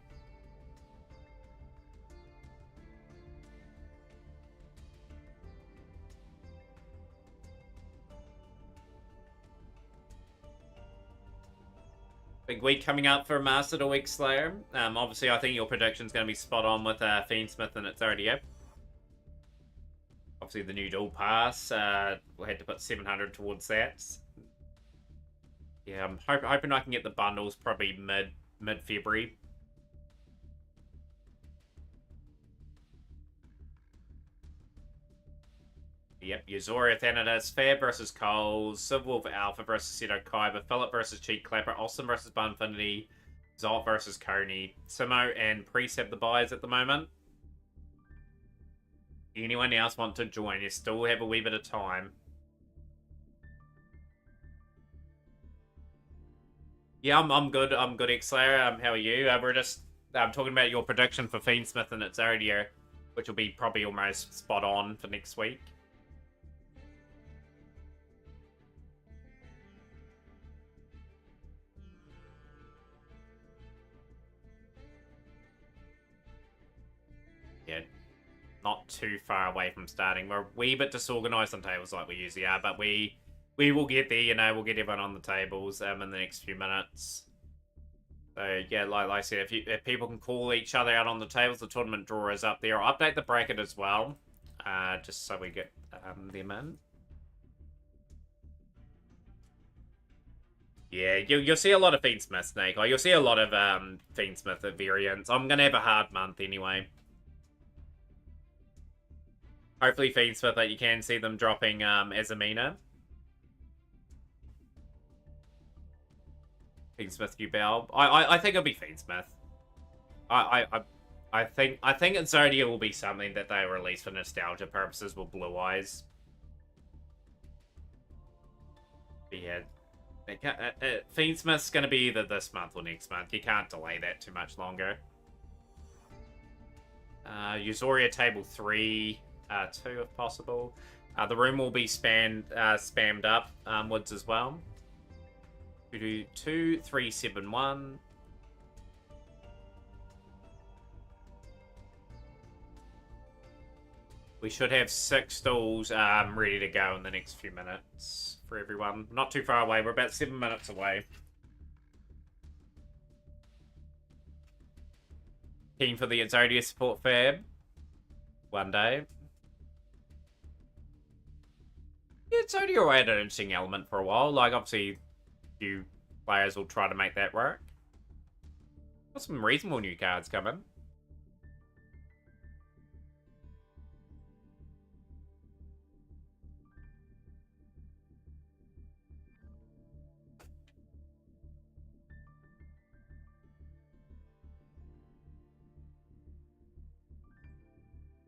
Speaker 1: Big week coming up for Master to Week Slayer. Obviously, I think your prediction's going to be spot on with Fiendsmith and its RDO. Obviously, the new dual pass. We'll have to put 700 towards that. Yeah, I'm hoping I can get the bundles probably mid-February. Yep, Yuzora, Thanatos, Fab versus Coles, Civil Alpha versus Seto Kaiba, Philip versus Cheat Clapper, Austin versus Bunfinity, Zot versus Coney, Simo and Priest have the buys at the moment. Anyone else want to join? You still have a wee bit of time. Yeah, I'm good. I'm good, X-Slayer. How are you? We're just talking about your prediction for Fiendsmith and its Zodiac, which will be probably almost spot on for next week. Yeah, not too far away from starting. We're a wee bit disorganized on tables like we usually are, but we will get there, you know, we'll get everyone on the tables in the next few minutes. So, yeah, like I said, if people can call each other out on the tables, the tournament draw is up there. I'll update the bracket as well, just so we get them in. Yeah, you'll see a lot of Fiendsmith, Snake. Like, you'll see a lot of Fiendsmith variants. I'm going to have a hard month anyway. Hopefully Fiendsmith, that you can see them dropping Azamina. Fiendsmith Ubel. I think it'll be Fiendsmith. I think Exodia will be something that they release for nostalgia purposes with Blue Eyes. But yeah, Fiendsmith's gonna be either this month or next month. You can't delay that too much longer. Usoria table 3, 2 if possible. The room will be spammed up onwards as well. We do 2, 3, 7, 1. We should have 6 stalls ready to go in the next few minutes for everyone. Not too far away. We're about 7 minutes away. Keen for the Exodia support fab. One day. Yeah, Exodia had an interesting element for a while. Like, obviously, few players will try to make that work. Got some reasonable new cards coming.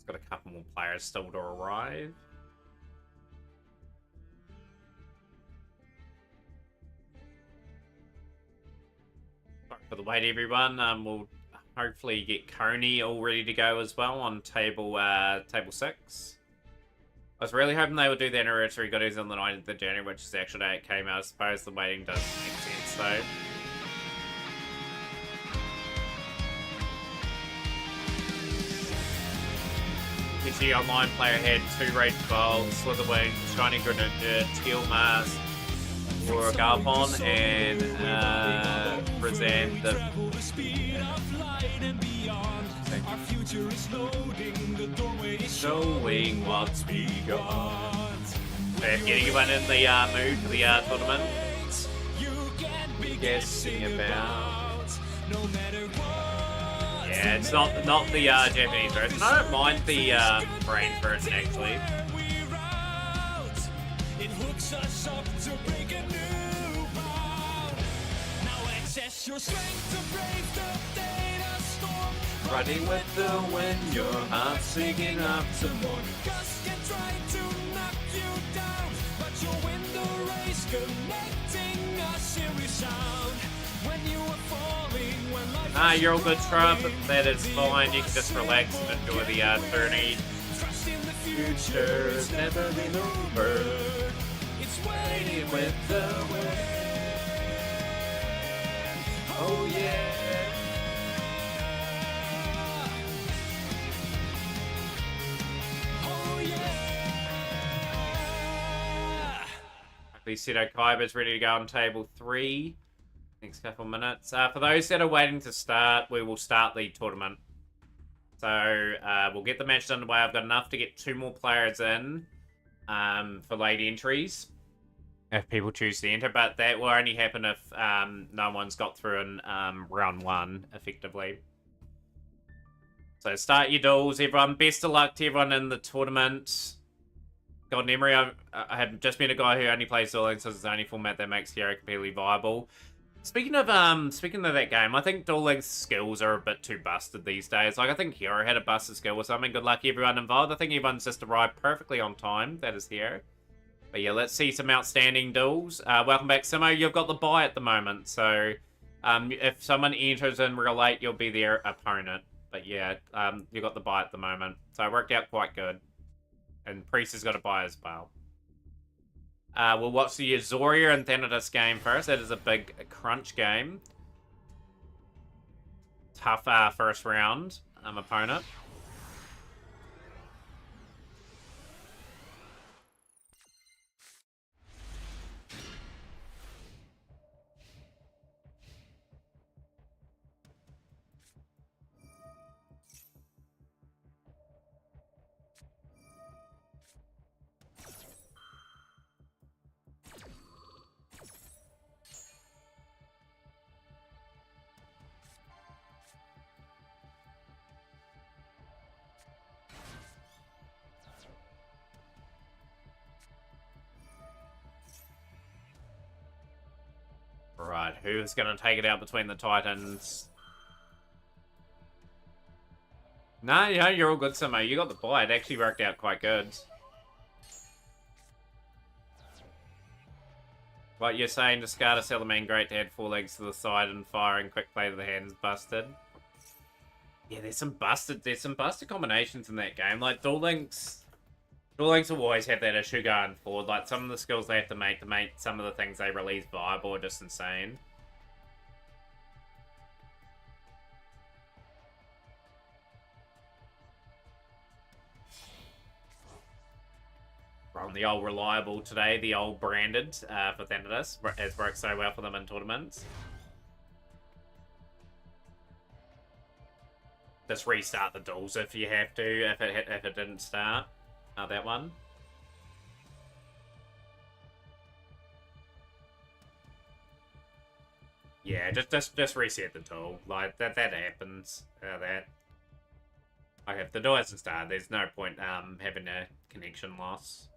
Speaker 1: Got a couple more players still to arrive. Sorry for the wait, everyone. We'll hopefully get Coney all ready to go as well on table 6. I was really hoping they would do the anniversary goodies on the 9th of January, which is the actual day it came out. I suppose the waiting does make sense, though. PG Online player had 2 Rage Bolt, Slitherwing, Shiny Greninja, Teal Mask, or Garpon, and present the showing what's we got. Getting everyone in the mood for the tournament. Guessing about. Yeah, it's not the Japanese version. I don't mind the brain version actually. It hooks us up to break a new bond. Now access your strength to brave the data storm. Riding with the wind, your heart singing up to more. Gust can try to knock you down, but you'll win the race, connecting a serious sound. When you are falling, when life you're all good, Trump. That is fine. You can just relax and enjoy the journey. Trust in the future's never been over. It's waiting with the wind. Oh yeah. Oh yeah. Seto Kaiba's ready to go on table 3. Next couple minutes. For those that are waiting to start, we will start the tournament. So we'll get the match underway. I've got enough to get 2 more players in for late entries, if people choose to enter. But that will only happen if no one's got through in round 1, effectively. So start your duels, everyone. Best of luck to everyone in the tournament. God, Emery, I have just been a guy who only plays Duel Links, so it's the only format that makes Hero completely viable. Speaking of that game, I think Duel Links skills are a bit too busted these days. Like, I think Hero had a busted skill or something. Good luck, everyone involved. I think everyone's just arrived perfectly on time. That is Hero. But yeah, let's see some outstanding duels. Welcome back, Simo. You've got the bye at the moment, so if someone enters in real late, you'll be their opponent. But yeah, you've got the bye at the moment. So it worked out quite good. And Priest has got a bye as well. We'll watch the Azoria and Thanatos game first. That is a big crunch game. Tough first round opponent. Right, who's going to take it out between the Titans? No, yeah, you're all good, Simo. You got the bye. It actually worked out quite good. What you're saying, discard a Salamine, great to add 4 legs to the side and firing quick play to the hands busted. Yeah, there's some busted combinations in that game. Like Duel Links will always have that issue going forward. Like some of the skills they have to make some of the things they release viable are just insane. On the old reliable today, the old branded for Thanatos, as works so well for them in tournaments. Just restart the duels if you have to, if it didn't start. That one. Yeah, just reset the duel. Like that happens. Okay, if the duel hasn't started, there's no point having a connection loss.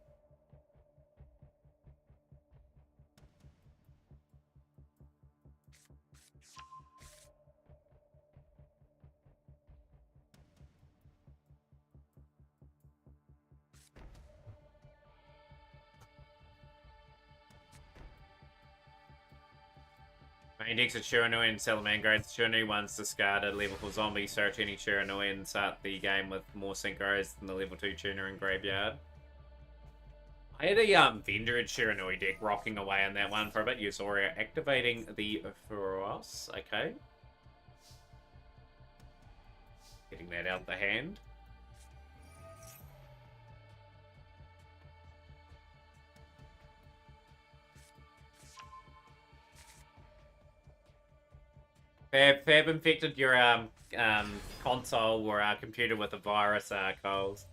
Speaker 1: Main decks are Shiranui and Salamangreat. The Shiranui one's discarded. Level 4 zombie, search any Shiranui and start the game with more synchros than the level 2 tuner in Graveyard. I had a Vendred Shiranui deck rocking away on that one for a bit. Usoria activating the Feroz. Okay. Getting that out the hand. Fab infected your console or computer with a virus, Coles.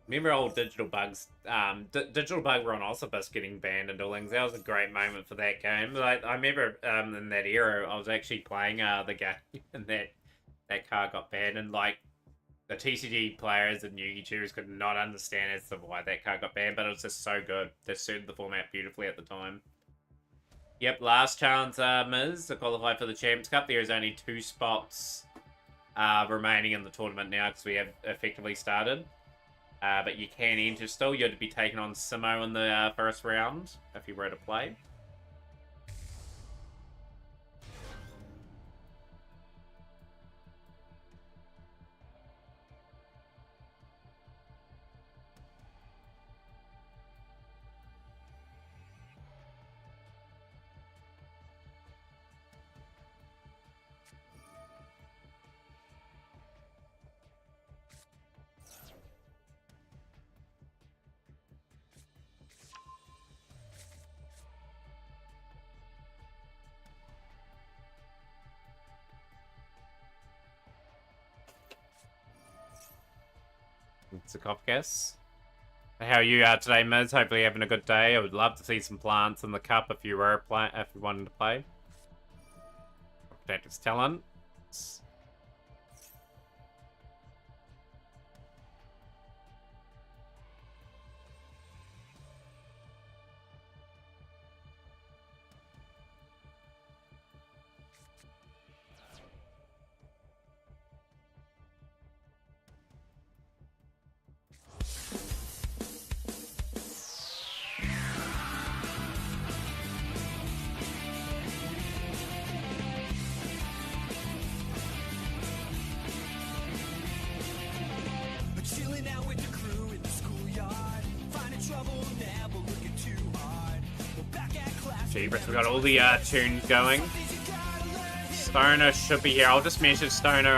Speaker 1: Remember old Digital Bugs? Digital Bug were on Ossibus getting banned in Duel Links. That was a great moment for that game. Like I remember in that era, I was actually playing the game, and that card got banned, and like the TCG players and Yugi tubers could not understand as to why that card got banned, but it was just so good. They suited the format beautifully at the time. Yep, last chance, Miz, to qualify for the Champions Cup. There is only 2 spots remaining in the tournament now because we have effectively started. But you can enter still. You'd be taking on Simo in the first round if you were to play. It's a Copcast. How are you today, Miz? Hopefully having a good day. I would love to see some plants in the cup if you were if you wanted to play. Protector's Talent. Jeebus, we got all the tunes going. Stoner should be here. I'll just message Stoner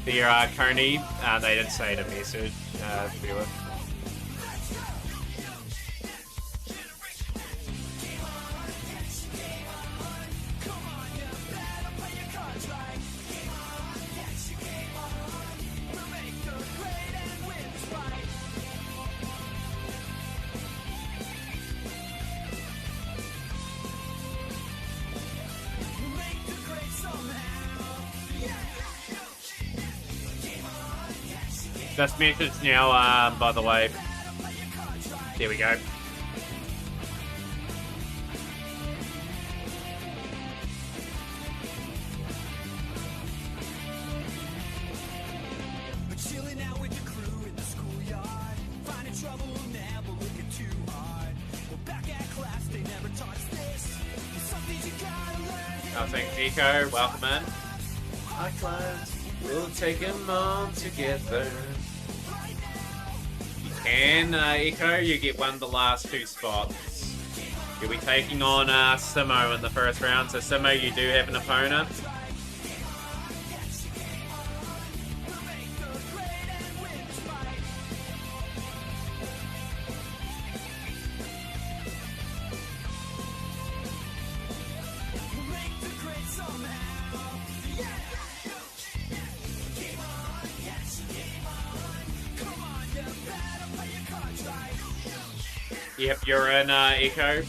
Speaker 1: the Coney. They did say to message to be with. Just message now, by the way. There we go. I think Eco, welcome in. Our clients will take them on together. You can, Eco, you get one of the last 2 spots. You'll be taking on Simo in the first round, so Simo, you do have an opponent. Yep, you're in, Echo.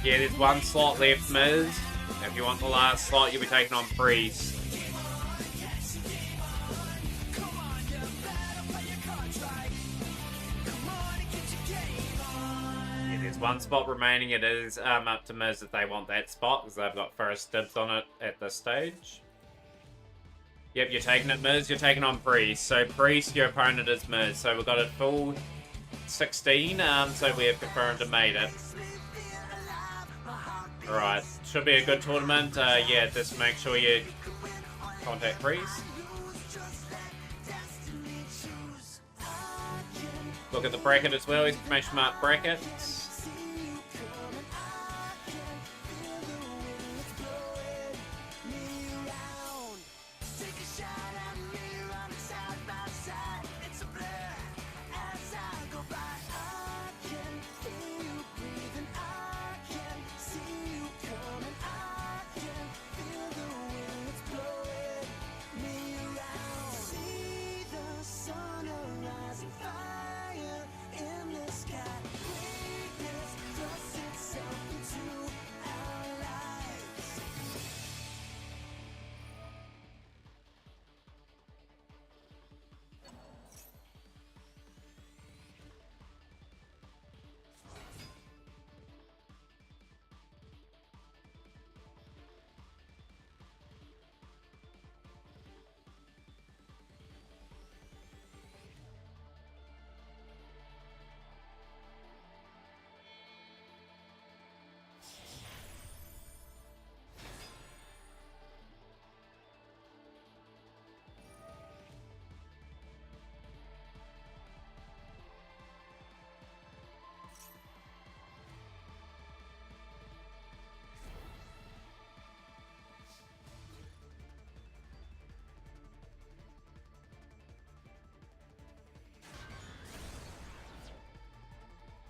Speaker 1: Yeah, there's 1 slot left, Miz. If you want the last slot, you'll be taking on Priest. Yeah, there's 1 spot remaining. It is up to Miz if they want that spot, because they've got first dibs on it at this stage. Yep, you're taking it, Miz. You're taking on Priest. So Priest, your opponent is Miz. So we've got a full 16, so we have confirmed and made it. Alright, should be a good tournament. Yeah, just make sure you contact Priest. Look at the bracket as well, exclamation mark bracket.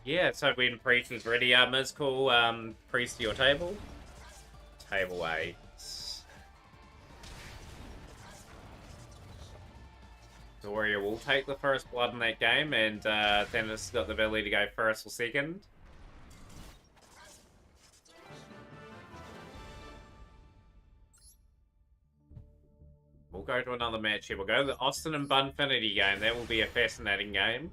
Speaker 1: Yeah, so when Priest is ready, Miz, call Priest to your table. Table 8. Doria will take the first blood in that game, and Thanos has got the ability to go first or second. We'll go to another match here. We'll go to the Austin and Bunfinity game. That will be a fascinating game.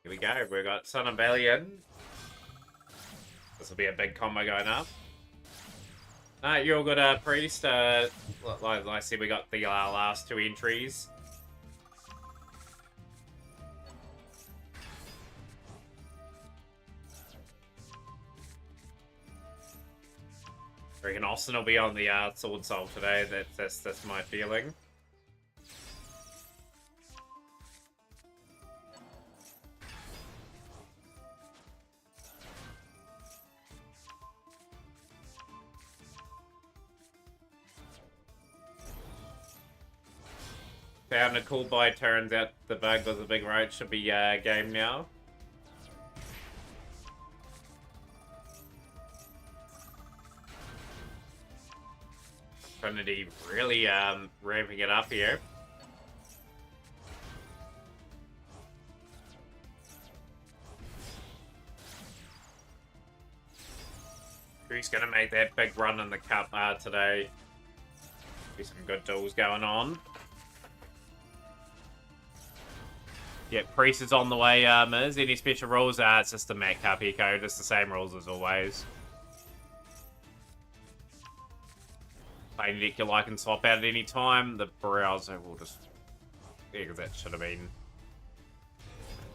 Speaker 1: Here we go. We've got Sun and Valiant. This will be a big combo going up. You're all good, Priest. Like I said, we got the last 2 entries. I reckon Austin will be on the Sword Soul today. That's my feeling. Found a cool buy. Turns out the bug was a big roach. Should be game now. Trinity really ramping it up here. Who's going to make that big run in the cup today? Be some good duels going on. Yeah, Priest is on the way, Miz. Any special rules? It's just the Mac Cup Eco. Just the same rules as always. Play deck you like and swap out at any time. The browser will just... Yeah, because that should have been...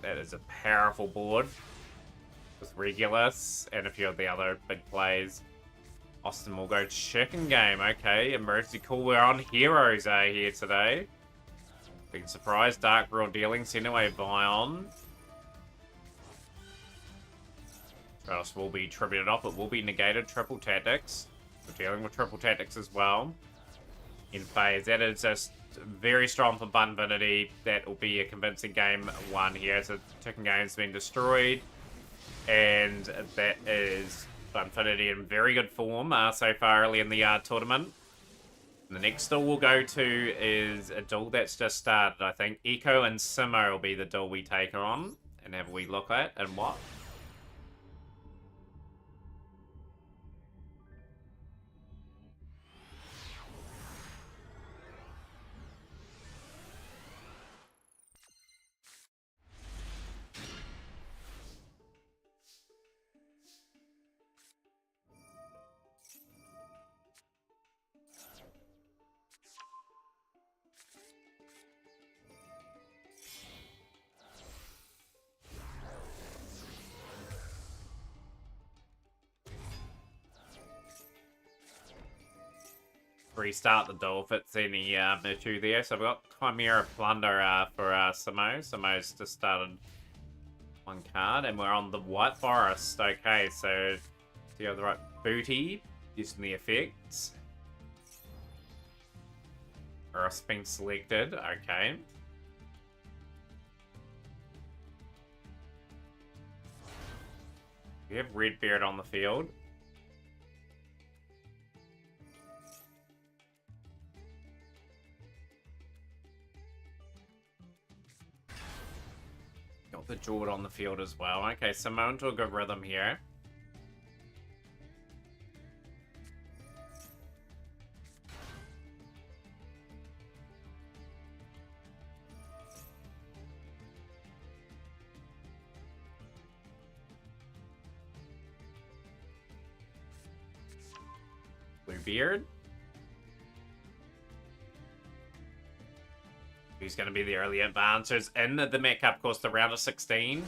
Speaker 1: That is a powerful board. With Regulus and a few of the other big plays. Austin will go chicken game. Okay, emergency call. We're on heroes here today. Big surprise. Dark World dealing. Send away Vion. Trados will be tributed off. It will be negated. Triple tactics. We're dealing with triple tactics as well. In phase. That is just very strong for Bunfinity. That will be a convincing game one here. So chicken game's been destroyed. And that is Bunfinity in very good form so far early in the tournament. And the next duel we'll go to is a duel that's just started, I think. Eco and Simo will be the duel we take on and have a wee look at and what. Restart the duel if it's any issue there. So we've got Chimera Plunder for Simo. Simo's just started one card, and we're on the White Forest. Okay, so do you have the right booty using the effects? Earth's been selected. Okay. We have Redbeard on the field. Got the Jord on the field as well. Okay, Simone to a good rhythm here. Bluebeard. Who's going to be the early advancers in the Met Cup, of course, the round of 16.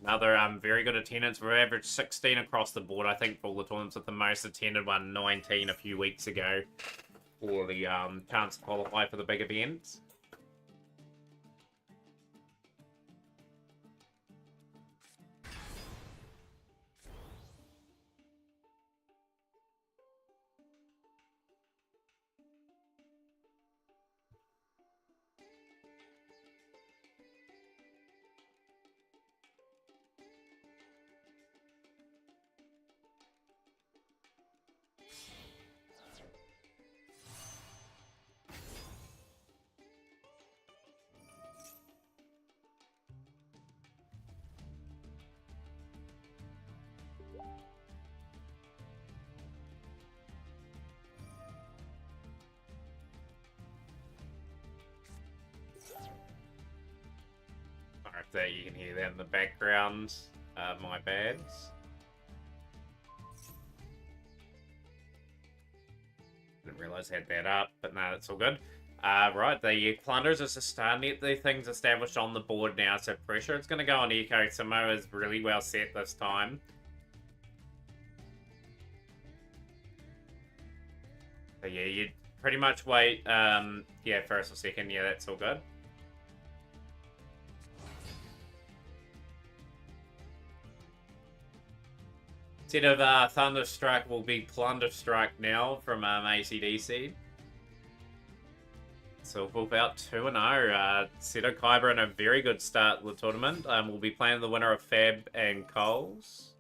Speaker 1: Another very good attendance. We've averaged 16 across the board, I think, for all the tournaments, with the most attended one, 19 a few weeks ago, for the chance to qualify for the big events. That you can hear that in the background. My bad. Didn't realize I had that up, but no, that's all good. Right, the Plunders are just starting to get the things established on the board now, so pressure it's going to go on Eco. Simo is really well set this time. So yeah, you pretty much wait, yeah, first or second, yeah, that's all good. Instead of Thunderstruck will be Plunderstruck now from AC/DC. So we'll be out 2-0. Seto Kaiba in a very good start to the tournament. We'll be playing the winner of Fab and Coles.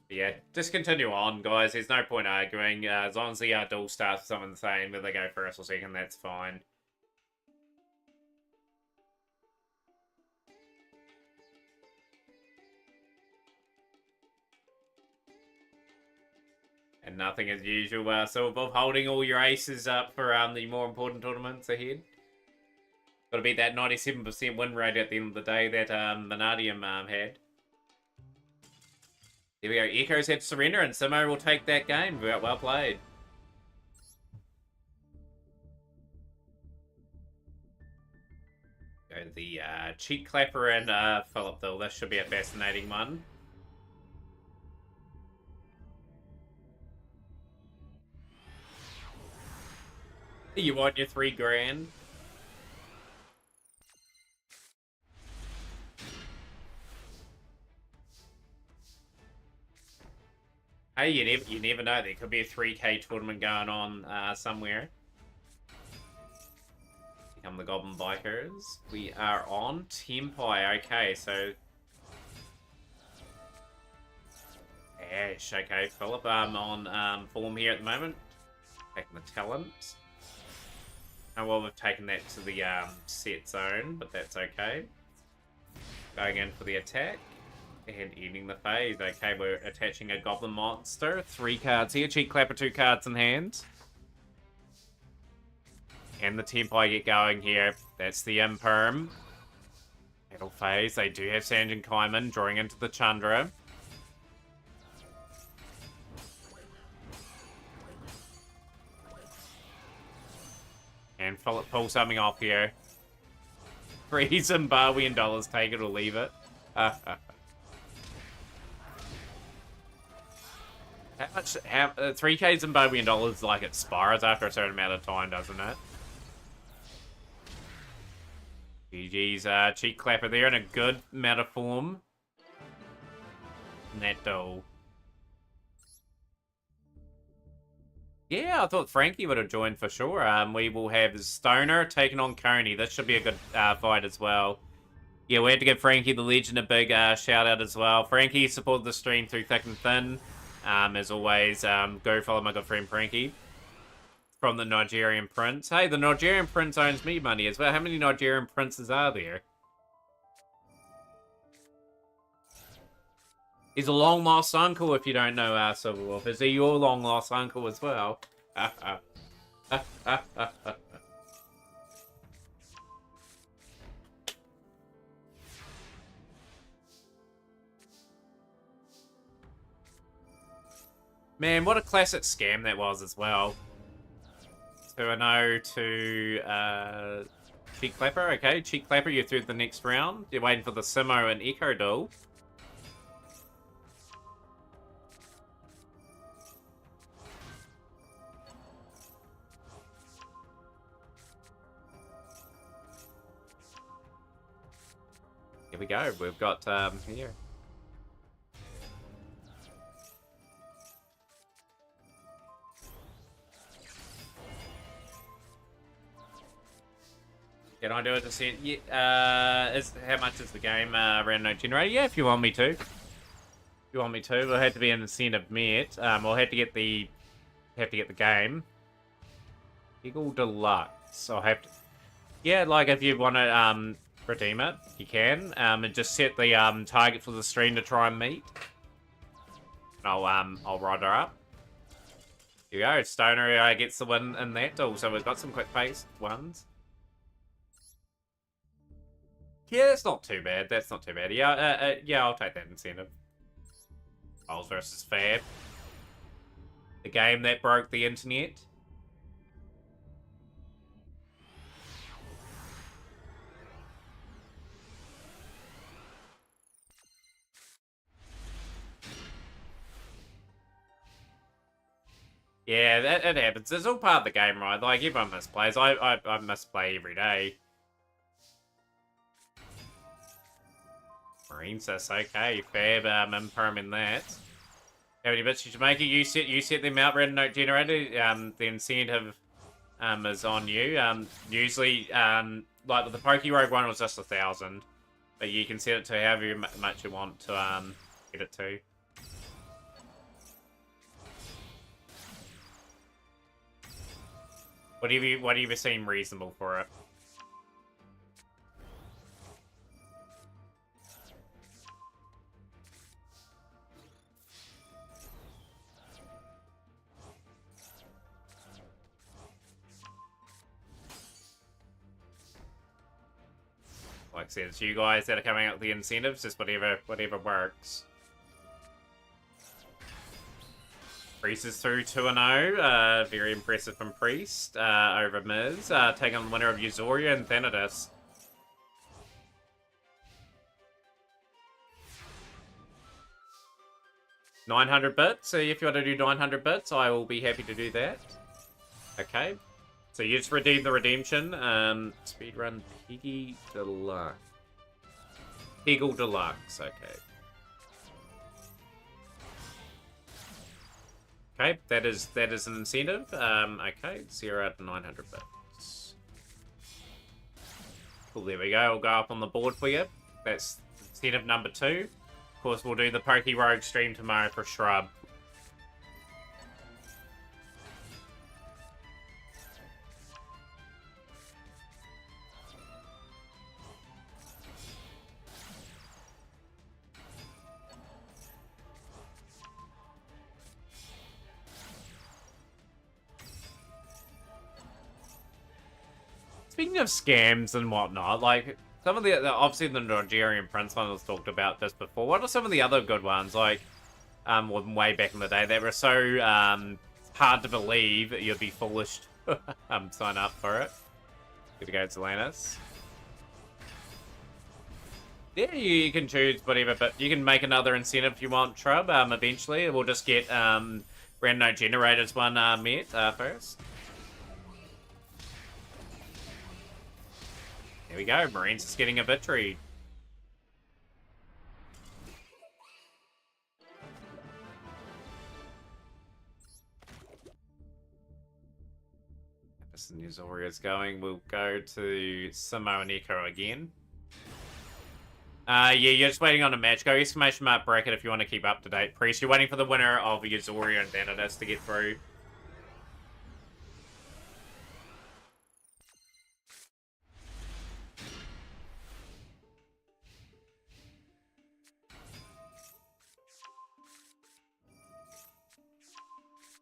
Speaker 1: Yeah, just continue on, guys. There's no point arguing. As long as the duel starts with someone saying that they go first or second, that's fine. And nothing as usual. So above holding all your aces up for the more important tournaments ahead. Got to beat that 97% win rate at the end of the day that Vanadium had. There we go. Echoes had to surrender, and Simo will take that game. Well played. Go the Cheek Clapper and Philip, though. This should be a fascinating one. You want your $3 grand? Hey, you never know. There could be a 3K tournament going on somewhere. Become the Goblin Bikers. We are on Tempai. Okay, so Ash. Okay, Philip. I'm on form here at the moment. Taking the talent. Oh well, we've taken that to the set zone, but that's okay. Going in for the attack. And ending the phase. Okay, we're attaching a Goblin Monster. 3 cards here. Cheek Clapper, 2 cards in hand. And the Tempai get going here. That's the Imperm. Battle phase. They do have Sanjin Kaiman drawing into the Chandra. And Philip pull something off here. Free Zimbabwean dollars. Take it or leave it. How much? 3K Zimbabwean dollars like expires after a certain amount of time, doesn't it? GG's Cheek Clapper there in a good amount of form. Net duel. Yeah, I thought Frankie would have joined for sure. We will have Stoner taking on Coney. This should be a good fight as well. Yeah, we had to give Frankie the Legend a big shout out as well. Frankie supported the stream through thick and thin. As always, go follow my good friend Frankie from the Nigerian Prince. Hey, the Nigerian Prince owns me money as well. How many Nigerian princes are there? He's a long lost uncle if you don't know Silverwolf. Is he your long lost uncle as well? Man, what a classic scam that was as well. 2-0 to Cheek Clapper. Okay, Cheek Clapper, you're through the next round. You're waiting for the Simo and Echo duel. Here we go. We've got here. Can I do a descent? Yeah. How much is the game random generator? Yeah, if you want me to. If you want me to, we'll have to be an incentive met. We'll have to get the game. Eagle Deluxe. I'll have to. Yeah, like if you want to redeem it, you can. And just set the target for the stream to try and meet. And I'll ride her up. Here you go. Stoner gets the win in that duel. So we've got some quick pace ones. Yeah, that's not too bad. That's not too bad. Yeah, yeah, I'll take that incentive. Coles versus Fab. The game that broke the internet. Yeah, that happens. It's all part of the game, right? Like, everyone misplays. I misplay every day. Marinesis, okay. Fab, imperm in that. How many bits you should make it? You set them out, random note generator. The incentive is on you. Usually, like with the Pokerogue one was just 1,000. But you can set it to however much you want to get it to. Whatever seem reasonable for it. Like I said, it's you guys that are coming up with the incentives, just whatever works. Priest is through 2-0. Very impressive from Priest over Miz. Taking on the winner of Uzoria and Thanatos. $900 bits. So if you want to do 900 bits, I will be happy to do that. Okay. So you just redeem the redemption. Speedrun Piggy Deluxe. Peggle Deluxe, okay. Okay, that is an incentive. Okay, 0 out of 900 bits. Cool, there we go. I'll go up on the board for you. That's incentive number 2. Of course, we'll do the Pokerogue stream tomorrow for Shrub. Speaking of scams and whatnot, like, some of the obviously the Nigerian Prince one was talked about just before. What are some of the other good ones, like, way back in the day, that were so, hard to believe that you'd be foolish to, sign up for it? Good to go, Zelanis. Yeah, you can choose whatever, but you can make another incentive if you want, Trub, eventually. We'll just get, Random Generators one, met, first. There we go, Marines is getting a victory. As the Nuzoria's going, we'll go to Samoa Neko again. Yeah, you're just waiting on a match. Go exclamation mark bracket if you want to keep up to date. Priest, you're waiting for the winner of Uzoria and Thanatos to get through.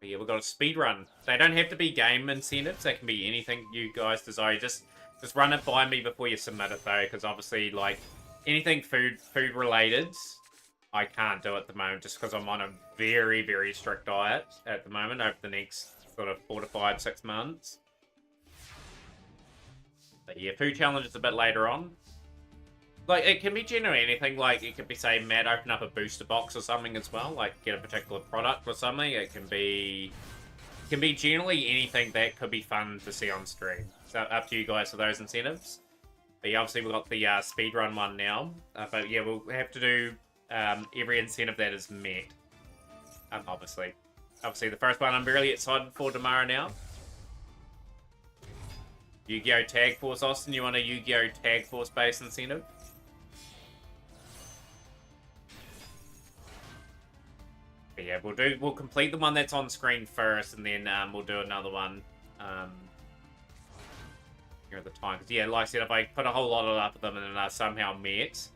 Speaker 1: Yeah, we've got a speed run. They don't have to be game incentives. They can be anything you guys desire. Just run it by me before you submit it, though, because obviously, like, anything food related, I can't do at the moment, just because I'm on a very, very strict diet at the moment over the next sort of 4 to 5, 6 months. But yeah, food challenge is a bit later on. Like, it can be generally anything. Like, it could be, say, Matt, open up a booster box or something as well. Like, get a particular product or something. It can be generally anything that could be fun to see on stream. So, up to you guys for those incentives. But yeah, obviously, we've got the speedrun one now. But yeah, we'll have to do every incentive that is met. Obviously. Obviously, the first one I'm really excited for tomorrow now. Yu-Gi-Oh! Tag Force. Austin, you want a Yu-Gi-Oh! Tag Force base incentive? But yeah, we'll complete the one that's on screen first, and then we'll do another one here at the time. Because yeah, like I said, if I put a whole lot of them and then somehow met,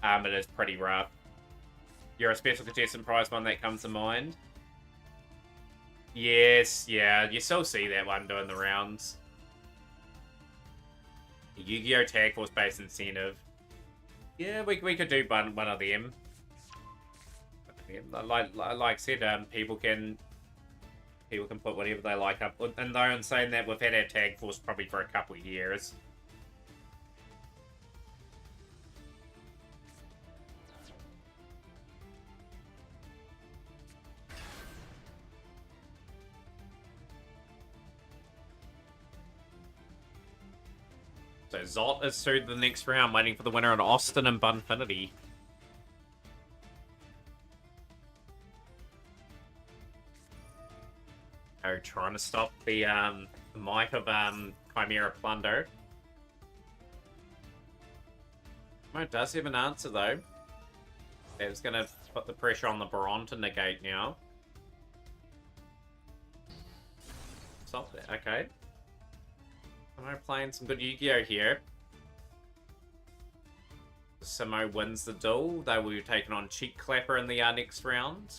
Speaker 1: it is pretty rough. You're a special contestant prize one that comes to mind. Yes, yeah, you still see that one doing the rounds. Yu-Gi-Oh! Tag Force based incentive. Yeah, we could do one of them. Like I said, people can put whatever they like up. And though in saying that, we've had our Tag Force probably for a couple of years. So Zot is through the next round, waiting for the winner on Austin and Bunfinity. trying to stop the might of Chimera Plunder. It does have an answer though. It's gonna put the pressure on the Baron to negate now. Stop that, okay. I'm playing some good Yu-Gi-Oh here. Simo wins the duel. They will be taking on Cheek Clapper in the next round.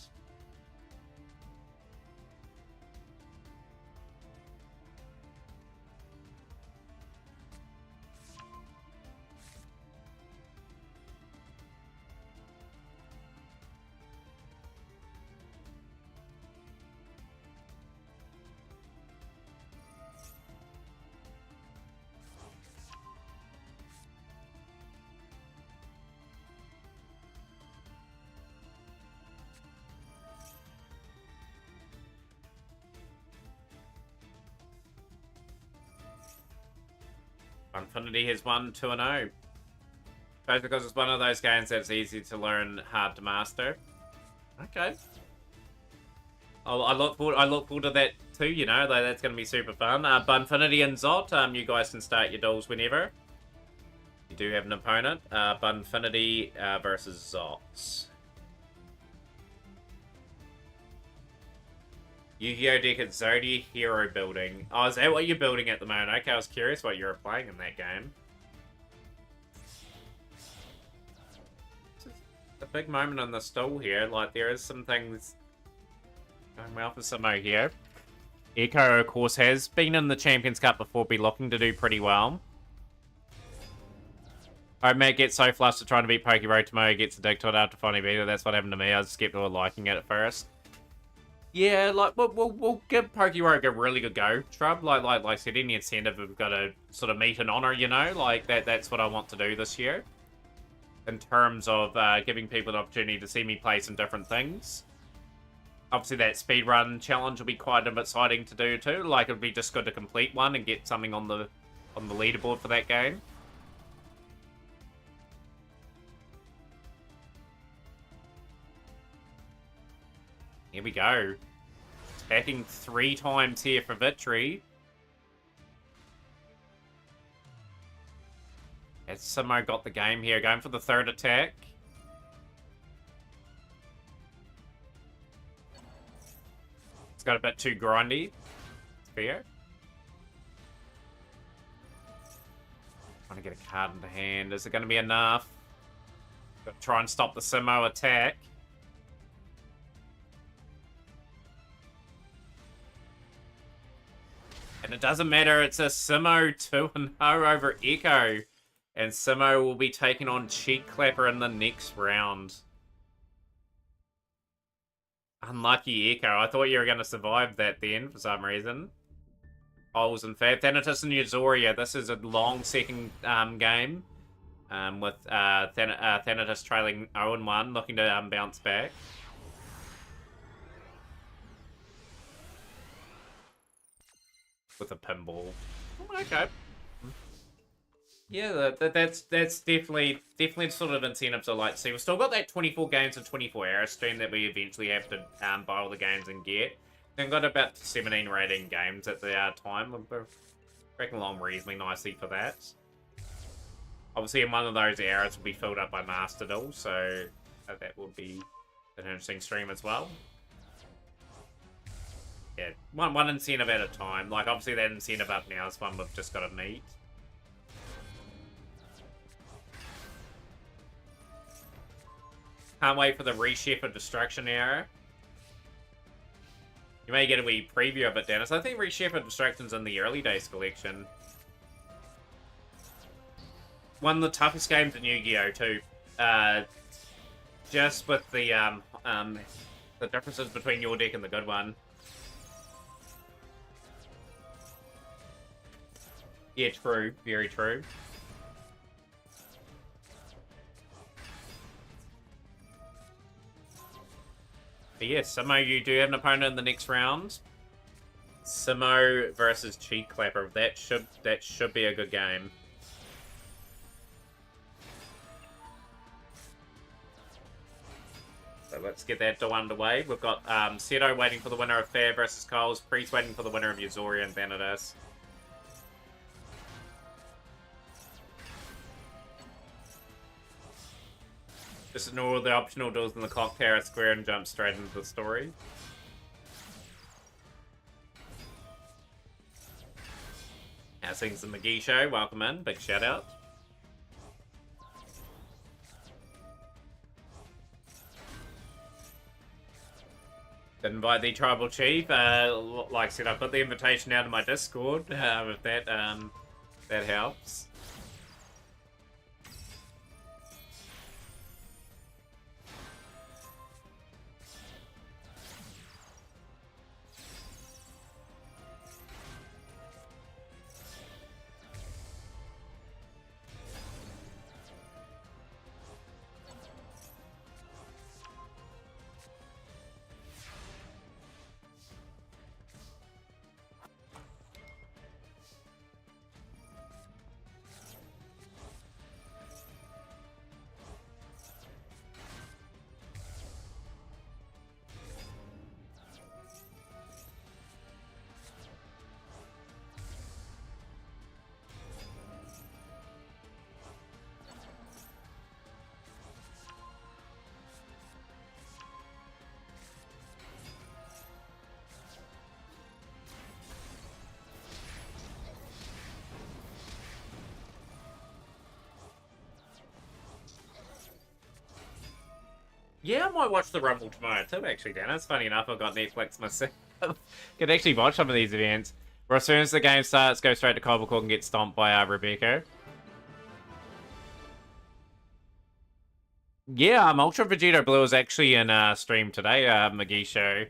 Speaker 1: Infinity has won 2-0. Both because it's one of those games that's easy to learn, hard to master. Okay. I look forward to that too, you know, that's going to be super fun. Bunfinity and Zot, you guys can start your duels whenever. You do have an opponent. Bunfinity versus Zot. Yu-Gi-Oh! Deck at Zodia Hero Building. Oh, is that what you're building at the moment? Okay, I was curious what you were playing in that game. It's a big moment in the stall here. Like, there is some things going well for Simo here. Echo, of course, has been in the Champions Cup before, be looking to do pretty well. Alright, Matt gets so flustered trying to beat Pokero, Tomoe gets addicted to it after finally beat it. That's what happened to me. I was skeptical of liking it at first. Yeah, like, we'll give Pokero a really good go, Shrub. Like I said, any incentive we've got to sort of meet and honor, you know? Like, that's what I want to do this year. In terms of giving people an opportunity to see me play some different things. Obviously, that speedrun challenge will be quite exciting to do, too. Like, it would be just good to complete one and get something on the leaderboard for that game. Here we go. Attacking 3 times here for victory. As Simo got the game here, going for the 3rd attack. It's got a bit too grindy. It's fair. Trying to get a card into hand. Is it going to be enough? Got to try and stop the Simo attack. And it doesn't matter, it's a Simo 2-0 over Echo. And Simo will be taking on Cheek Clapper in the next round. Unlucky Echo. I thought you were going to survive that then for some reason. Holes in fact. Thanatos and Uzoria. This is a long second game. With Thanatos trailing 0-1, looking to bounce back. With a pinball. Okay. Yeah, that's definitely sort of incentives I like to see. We've still got that 24 games and 24 hour stream that we eventually have to buy all the games and get. We've got about 17 rating games at the time. We're breaking along reasonably nicely for that. Obviously, in one of those hours will be filled up by Master Duel, so that will be an interesting stream as well. Yeah, one incentive at a time. Like, obviously that incentive up now is one we've just got to meet. Can't wait for the Reshef of Destruction era. You may get a wee preview of it, Dennis. I think Reshef of Destruction's in the early days collection. One of the toughest games in Yu-Gi-Oh! Too. Just with the differences between your deck and the good one. Yeah, true. Very true. But yeah, Simo, you do have an opponent in the next round. Simo versus Cheek Clapper. That should be a good game. So let's get that underway. We've got Seto waiting for the winner of Fair versus Coles. Priest waiting for the winner of Yuzori and Thanatos. Just ignore the optional duels in the clock tower square and jump straight into the story. Sings the McGee Show, welcome in, big shout out. Did invite the tribal chief. Like I said, I put the invitation out in my Discord. If that helps. Yeah, I might watch the Rumble tomorrow too, actually, Dan. It's funny enough, I've got Netflix myself. Could actually watch some of these events. Or as soon as the game starts, go straight to Cobblecourt and get stomped by Rebecca. Yeah, Ultra Vegito Blue is actually in stream today, McGee Show.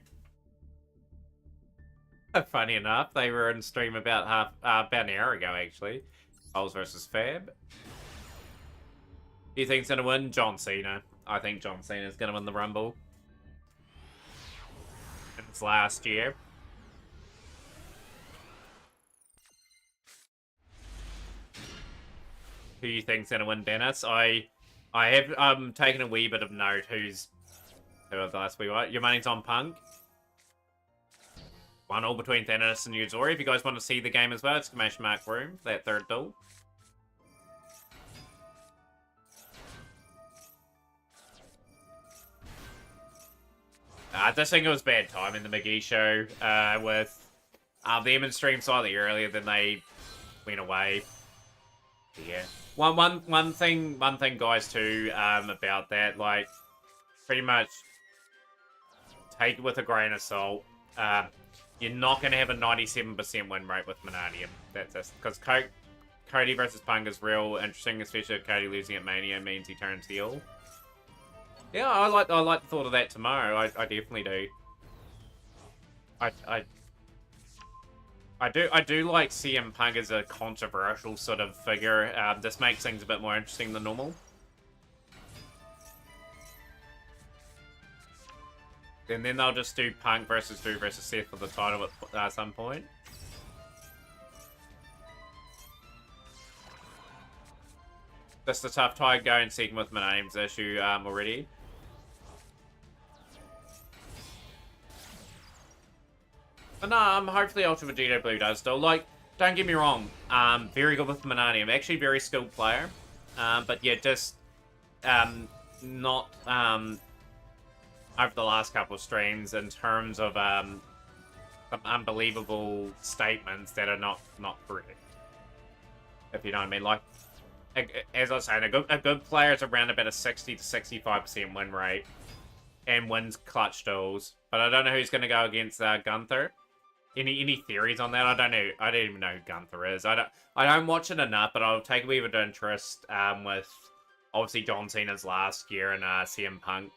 Speaker 1: Funny enough, they were in stream about an hour ago, actually. Coles versus Fab. Who you think's gonna win? John Cena. I think John Cena's gonna win the Rumble. It's last year. Who you think's gonna win, Dennis? I have taken a wee bit of note who of the last wee while. Your money's on Punk. 1-1 between Thanatos and Yuzori. If you guys want to see the game as well, exclamation mark room, that third duel. I just think it was bad time in the McGee Show with them in stream slightly earlier than they went away. Yeah. One thing, guys, too, about that, like, pretty much take it with a grain of salt. You're not going to have a 97% win rate with Mananium. That's because Cody versus Punk is real interesting, especially if Cody losing at Mania means he turns heel. Yeah, I like the thought of that tomorrow. I definitely do. I do like CM Punk as a controversial sort of figure. This makes things a bit more interesting than normal. And then they'll just do Punk versus Drew versus Seth for the title at some point. Just a tough tie going second with Mananium's issue already. But no, hopefully Ultra Vegito Blue does still. Like, don't get me wrong, very good with Mananium. Actually very skilled player. But yeah, just not over the last couple of streams in terms of some unbelievable statements that are not correct. If you know what I mean. Like, as I was saying, a good player is around about a 60 to 65% win rate and wins clutch duels. But I don't know who's going to go against Gunther. Any theories on that? I don't know. I don't even know who Gunther is. I don't watch it enough, but I'll take a wee bit of interest with obviously John Cena's last year and CM Punk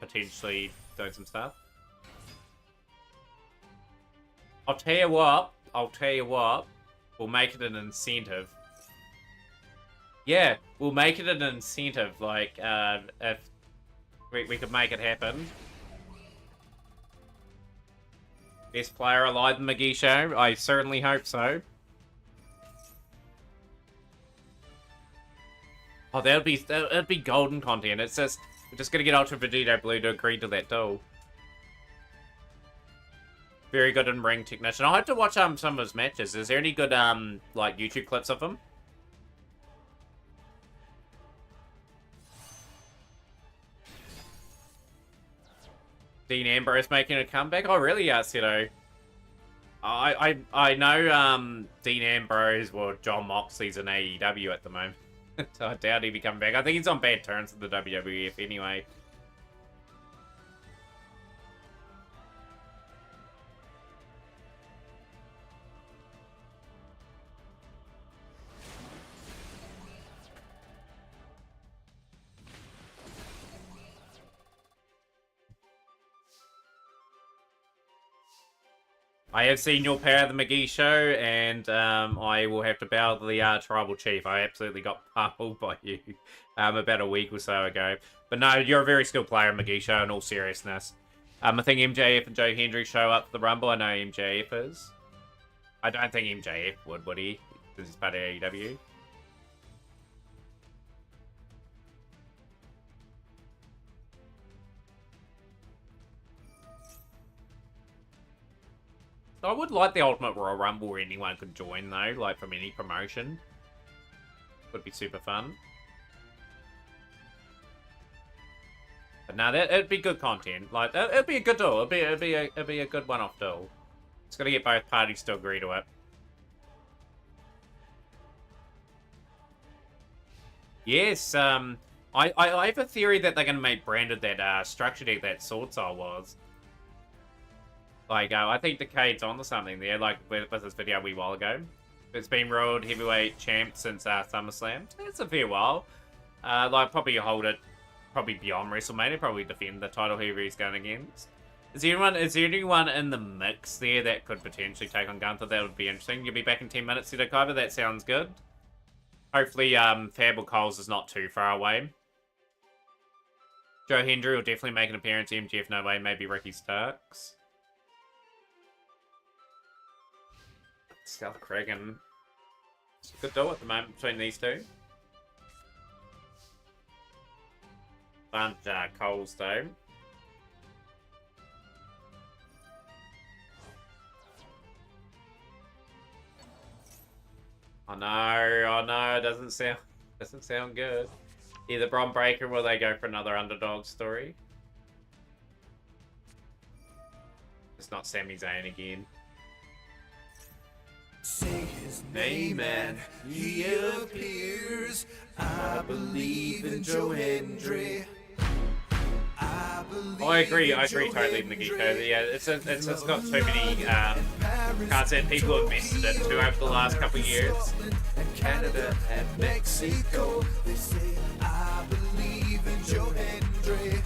Speaker 1: potentially doing some stuff. I'll tell you what. We'll make it an incentive. Yeah, we'll make it an incentive. Like, if we could make it happen. Best player alive in McGee Show? I certainly hope so. Oh, that'd be golden content. It's just We're just gonna get Ultra Vegito Blue to agree to that duel. Very good in ring technician. I'll have to watch some of his matches. Is there any good like YouTube clips of him? Dean Ambrose making a comeback? Oh really, Cito? I know Dean Ambrose, well, John Moxley's in AEW at the moment. So I doubt he'd be coming back. I think he's on bad terms with the WWF anyway. I have seen your Power of the McGee show, and I will have to bow to the Tribal Chief. I absolutely got pummeled by you about a week or so ago. But no, you're a very skilled player, McGee show, in all seriousness. I think MJF and Joe Hendry show up for the Rumble. I know MJF is. I don't think MJF would he? Because he's part of AEW. I would like the Ultimate Royal Rumble where anyone could join, though, like from any promotion. Would be super fun. But no, it'd be good content. Like, it'd be a good duel. It'd be a good one-off duel. It's got to get both parties to agree to it. Yes, I have a theory that they're going to make branded that structure deck that Sword Soul was. Like, I think Decade's onto something there, like with this video a wee while ago. It's been World Heavyweight Champ since SummerSlam. It's a fair while. Like, probably hold it probably beyond WrestleMania, probably defend the title whoever he's going against. Is there anyone in the mix there that could potentially take on Gunther? That would be interesting. You'll be back in 10 minutes, Cito Kaiba. That sounds good. Hopefully, Fable Coles is not too far away. Joe Hendry will definitely make an appearance. MGF, no way. Maybe Ricky Starks. South Kragan. It's a good duel at the moment between these two. Bunch Coles though. Oh no, doesn't sound good. Either Bron Breakker or will they go for another underdog story? It's not Sami Zayn again.
Speaker 2: Say his name and he appears. I believe in Joe Hendry.
Speaker 1: I agree totally, Nagito. Yeah, it's got too many cards that people have invested into over the last couple of years.
Speaker 2: And Canada and Mexico. They say I believe in Joe Hendry.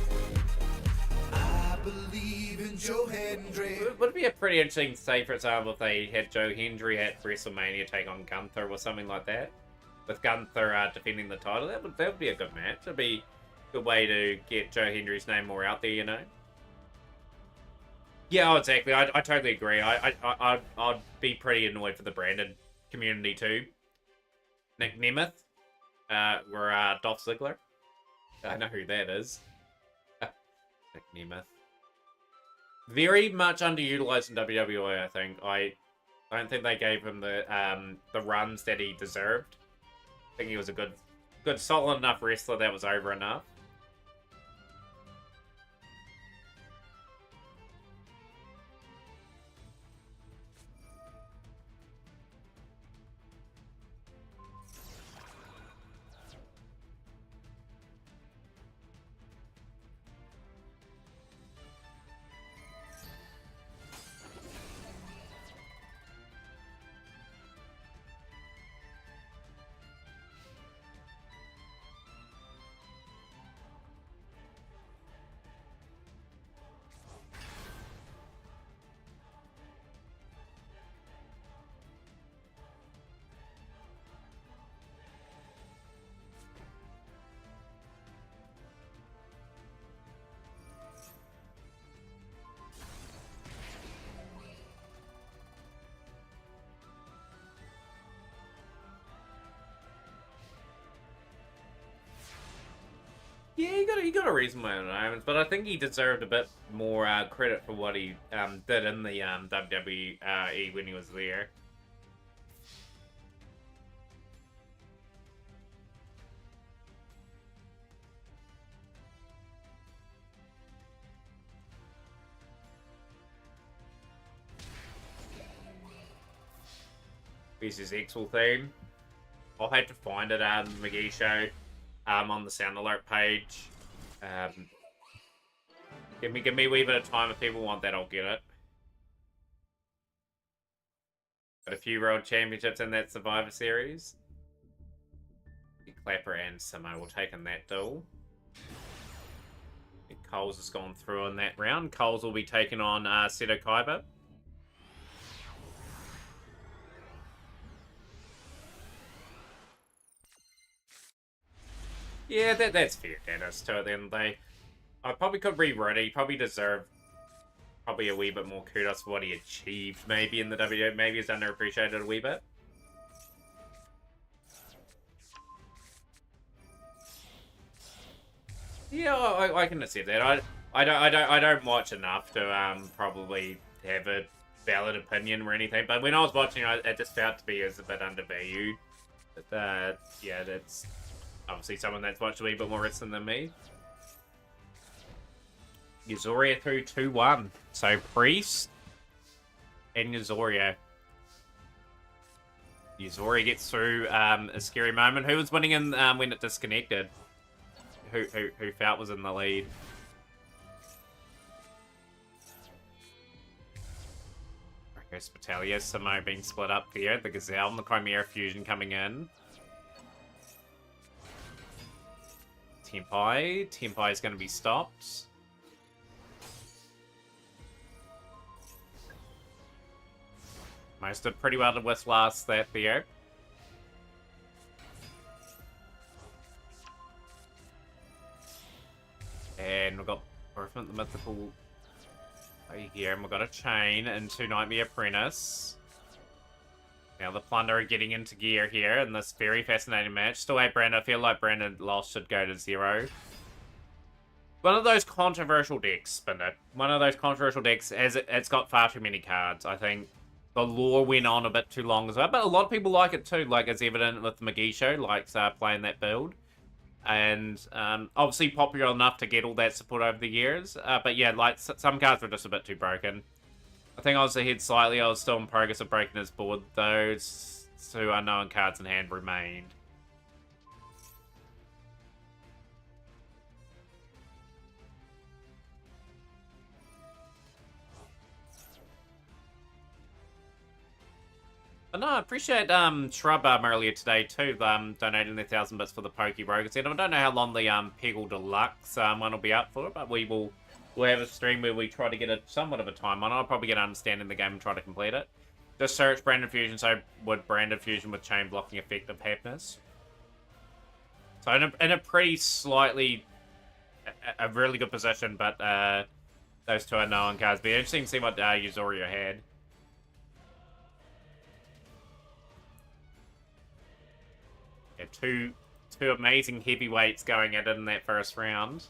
Speaker 2: I believe in Joe Hendry.
Speaker 1: Would it be a pretty interesting, say for example, if they had Joe Hendry at WrestleMania take on Gunther or something like that, with Gunther defending the title? That would be a good match. It'd be a good way to get Joe Hendry's name more out there, you know. Yeah, exactly. I totally agree. I'd be pretty annoyed for the branded community too. Nick Nemeth, or Dolph Ziggler. I know who that is. Nick Nemeth. Very much underutilized in WWE, I think. I don't think they gave him the runs that he deserved. I think he was a good, solid enough wrestler that was over enough. Yeah, he got a reasonable amount of moments, but I think he deserved a bit more credit for what he did in the WWE when he was there. Versus Exel theme. I'll have to find it on McGee Show on the sound alert page. Give me a wee bit of time. If people want that, I'll get it. Got a few World Championships in that Survivor Series. Clapper and Samo will take in that duel. Coles has gone through in that round. Coles will be taking on Seto Kaiba. Yeah, that's fair, Dennis. To then I probably could rewrite it. He probably deserved a wee bit more kudos for what he achieved. Maybe in the WWE, maybe he's underappreciated a wee bit. Yeah, I can accept that. I don't watch enough to probably have a valid opinion or anything. But when I was watching, it just felt to be as a bit undervalued. But yeah, that's obviously someone that's watched a wee bit more wrestling than me. Yuzoria through 2-1. So Priest and Yuzoria. Yuzoria gets through a scary moment. Who was winning in when it disconnected? Who felt was in the lead? Hospitalia, Samo being split up here. The Gazelle and the Chimera fusion coming in. Tempai is going to be stopped. Most did pretty well to last that there. And we've got Orphan the Mythical here, and we've got a chain into Nightmare Apprentice. Now the Plunder are getting into gear here in this very fascinating match. Still hate Brandon. I feel like Brandon lost should go to 0. One of those controversial decks, Spinner. One of those controversial decks, it's got far too many cards. I think the lore went on a bit too long as well, but a lot of people like it too, like it's evident with the McGee Show, likes playing that build. And obviously popular enough to get all that support over the years. But yeah, like some cards were just a bit too broken. I think I was ahead slightly. I was still in progress of breaking his board. Those 2 unknown cards in hand remained. But no, I appreciate Shrub earlier today too, donating the 1,000 bits for the Poke Rogue. I don't know how long the Peggle Deluxe one will be up for, but we'll have a stream where we try to get somewhat of a time on it. I'll probably get understanding the game and try to complete it. Just search Branded Fusion, so would Branded Fusion with chain blocking effective happiness. So in a pretty slightly, a really good position, but those 2 unknown cards. Be interesting to see what Yuzoria had. Yeah, two amazing heavyweights going at it in that first round.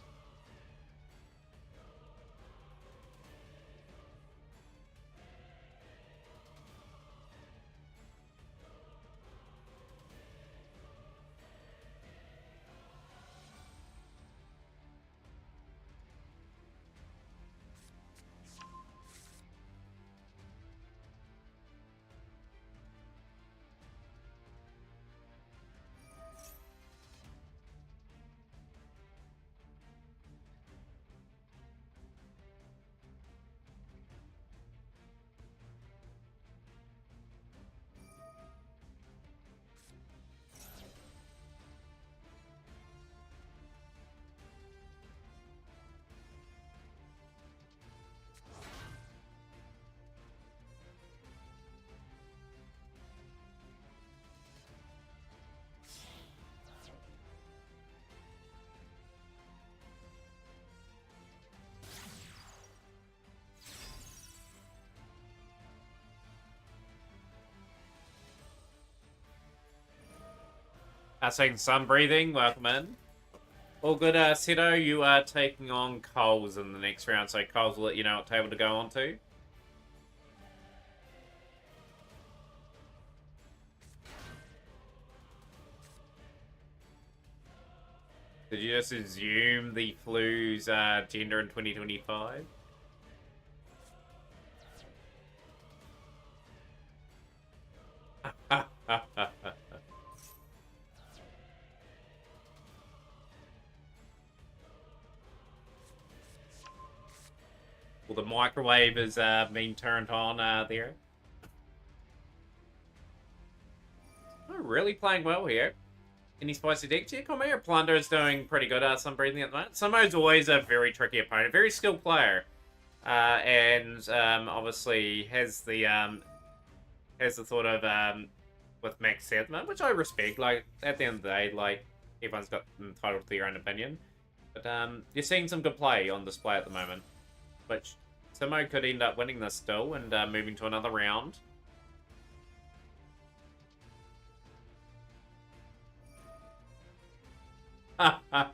Speaker 1: Saying sun breathing, welcome in. All good, Seto. You are taking on Coles in the next round, so Coles will let you know what table to go on to. Did you just assume the flu's gender in 2025? Well, the microwave has been turned on there. Oh, really playing well here. Any spicy decks? Yeah, Chimera Plunder is doing pretty good. Some breathing at the moment. Sumo's always a very tricky opponent. Very skilled player. And obviously has the thought of with Max Sedman, which I respect. Like, at the end of the day, like, everyone's got entitled to their own opinion. But you're seeing some good play on display at the moment. Which Sumo could end up winning this still and moving to another round. I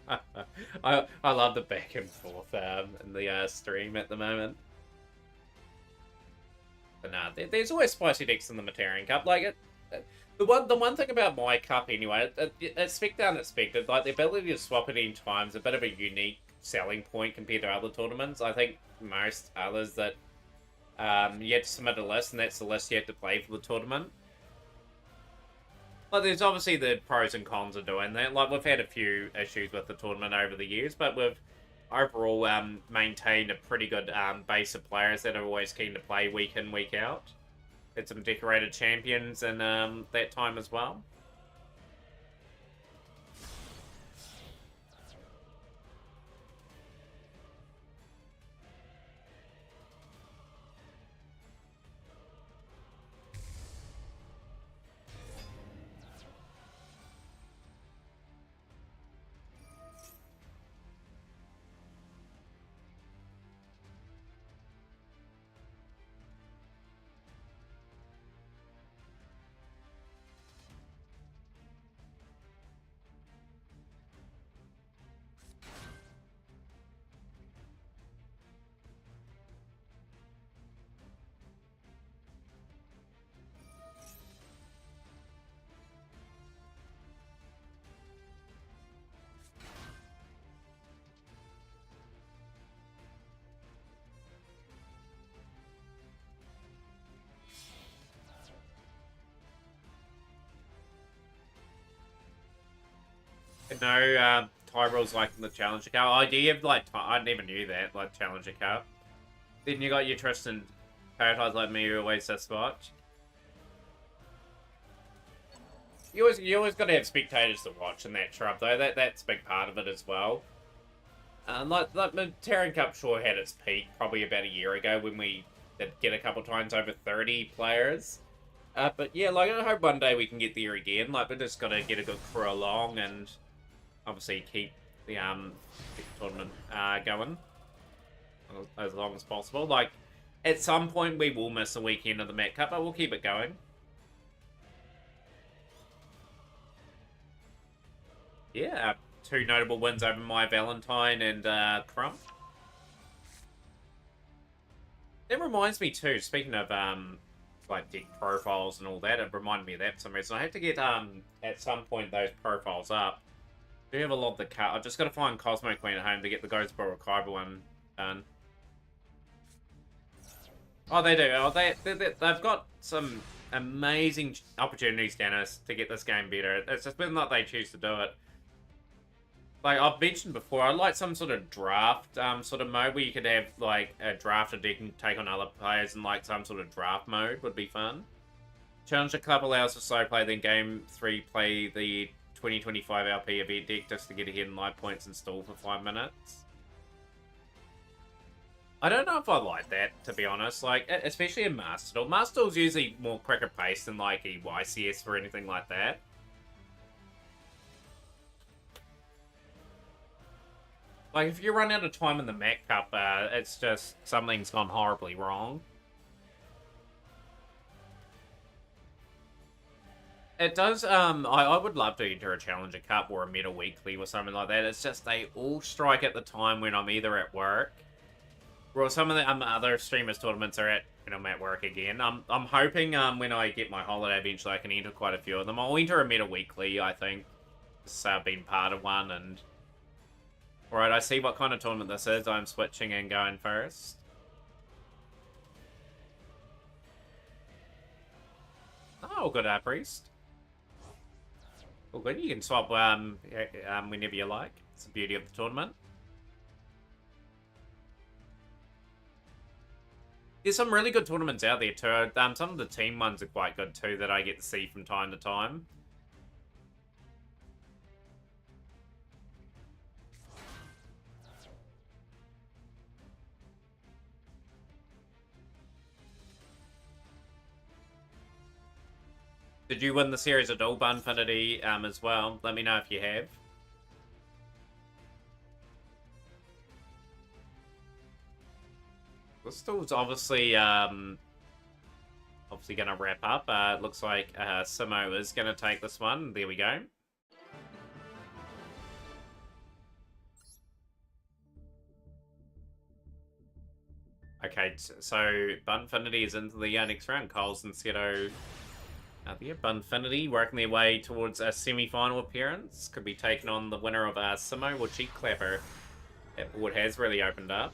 Speaker 1: love the back and forth in the stream at the moment. But nah, there's always spicy decks in the Materian Cup. Like the one thing about my cup anyway, it's spec unexpected. Like the ability to swap it in time is a bit of a unique selling point compared to other tournaments. I think most others that you have to submit a list, and that's the list you have to play for the tournament. Like, there's obviously the pros and cons of doing that. Like, we've had a few issues with the tournament over the years, but we've overall maintained a pretty good base of players that are always keen to play week in, week out. Had some decorated champions in that time as well. No, Tyrole's like the Challenger Cup. Oh, do you have like? I never knew that, like Challenger Cup. Then you got your Tristan Paradise like me who always just watch. You always got to have spectators to watch in that shrub though. That's a big part of it as well. Like the Terran Cup sure had its peak probably about a year ago when we did get a couple times over 30 players. But yeah, like I hope one day we can get there again. Like we just got to get a good crew along and obviously keep the tournament going as long as possible. Like at some point we will miss a weekend of the Met Cup, but we'll keep it going. Yeah, two notable wins over My Valentine and Crump. That reminds me too, speaking of like deck profiles and all that, it reminded me of that for some reason. I have to get at some point those profiles up. Do you have a lot of the cut? I've just got to find Cosmo Queen at home to get the Ghostboro Kaiba one done. Oh, they do. Oh, they've got some amazing opportunities, Dennis, to get this game better. It's just whether or not they choose to do it. Like I've mentioned before, I'd like some sort of draft sort of mode where you could have like a draft deck and take on other players, and like some sort of draft mode would be fun. Challenger Club allows for slow play, then Game 3 play the 2025 LP event deck just to get ahead in live points installed for 5 minutes. I don't know if I like that, to be honest. Like, especially in Master Duel. Master Duel's usually more quicker paced than like a YCS or anything like that. Like, if you run out of time in the Met Cup, it's just something's gone horribly wrong. It does, I would love to enter a Challenger Cup or a Meta Weekly or something like that. It's just they all strike at the time when I'm either at work, or some of the other streamers tournaments are at when I'm at work again. I'm hoping when I get my holiday eventually I can enter quite a few of them. I'll enter a Meta Weekly, I think. Just been part of one, and alright, I see what kind of tournament this is. I'm switching and going first. Oh, good, Priest. Well, good. You can swap whenever you like. It's the beauty of the tournament. There's some really good tournaments out there too. Some of the team ones are quite good too that I get to see from time to time. Did you win the series at all, Bunfinity, as well? Let me know if you have. Crystal's obviously going to wrap up. It looks like Simo is going to take this one. There we go. Okay, so Bunfinity is into the next round. Coles and Seto out there. Bunfinity working their way towards a semi-final appearance. Could be taking on the winner of Simo or Cheek Clapper. That board has really opened up.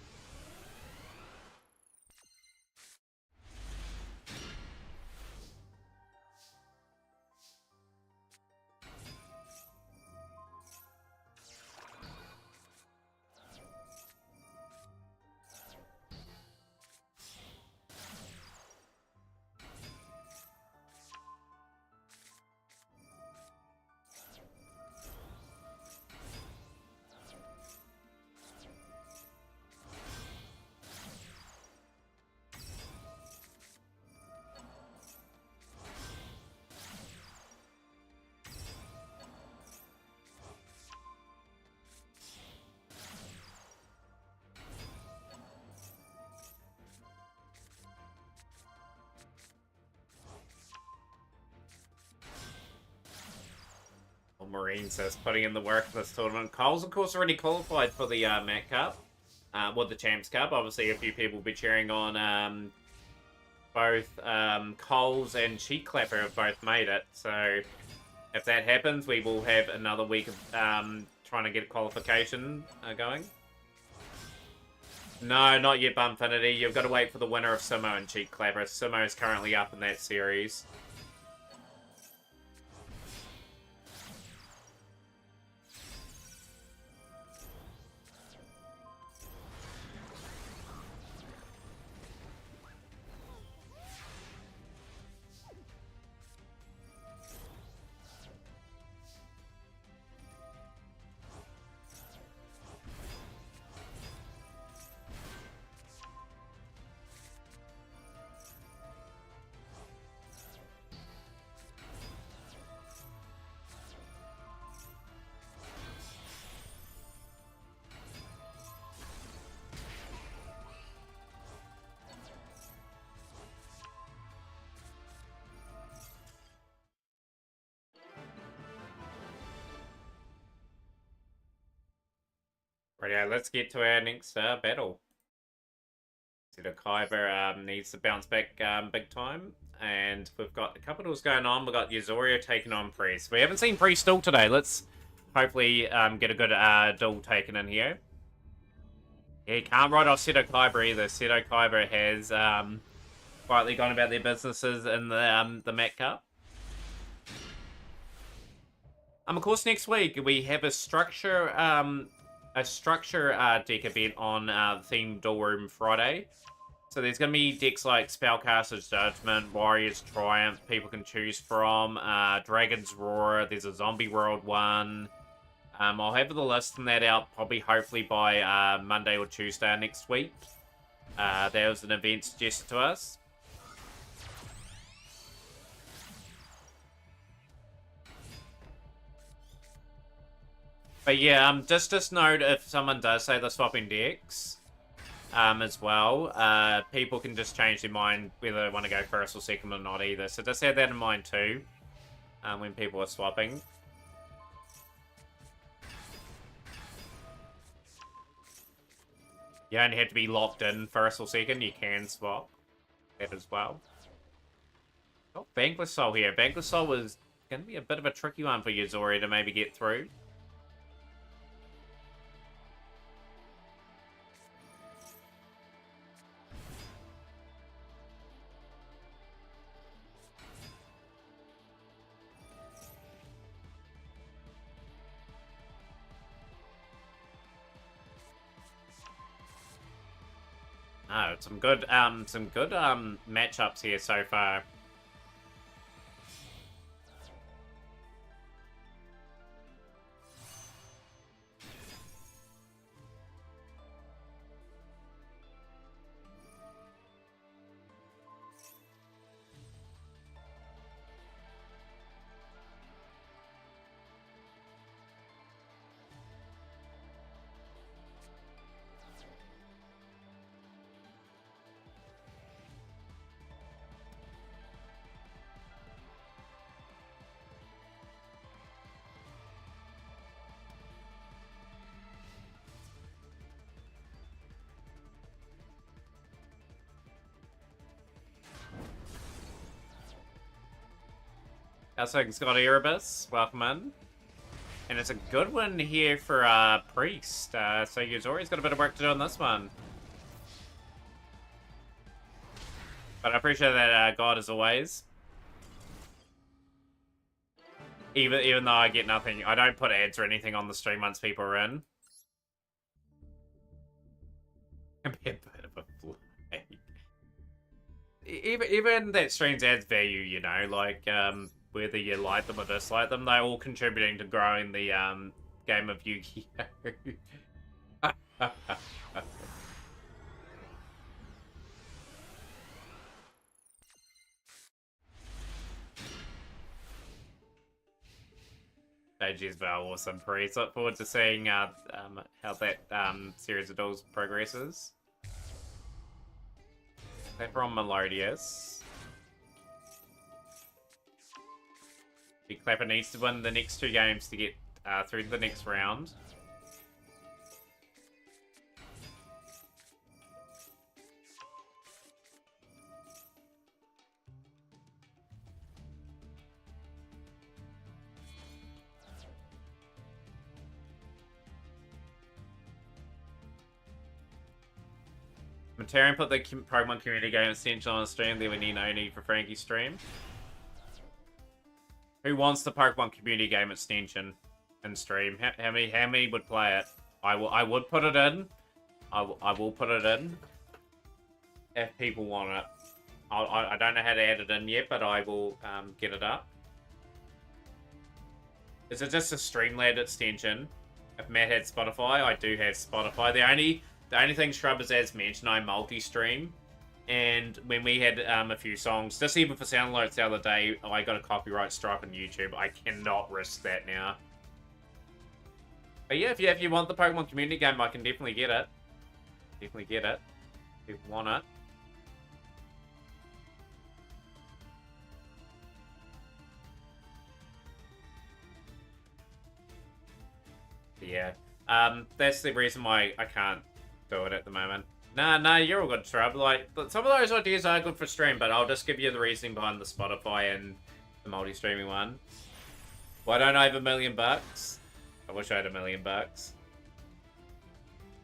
Speaker 1: Marine says putting in the work for this tournament. Cole's, of course, already qualified for the Mac Cup. Well, the Champs Cup. Obviously, a few people will be cheering on both Coles and Cheek Clapper have both made it. So, if that happens, we will have another week of trying to get qualification going. No, not yet, Bunfinity. You've got to wait for the winner of Simo and Cheek Clapper. Simo is currently up in that series. Right, let's get to our next battle. Seto Kaiba needs to bounce back big time. And we've got a couple of duels going on. We've got Yuzuriya taking on Priest. We haven't seen Priest duel today. Let's hopefully get a good duel taken in here. Yeah, he can't ride off Seto Kaiba either. Seto Kaiba has quietly gone about their businesses in the Mac Cup. Of course, next week we have a structure deck event on Theme Duel Room Friday. So there's going to be decks like Spellcaster's Judgment, Warrior's Triumph, people can choose from, Dragon's Roar, there's a Zombie World one. I'll have the list and that out probably hopefully by Monday or Tuesday next week. That was an event suggested to us. But yeah, just note if someone does say they're swapping decks, as well, people can just change their mind whether they want to go first or second or not either. So just have that in mind too. when people are swapping. You don't have to be locked in first or second. You can swap that as well. Oh, Vanquish Soul here. Vanquish Soul was going to be a bit of a tricky one for Yuzori to maybe get through. Oh, some good matchups here so far. Also, Scott Erebus, welcome in. And it's a good one here for Priest. So Yuzori's got a bit of work to do on this one. But I appreciate that, God, as always. Even though I get nothing, I don't put ads or anything on the stream once people are in. Can be a bit of a flag. Even that streams adds value, you know, like, whether you like them or dislike them, they're all contributing to growing the game of Yu-Gi-Oh! AG's Val, awesome. Priest. Look forward to seeing how that series of duels progresses. They're from Melodious. Big Clapper needs to win the next 2 games to get through to the next round. Materian put the Pokemon community game essential on stream. There we need no need for Frankie's stream. Who wants the Pokemon community game extension and stream? How many would play it? I would put it in. I will put it in if people want it. I don't know how to add it in yet, but I will get it up. Is it just a Streamlabs extension? If Matt had Spotify, I do have Spotify. The only thing Shrubbers has mentioned, I multi-stream. And when we had a few songs, just even for sound alerts the other day, I got a copyright strike on YouTube. I cannot risk that now. But yeah, if you want the Pokemon community game, I can definitely get it. Definitely get it. If you want it. Yeah. That's the reason why I can't do it at the moment. Nah, you're all good, Shrub. Like, some of those ideas are good for stream, but I'll just give you the reasoning behind the Spotify and the multi-streaming one. Why don't I have $1 million? I wish I had $1 million. Yeah,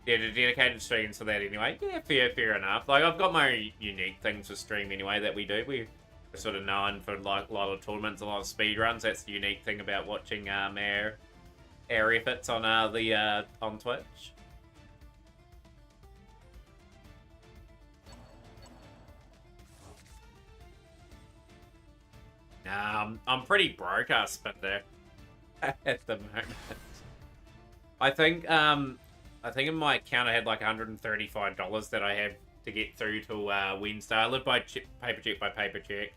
Speaker 1: the dedicated streams for that anyway. Yeah, fair enough. Like, I've got my unique things for stream anyway that we do. We're sort of known for like a lot of tournaments, a lot of speed runs. That's the unique thing about watching our efforts on on Twitch. I'm pretty broke ass spender at the moment. I think in my account I had like $135 that I have to get through till Wednesday. I live by paper check by paper check.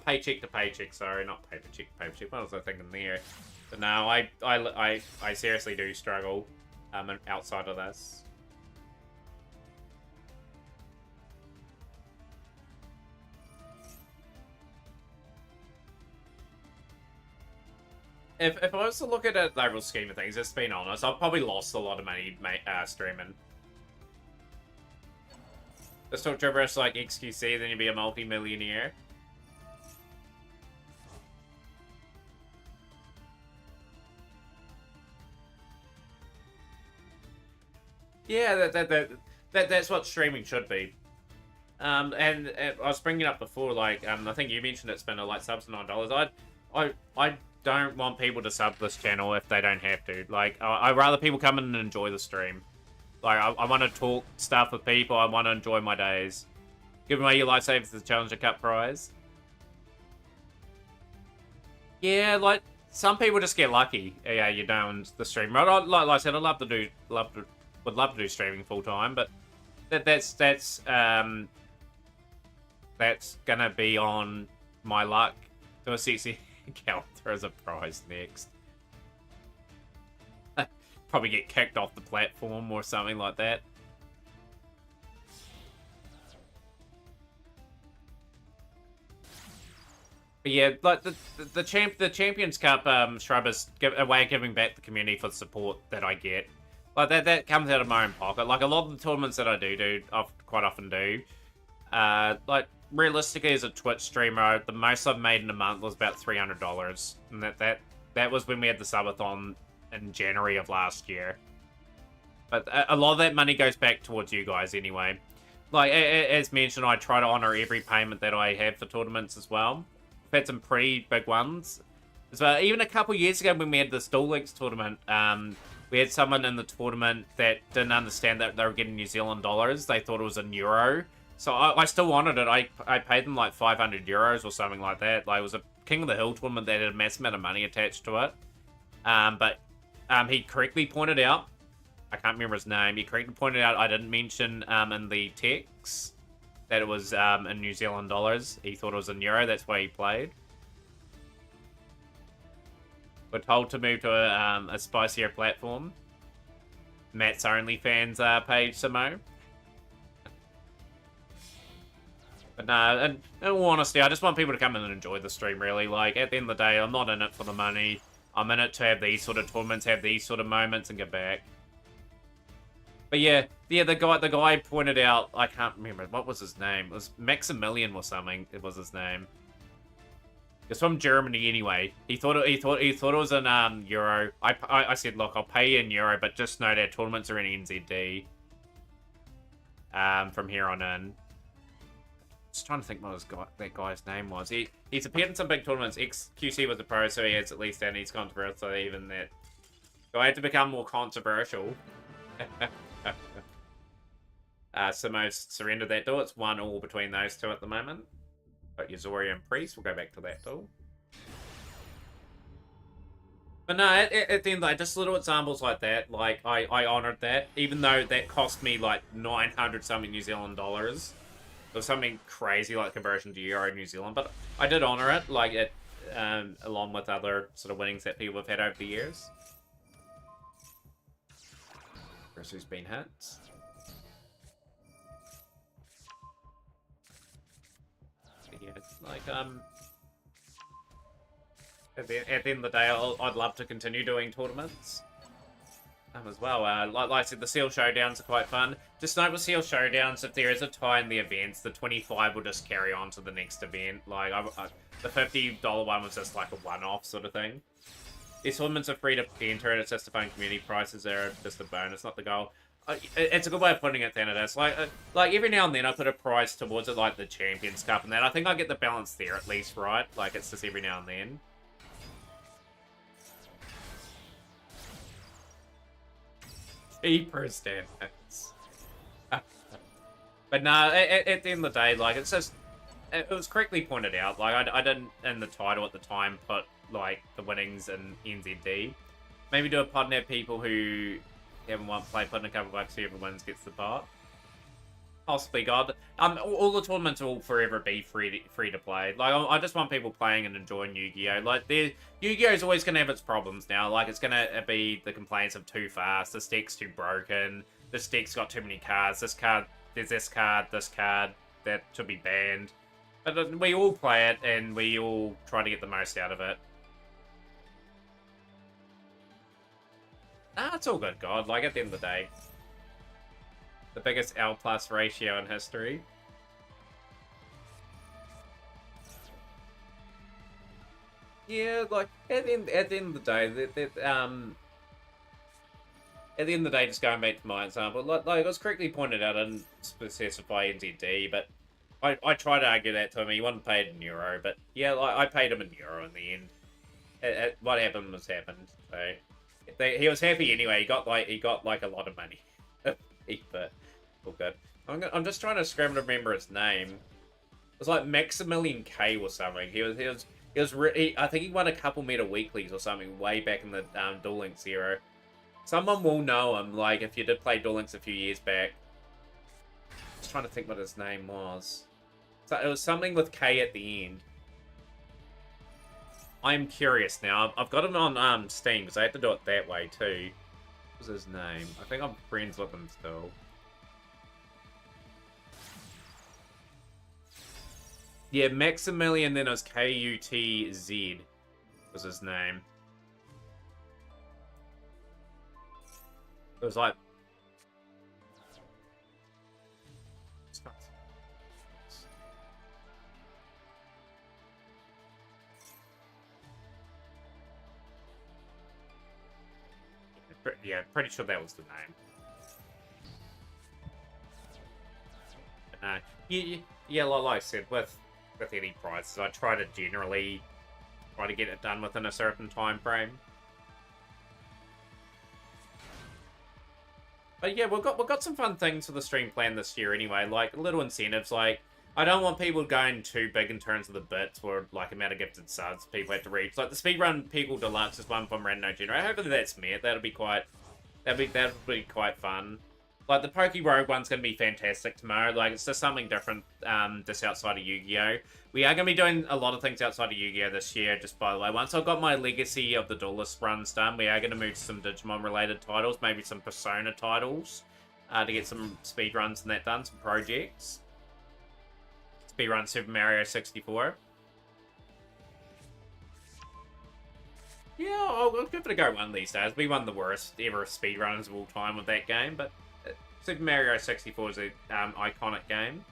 Speaker 1: Paycheck to paycheck, sorry, not paper check to paper check. What was I thinking there? But no, I seriously do struggle outside of this. if I was to look at it, the overall scheme of things, just being honest, I've probably lost a lot of money streaming. Just talk gibberish like XQC, then you'd be a multi-millionaire. Yeah, that's what streaming should be. And I was bringing it up before, like, I think you mentioned it's been like subs $9. I don't want people to sub this channel if they don't have to. Like, I'd rather people come in and enjoy the stream. Like, I want to talk stuff with people. I want to enjoy my days. Give away your lifesavers the Challenger Cup prize. Yeah, like, some people just get lucky. Yeah, you're down the stream. Right? Like I said, would love to do streaming full time, but that's gonna be on my luck. Do a sexy character as a prize next. Probably get kicked off the platform or something like that. But yeah, like the Champions Cup Shrub is a way of giving back the community for the support that I get. Like that comes out of my own pocket. Like a lot of the tournaments that I do quite often do. Like realistically, as a Twitch streamer, the most I've made in a month was about $300, and that was when we had the subathon in January of last year. But a lot of that money goes back towards you guys anyway. Like as mentioned, I try to honor every payment that I have for tournaments as well. We've had some pretty big ones. So even a couple years ago when we had the Duel Links tournament, we had someone in the tournament that didn't understand that they were getting New Zealand dollars. They thought it was in euro. So I still wanted it. I paid them like 500 euros or something like that. Like it was a King of the Hill tournament that had a massive amount of money attached to it. But he correctly pointed out, I can't remember his name, he correctly pointed out I didn't mention in the text that it was in New Zealand dollars. He thought it was in euro, that's why he played. We're told to move to a spicier platform. Matt's OnlyFans page, Samo. But no, in all honesty, I just want people to come in and enjoy the stream, really. Like, at the end of the day, I'm not in it for the money. I'm in it to have these sort of tournaments, have these sort of moments, and get back. But yeah, the guy pointed out, I can't remember, what was his name? It was Maximilian or something, it was his name. It's from Germany anyway. He thought it was in euro. I said, look, I'll pay you in euro, but just know that tournaments are in NZD. From here on in. Just trying to think what that guy's name was. He's appeared in some big tournaments. XQC was a pro, so he has at least that. He's controversial, so even that. So I had to become more controversial. Simo's surrendered that duel. It's 1-1 between those two at the moment. But Yuzori and Priest, we'll go back to that duel. But no, at the end of the day, just little examples like that, like, I honoured that, even though that cost me, like, 900 something New Zealand dollars. It was something crazy, like, conversion to Euro New Zealand, but I did honour it, like, it, along with other sort of winnings that people have had over the years. Chris who's been hit. Yeah, like, at the end of the day, I'd love to continue doing tournaments. As well, like I said, the Seal Showdowns are quite fun. Just note with Seal Showdowns, if there is a tie in the events, the 25 will just carry on to the next event. Like, the $50 one was just like a one-off sort of thing. These tournaments are free to enter, and it's just a fun community. Prices are just a bonus, not the goal. It's a good way of putting it, then it is. Like every now and then I put a prize towards it, like the Champions Cup and that. I think I get the balance there at least, right? Like, it's just every now and then. Cheaper standards. But no, at the end of the day, like, it's just, it was correctly pointed out. Like, I didn't, in the title at the time, put, like, the winnings in NZD. Maybe do a pod and have people who haven't won play, put in a couple bucks, whoever wins gets the pot. Possibly, God. All the tournaments will forever be free to play. Like, I just want people playing and enjoying Yu-Gi-Oh! Like, Yu-Gi-Oh! Is always going to have its problems now. Like, it's going to be the complaints of too fast, this deck's too broken, this deck's got too many cards, this card, there's this card, that should be banned. But we all play it, and we all try to get the most out of it. Nah, it's all good, God. Like, at the end of the day, the biggest L plus ratio in history. Yeah, like, at the end of the day, at the end of the day, just going back to my example, like it was correctly pointed out, I didn't specify NZD, but I tried to argue that to him. He wasn't paid in euro, but yeah, like, I paid him in euro in the end. What happened was happened. So he was happy anyway. He got like a lot of money. But all good. I'm just trying to scramble to remember his name. It was like Maximilian K or something. I think he won a couple Meta Weeklies or something way back in the Duel Links era. Someone will know him, like, if you did play Duel Links a few years back. Just trying to think what his name was. So it was something with K at the end. I'm curious now. I've got him on Steam, because I had to do it that way, too. What was his name? I think I'm friends with him still. Yeah, Maximilian, then it was K-U-T-Z was his name. It was like... Yeah, pretty sure that was the name. Yeah, like I said, with any prizes, I try to generally get it done within a certain time frame. But yeah, we've got some fun things for the stream plan this year anyway, like little incentives. Like, I don't want people going too big in terms of the bits or like amount of gifted subs people have to reach. Like the speedrun Peggle Deluxe is one from Random Generator. Hopefully that's met. That'll be quite fun. Like the Poke Rogue one's gonna be fantastic tomorrow. Like it's just something different, just outside of Yu-Gi-Oh. We are gonna be doing a lot of things outside of Yu-Gi-Oh this year. Just by the way, once I've got my Legacy of the Duelist runs done, we are gonna move to some Digimon related titles, maybe some Persona titles, to get some speedruns and that done, some projects. Speedrun Super Mario 64. Yeah, I'll give it a go one of these days. We won the worst ever speedrunners of all time with that game, but Super Mario 64 is an iconic game.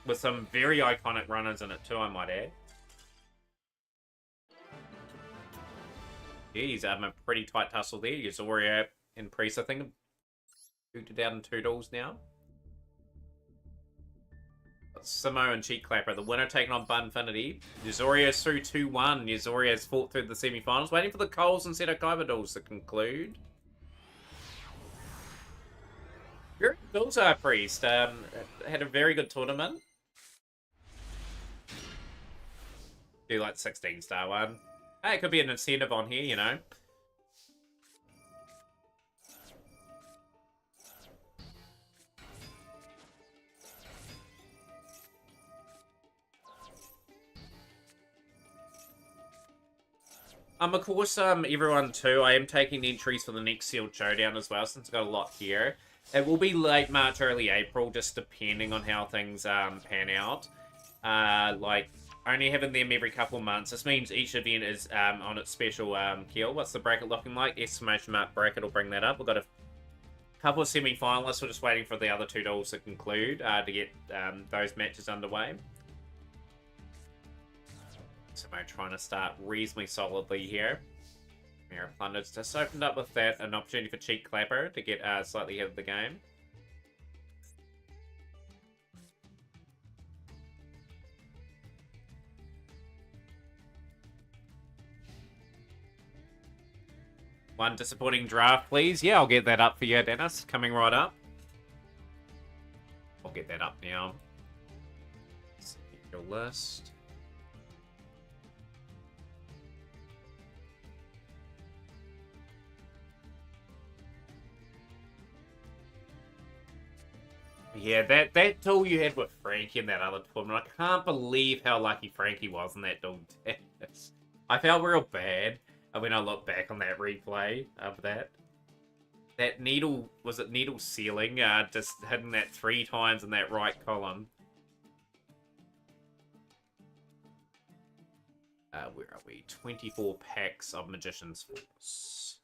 Speaker 1: With some very iconic runners in it too, I might add. Jeez, a pretty tight tussle there. Yuzoria and Priest, I think, booted out in 2 duels now. Simo and Cheek Clapper, the winner taking on Bunfinity. Yuzoria through 2-1. Yuzoria has fought through the semi-finals, waiting for the Coles and Seto Kaiba duels to conclude. Very good, Priest. Had a very good tournament. Do like 16-star one. Hey, it could be an incentive on here, you know. Of course, everyone too, I am taking entries for the next Sealed Showdown as well, since I've got a lot here. It will be late March, early April, just depending on how things pan out. Like, only having them every couple of months. This means each event is on its special kill. What's the bracket looking like? Exclamation mark bracket will bring that up. We've got a couple of semi-finalists. We're just waiting for the other 2 duels to conclude to get those matches underway. So I'm trying to start reasonably solidly here. Mirror Plunder's just opened up with that, an opportunity for Cheek Clapper to get slightly ahead of the game. One disappointing draft, please. Yeah, I'll get that up for you, Dennis. Coming right up. I'll get that up now. Let's get your list. Yeah, that duel you had with Frankie in that other tournament, I can't believe how lucky Frankie was in that duel. I felt real bad when I look back on that replay of that. That needle, was it needle ceiling, just hitting that 3 times in that right column. Where are we? 24 packs of Magician's Force.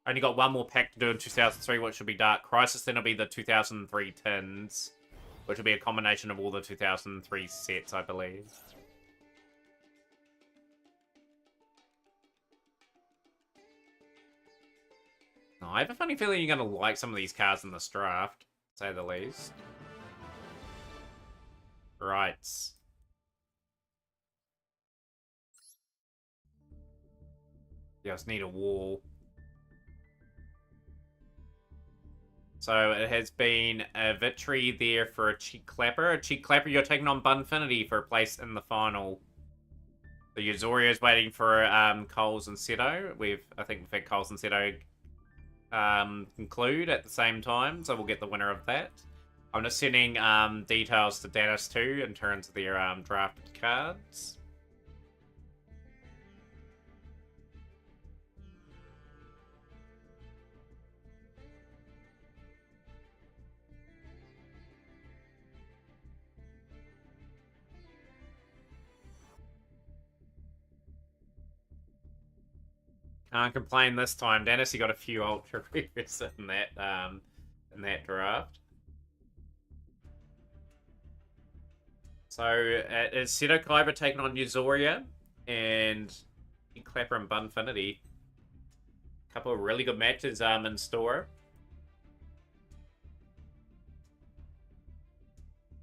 Speaker 1: Only got one more pack to do in 2003, which will be Dark Crisis. Then it'll be the 2003 tins, which will be a combination of all the 2003 sets, I believe. Oh, I have a funny feeling you're going to like some of these cards in this draft, to say the least. Right. Just need a wall. So it has been a victory there for a Cheek Clapper. A Cheek Clapper, you're taking on Bunfinity for a place in the final. The Yuzoria is waiting for Coles and Seto. I think we've had Coles and Seto conclude at the same time, so we'll get the winner of that. I'm just sending details to Dennis too in terms of their drafted cards. Can't complain this time, Dennis. You got a few ultra rares in that draft. So is Seto Kaiba taking on Yuzoria and Clapper and Bunfinity. A couple of really good matches in store.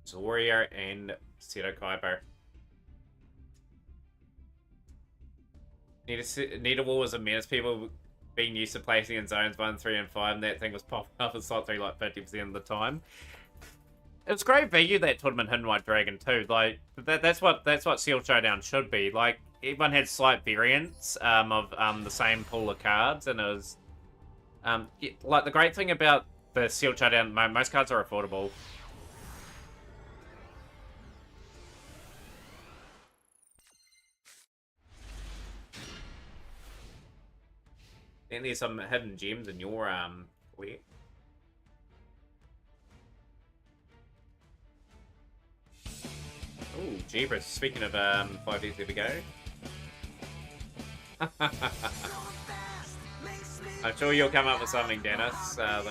Speaker 1: Zoria and Seto Kaiba. Nidawool was a menace. People being used to placing in zones 1, 3, and 5, and that thing was popping up in slot 3 like 50% of the time. It was great value, that Tournament Hidden White Dragon too. Like that's what Sealed Showdown should be. Like everyone had slight variants of the same pool of cards, and it was like the great thing about the Sealed Showdown. Most cards are affordable. And there's some hidden gems in your wait. Oh, jeepers. Speaking of 5Ds, there we go. I'm sure you'll come up with something, Dennis, though.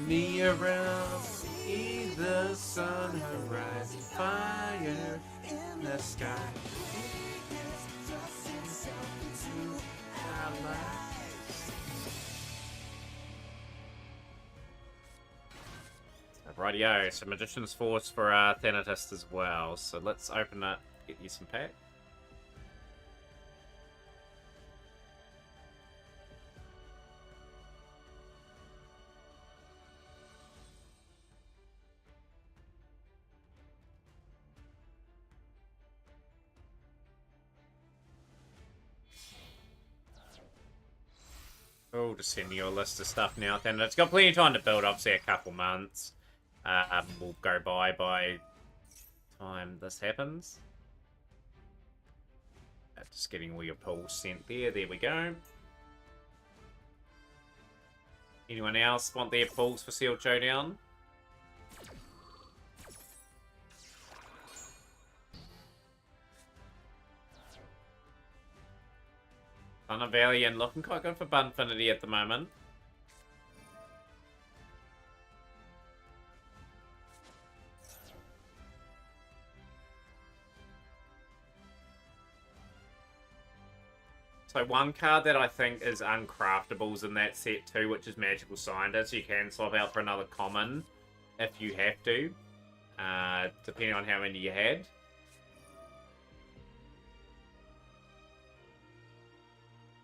Speaker 1: Me around, see the sun horizon, fire in the sky. Rightio, so Magician's Force for Thanatos as well. So let's open that, get you some pack. Oh, just sending you a list of stuff now. Then it's got plenty of time to build. Obviously, a couple months will go by time this happens. Just getting all your pulls sent there. There we go. Anyone else want their pulls for Sealed Showdown? Thunder Valley and looking quite good for Bunfinity at the moment. So one card that I think is uncraftables in that set too, which is Magical Scientist. You can swap out for another common if you have to, depending on how many you had.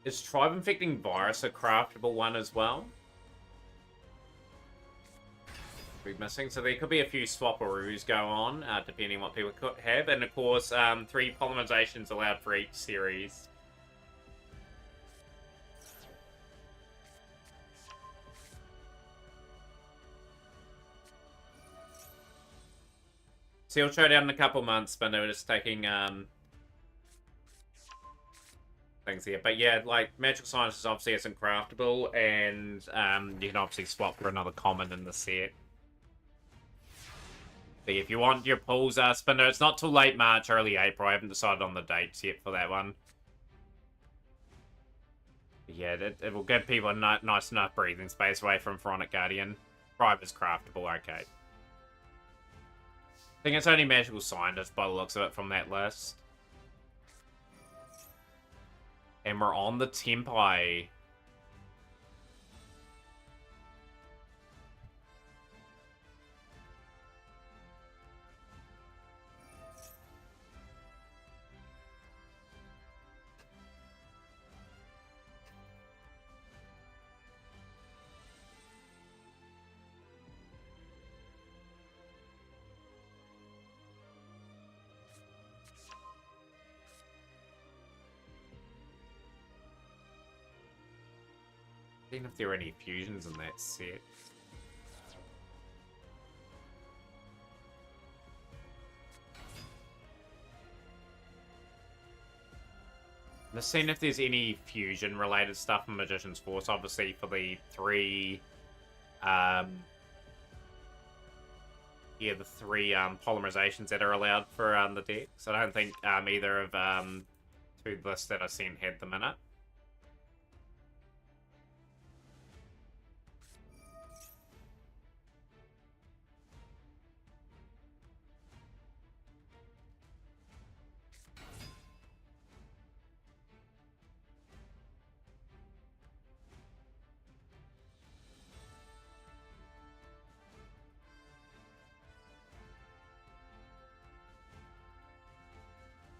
Speaker 1: Is Tribe Infecting Virus a craftable one as well? We're missing, so there could be a few swap-aroos go on, depending on what people could have. And of course, 3 polymerizations allowed for each series. Seal Showdown in a couple months, but we're just taking things here. But yeah, like Magical Sciences obviously isn't craftable, and you can obviously swap for another common in the set. But if you want your pools spinner, it's not till late March, early April. I haven't decided on the dates yet for that one. But yeah, it will give people a nice enough breathing space away from Pharaonic Guardian. Private's craftable, okay. I think it's only Magical Scientist by the looks of it from that list. And we're on the Tempai. Seeing if there are any fusions in that set. I'm just seeing if there's any fusion related stuff in Magician's Force, obviously for the three the three polymerizations that are allowed for the decks. I don't think either of two lists that I've seen had them in it.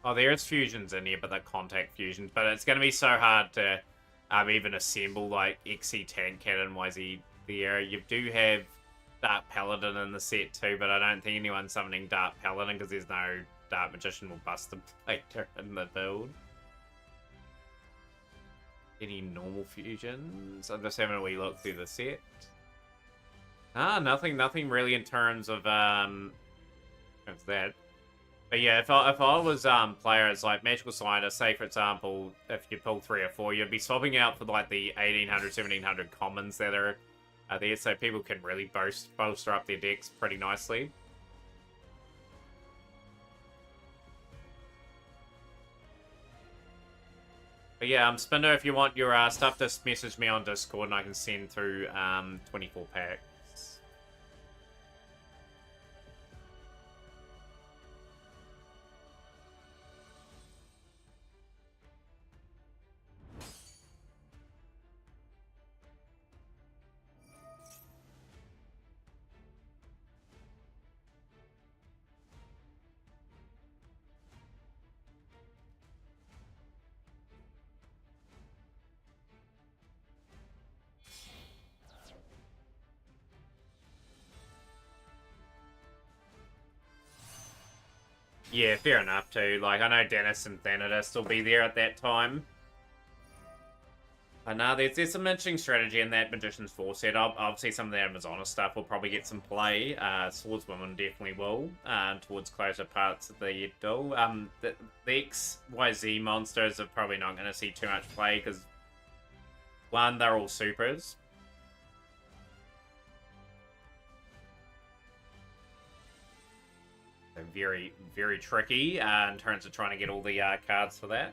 Speaker 1: Oh, there is fusions in here, but they're contact fusions. But it's going to be so hard to even assemble, like, XC Tank Cannon, YZ the area. You do have Dark Paladin in the set too, but I don't think anyone's summoning Dark Paladin because there's no Dark Magician will bust the Plater in the build. Any normal fusions? I'm just having a wee look through the set. Nothing really in terms of that. But yeah, if I was players like Magical Scientist, say for example, if you pull 3 or 4, you'd be swapping out for like the 1800, 1700 commons that are there, so people can really bolster up their decks pretty nicely. But yeah, Spinder, if you want your stuff, just message me on Discord and I can send through 24 packs. Yeah, fair enough too. Like, I know Dennis and Thanatos will be there at that time. But nah, there's some interesting strategy in that Magician's Force set. Obviously, some of the Amazona stuff will probably get some play. Swordswoman definitely will, towards closer parts of the duel. The XYZ monsters are probably not going to see too much play, because, one, they're all supers. They're very, very tricky in terms of trying to get all the cards for that.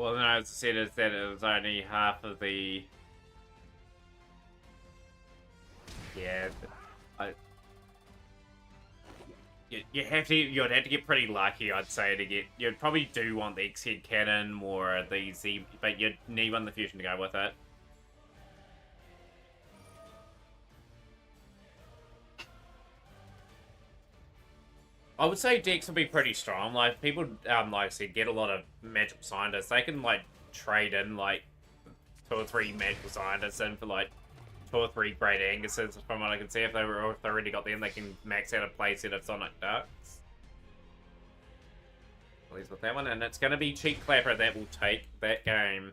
Speaker 1: Well, no, as I said, is that it was only half of the... Yeah, I... you'd have to get pretty lucky, I'd say, to get... You'd probably do want the X-Head Cannon or the Z... But you'd need one in the fusion to go with it. I would say decks will be pretty strong. Like, people, like I said, get a lot of magical scientists. They can, like, trade in, like, 2 or 3 magical scientists in for, like, 2 or 3 great Anguses, from what I can see. If they already got them, they can max out a playset of Sonic Ducks. At least with that one. And it's going to be Cheek Clapper that will take that game.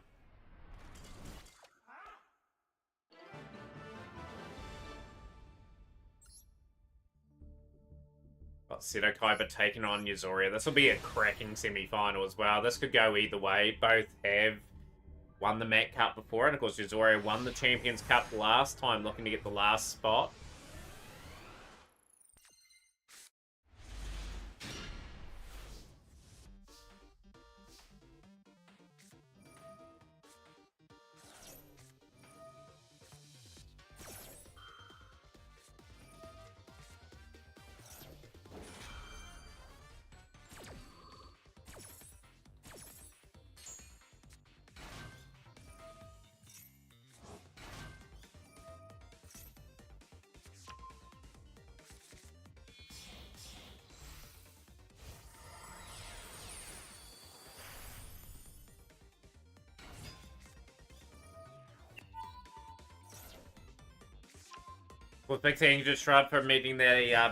Speaker 1: Got Seto Kaiba taking on Yazoria. This will be a cracking semi-final as well. This could go either way. Both have won the MAC Cup before, and of course Yazoria won the Champions Cup last time, looking to get the last spot. Well, big thank you to Shrub for meeting the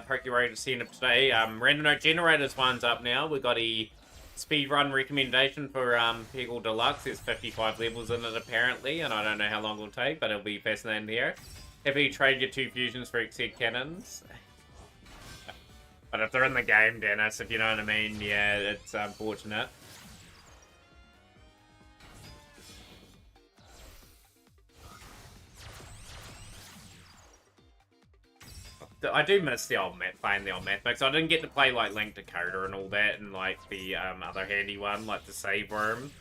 Speaker 1: Pokerator scene up today. Random Note Generators one's up now. We got a speedrun recommendation for Peggle Deluxe. There's 55 levels in it apparently, and I don't know how long it'll take, but it'll be fascinating here. Happy to trade your 2 fusions for X-Head Cannons. But if they're in the game, Dennis, if you know what I mean, yeah, it's unfortunate. I do miss the old map, playing the old map mix. I didn't get to play like Link Dakota and all that, and like the other handy one, like the Save Room.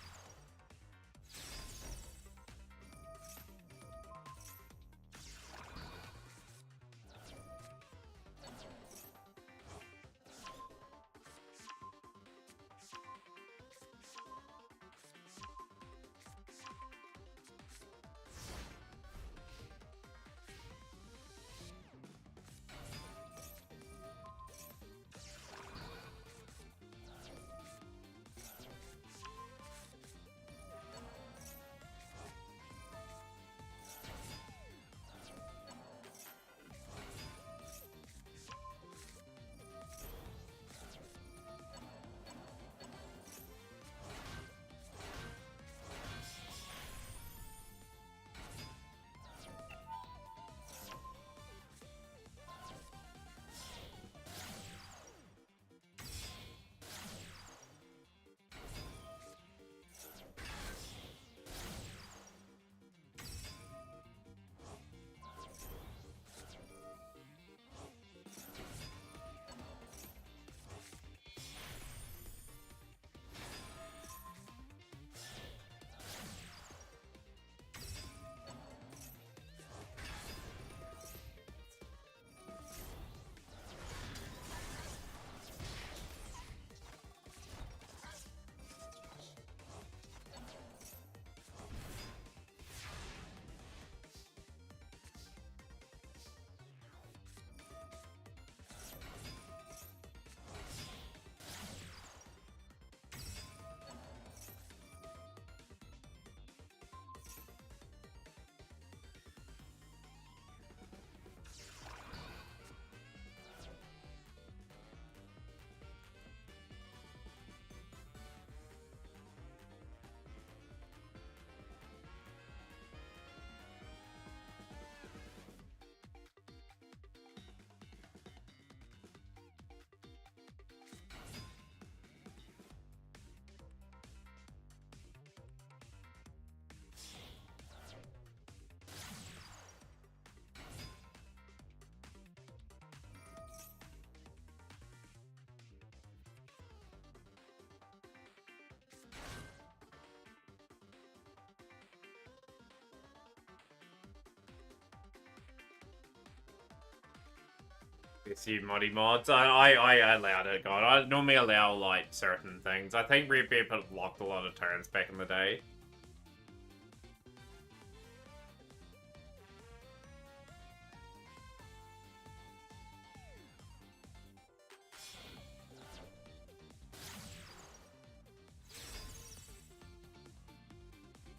Speaker 1: Yes, you moddy mods. I allowed it, God. I normally allow, like, certain things. I think Red Bear put locked a lot of turns back in the day.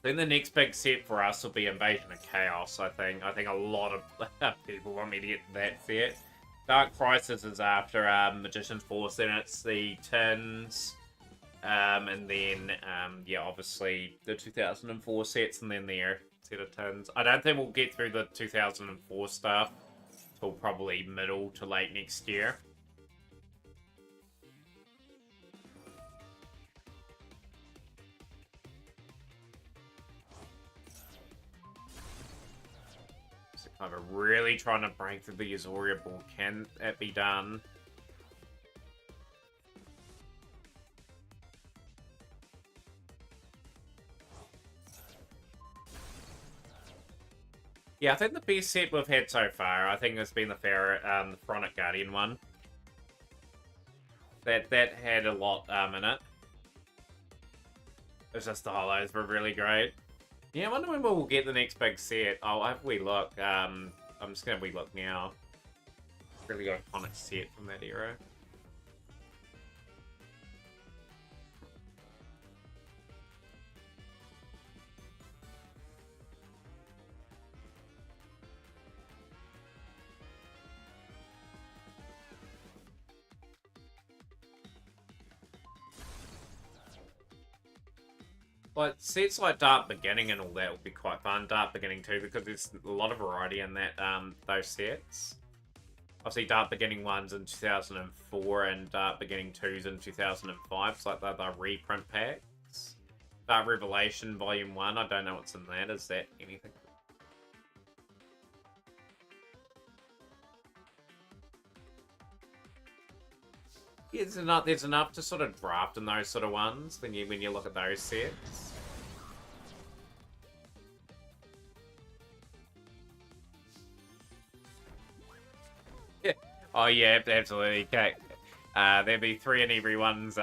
Speaker 1: Then the next big set for us will be Invasion of Chaos, I think. I think a lot of people want me to get that set. Dark Crisis is after Magician's Force, then it's the Tins, and then, yeah, obviously the 2004 sets, and then their set of Tins. I don't think we'll get through the 2004 stuff till probably middle to late next year. Kind of really trying to break through the Azoria ball. Can it be done? Yeah, I think the best set we've had so far, I think has been the the Pharaonic Guardian one. That had a lot in it. It's just the hollows were really great. Yeah, I wonder when we'll get the next big set. I'll have a wee look. I'm just gonna wee look now. Really iconic set from that era. Like, sets like Dark Beginning and all that will be quite fun. Dark Beginning too, because there's a lot of variety in that those sets. Obviously, Dark Beginning 1's in 2004 and Dark Beginning 2's in 2005. It's like the reprint packs. Dark Revelation Volume 1, I don't know what's in that. Is that anything? Yeah, there's enough to sort of draft in those sort of ones when you look at those sets. Yeah. Oh yeah, absolutely. Okay. There'd be 3 in everyone's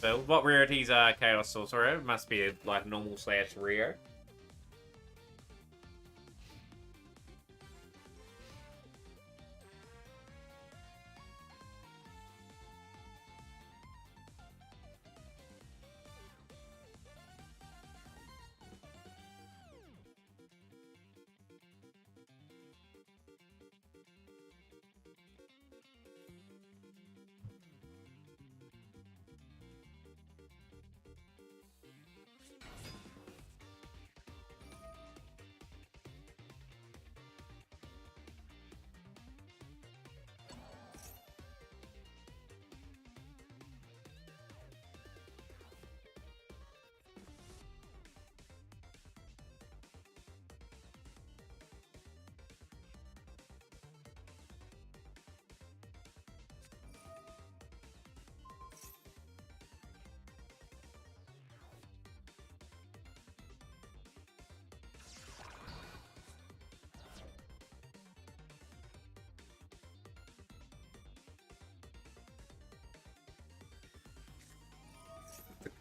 Speaker 1: build. What rarities are Chaos Sorcerer? It must be like normal / rare.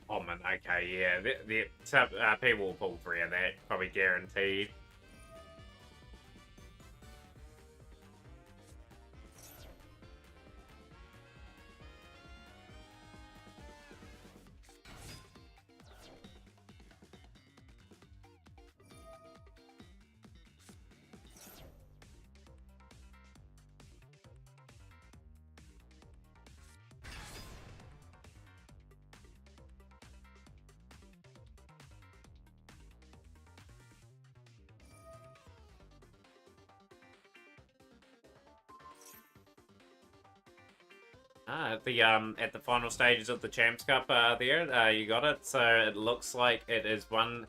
Speaker 1: Common, okay, yeah. Some people will pull 3 of that, probably guaranteed. At the final stages of the Champs Cup there, you got it. So it looks like it is one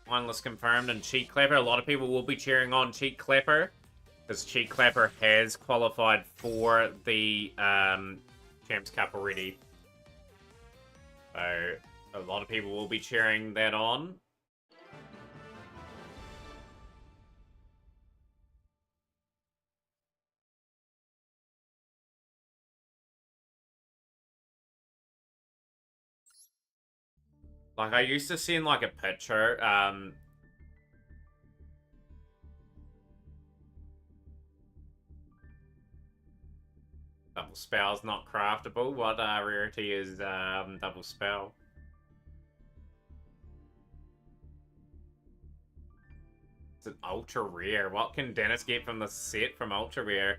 Speaker 1: finalist confirmed and Cheek Clapper. A lot of people will be cheering on Cheek Clapper because Cheek Clapper has qualified for the Champs Cup already. So a lot of people will be cheering that on. Like, I used to see in, like, a picture, double spell's not craftable. What rarity is double spell? It's an ultra rare. What can Dennis get from the set from ultra rare?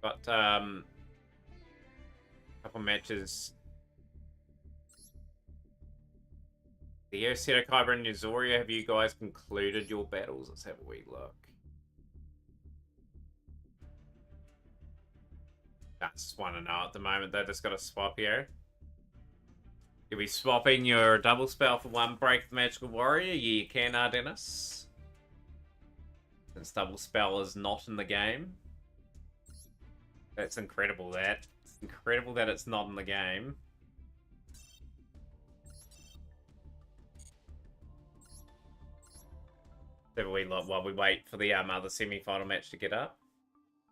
Speaker 1: But couple matches. The Seto Kyber and Yuzoria, have you guys concluded your battles? Let's have a wee look. I just want to know at the moment. They just got a swap here. You'll be swapping your double spell for one Break the Magical Warrior. Yeah, you can, Dennis. Since double spell is not in the game. That's incredible, that. It's incredible that it's not in the game. While we wait for the other semi-final match to get up.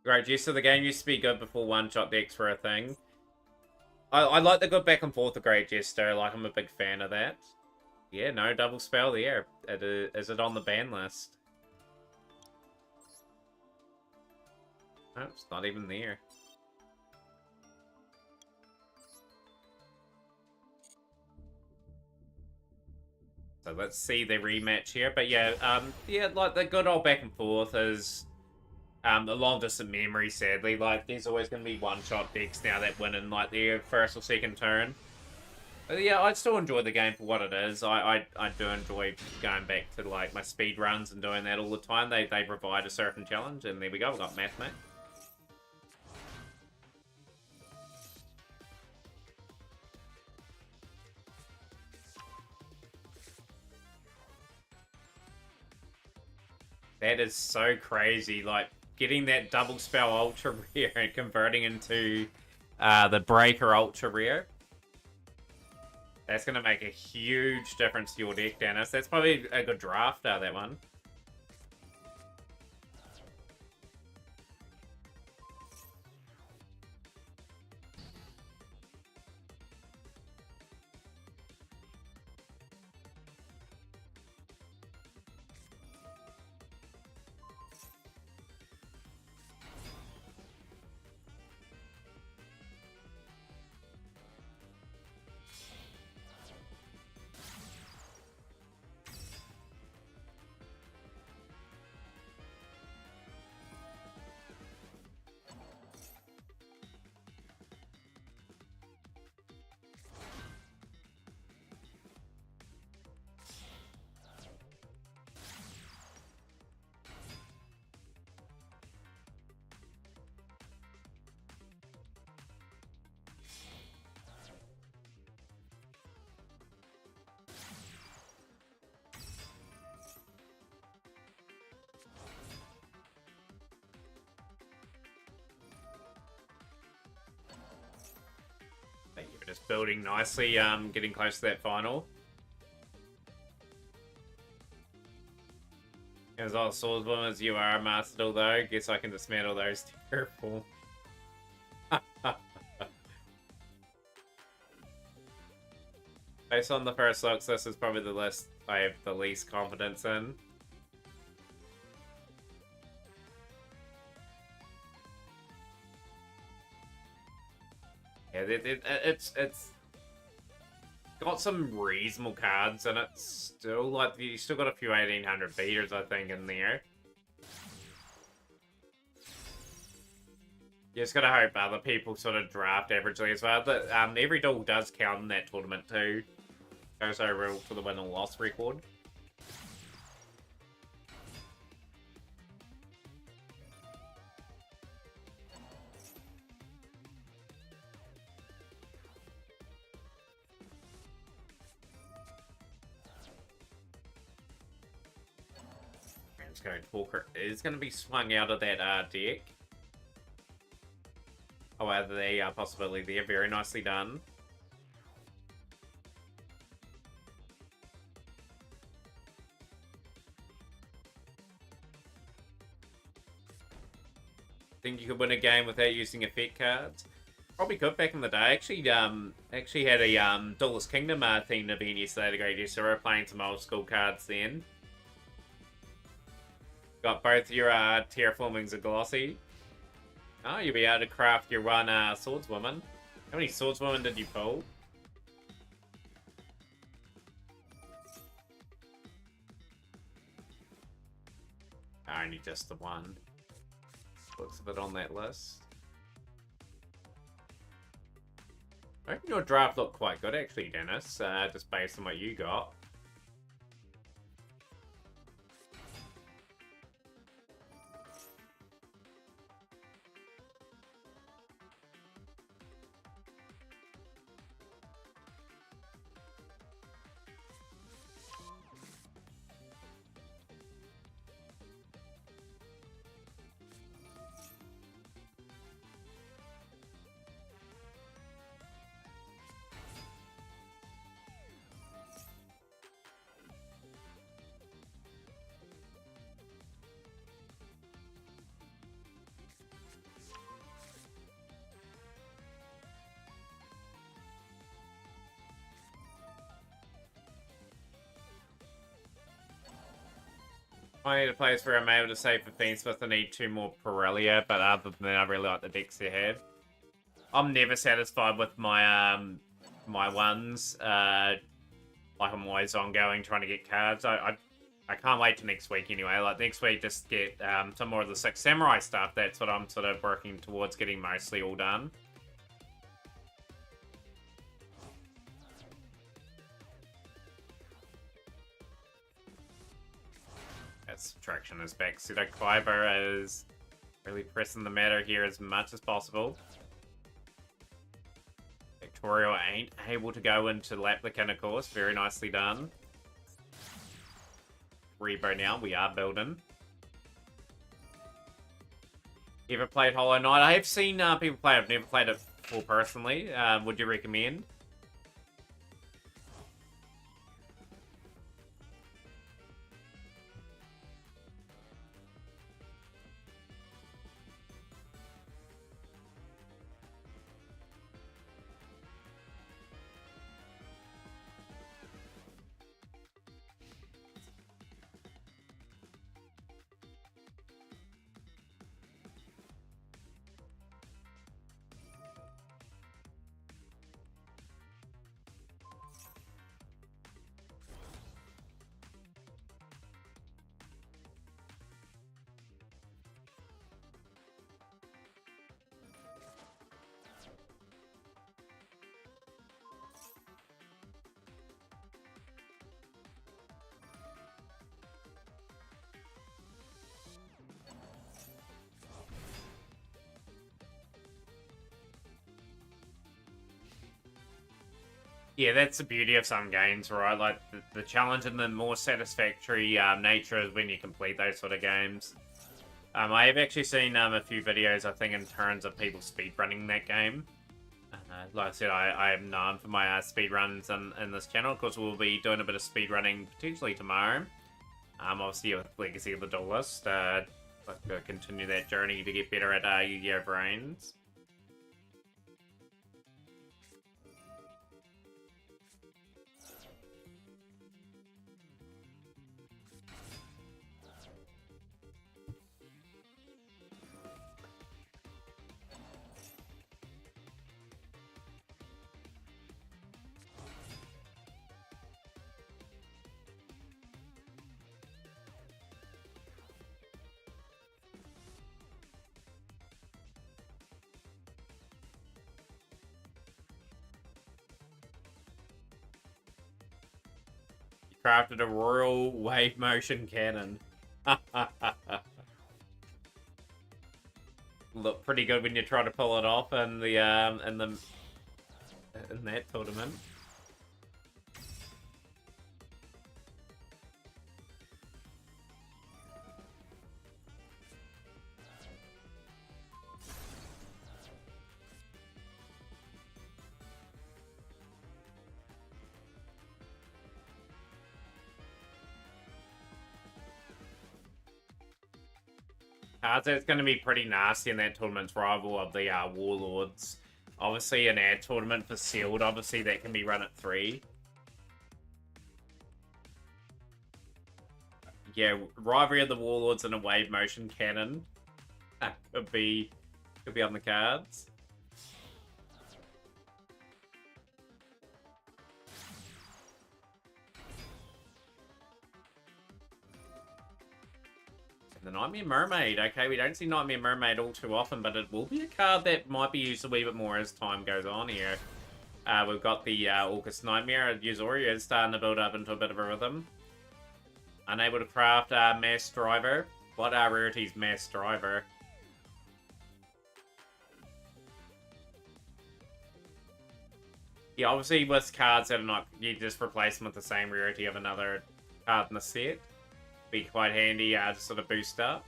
Speaker 1: Great Jester, the game used to be good before one-shot decks were a thing. I like the good back and forth of Great Jester. Like, I'm a big fan of that. Yeah, no double spell there. Is it on the ban list? No, it's not even there. So let's see the rematch here. But yeah, yeah, like the good old back and forth is a long distant memory, sadly. Like, there's always going to be one-shot decks now that win in, like, their first or second turn. But yeah, I still enjoy the game for what it is. I do enjoy going back to, like, my speed runs and doing that all the time. They provide a certain challenge, and there we go, we've got Math Mate. That is so crazy, like, getting that double spell ultra rare and converting into the breaker ultra rare. That's going to make a huge difference to your deck, Dennis. That's probably a good draft out of that one. Just building nicely, getting close to that final. As all swordswoman as you are, Master, though, guess I can dismantle those terrible. Based on the first looks, this is probably the list I have the least confidence in. Yeah, it's got some reasonable cards, and it's still like you still got a few 1800 beaters, I think, in there. You just gotta hope other people sort of draft averagely as well. But every duel does count in that tournament too. Goes over to the win or loss record. Talker is going to be swung out of that deck. Oh, the possibility there. Very nicely done. Think you could win a game without using effect cards? Probably could back in the day. Actually had a Duelist Kingdom themed event yesterday to go to, so we're playing some old school cards then. Got both your Terraformings of Glossy. Oh, you'll be able to craft your one Swordswoman. How many Swordswomen did you pull? Only just the one. Looks of it on that list. I reckon your draft looked quite good actually, Dennis, just based on what you got. I need a place where I'm able to save for Fiendsmith. I need 2 more Pirellia, but other than that, I really like the decks they have. I'm never satisfied with my my ones. Like I'm always ongoing trying to get cards. I can't wait till next week anyway. Like next week, just get some more of the Six Samurai stuff. That's what I'm sort of working towards getting mostly all done. Subtraction is back. Pseudo Kaiba is really pressing the matter here as much as possible. Victoria ain't able to go into Laplican, of course. Very nicely done. Rebo now. We are building. Ever played Hollow Knight? I have seen people play it. I've never played it before personally. Would you recommend? Yeah, that's the beauty of some games, right? Like, the challenge and the more satisfactory nature is when you complete those sort of games. I have actually seen a few videos, I think, in terms of people speedrunning that game. Like I said, I am known for my speedruns in this channel. Of course, we'll be doing a bit of speedrunning potentially tomorrow. Obviously, with Legacy of the Duelist. Like, continue that journey to get better at Yu-Gi-Oh! Brains. Crafted a royal wave motion cannon. Look pretty good when you try to pull it off in the in that tournament. Cards that's going to be pretty nasty in that tournament's rival of the Warlords. Obviously, an ad tournament for Sealed, obviously that can be run at 3. Yeah, Rivalry of the Warlords and a Wave Motion Cannon. That could be on the cards. The Nightmare Mermaid. Okay, we don't see Nightmare Mermaid all too often, but it will be a card that might be used a wee bit more as time goes on here. We've got the Orcus Nightmare. Yuzori is starting to build up into a bit of a rhythm. Unable to craft Mass Driver. What rarity's Mass Driver? Yeah, obviously with cards that are not, you just replace them with the same rarity of another card in the set. Be quite handy to sort of boost up.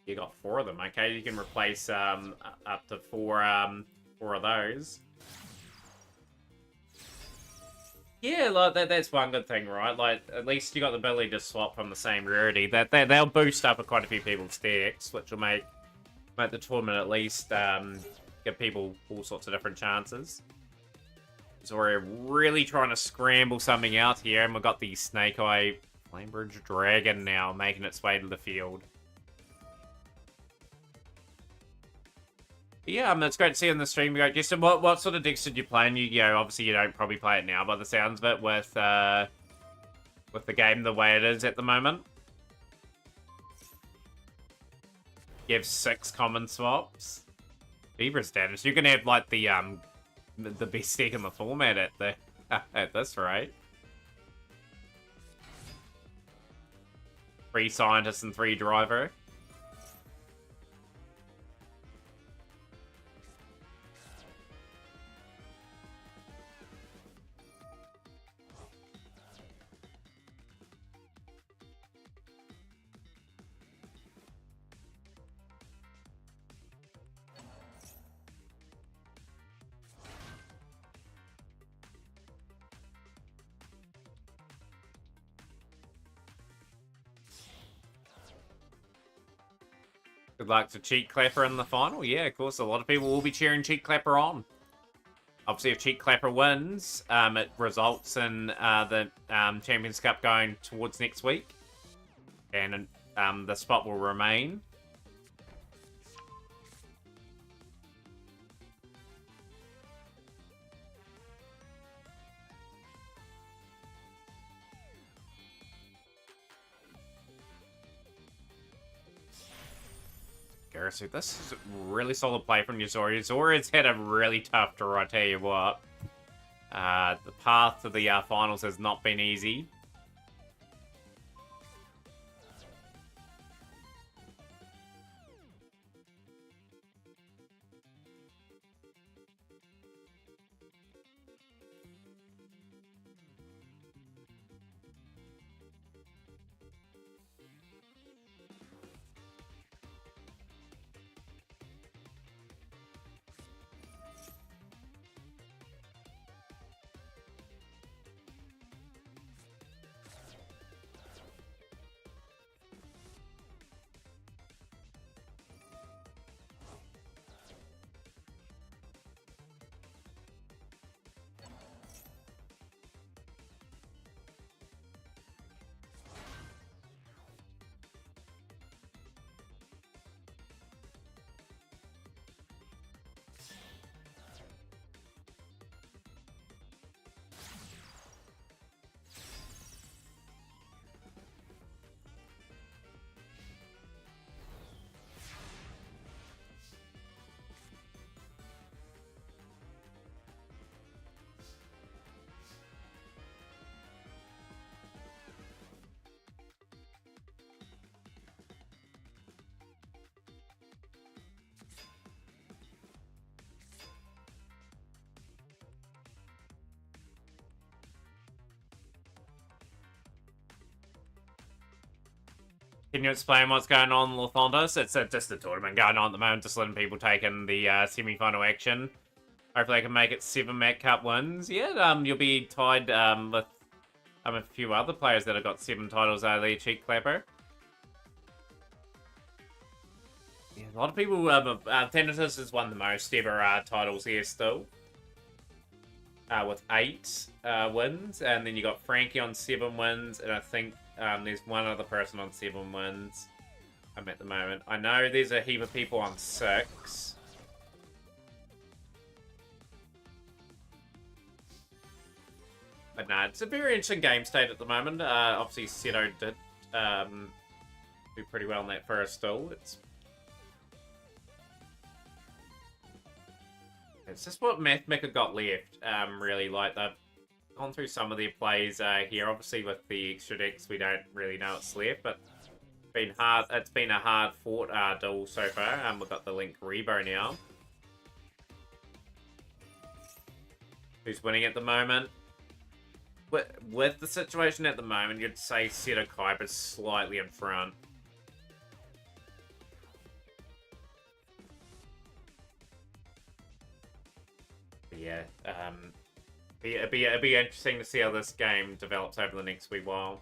Speaker 1: You got 4 of them, okay? You can replace up to 4 of those. Yeah, like that's one good thing, right? Like, at least you got the ability to swap from the same rarity. They'll boost up quite a few people's decks, which will make the tournament at least give people all sorts of different chances. So we're really trying to scramble something out here, and we've got the Snake Eye Flamebridge Dragon now making its way to the field. Yeah, it's great to see on the stream. Justin, what sort of decks did you play in Yu-Gi-Oh? Obviously, you don't probably play it now, by the sounds of it, with the game the way it is at the moment. You have 6 common swaps. Beaver status. You can have like the best deck in the format at the at this rate. 3 scientists and 3 driver. Good luck to Cheek Clapper in the final. Yeah, of course, a lot of people will be cheering Cheek Clapper on. Obviously, if Cheek Clapper wins, it results in the Champions Cup going towards next week. And the spot will remain. So this is a really solid play from Yuzori. Yuzori's had a really tough draw, I tell you what. The path to the finals has not been easy. Can you explain what's going on in Lothontis? It's just a tournament going on at the moment, just letting people take in the semi-final action. Hopefully I can make it 7 Met Cup wins. Yeah, you'll be tied with a few other players that have got 7 titles out of their Cheek Clapper. Yeah, a lot of people, Thanatos has won the most ever titles here still. With 8 wins, and then you got Frankie on 7 wins, and I think there's one other person on 7 wins at the moment. I know there's a heap of people on 6. But nah, it's a very interesting game state at the moment. Obviously, Seto did do pretty well in that first still. It's just what Mathmeka got left, really. Like, they've gone through some of their plays here. Obviously, with the extra decks, we don't really know what's left, but it's been a hard-fought duel so far. We've got the Link Rebo now. Who's winning at the moment? With the situation at the moment, you'd say Seto Kaiba's slightly in front. But yeah, it'd be interesting to see how this game develops over the next wee while.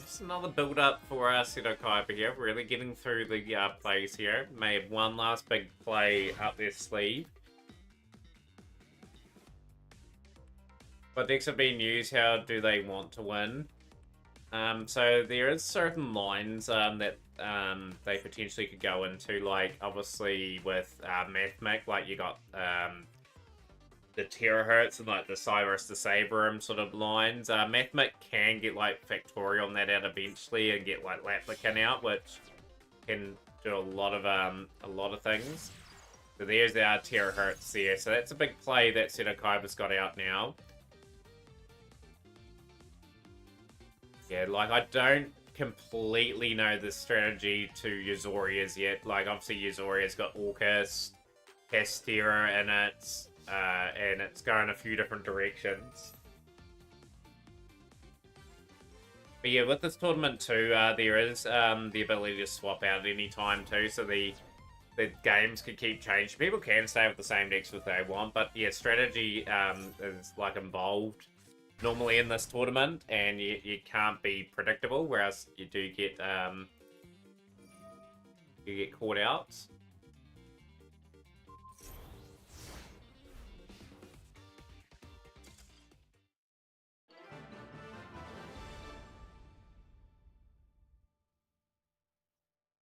Speaker 1: Just another build-up for Seto Kaiba here. Really getting through the plays here. May have one last big play up their sleeve. But decks are being used. How do they want to win? So there is certain lines that they potentially could go into. Like, obviously, with Mathmech, like, you got the Terahertz and like the Cyrus the Saberum sort of lines. Mathmech can get like Factorial on that out eventually and get like Laplican out, which can do a lot of things. So there's our Terahertz there. So that's a big play that Seto Kaiba's got out now. Yeah, like I don't completely know the strategy to Yuzoria's yet. Like obviously Yuzoria's got Orcus, Castera in it. And it's going a few different directions. But yeah, with this tournament too, there is the ability to swap out at any time too, so the games can keep changing. People can stay with the same decks if they want, but yeah, strategy is like involved normally in this tournament, and you can't be predictable, whereas you do get caught out.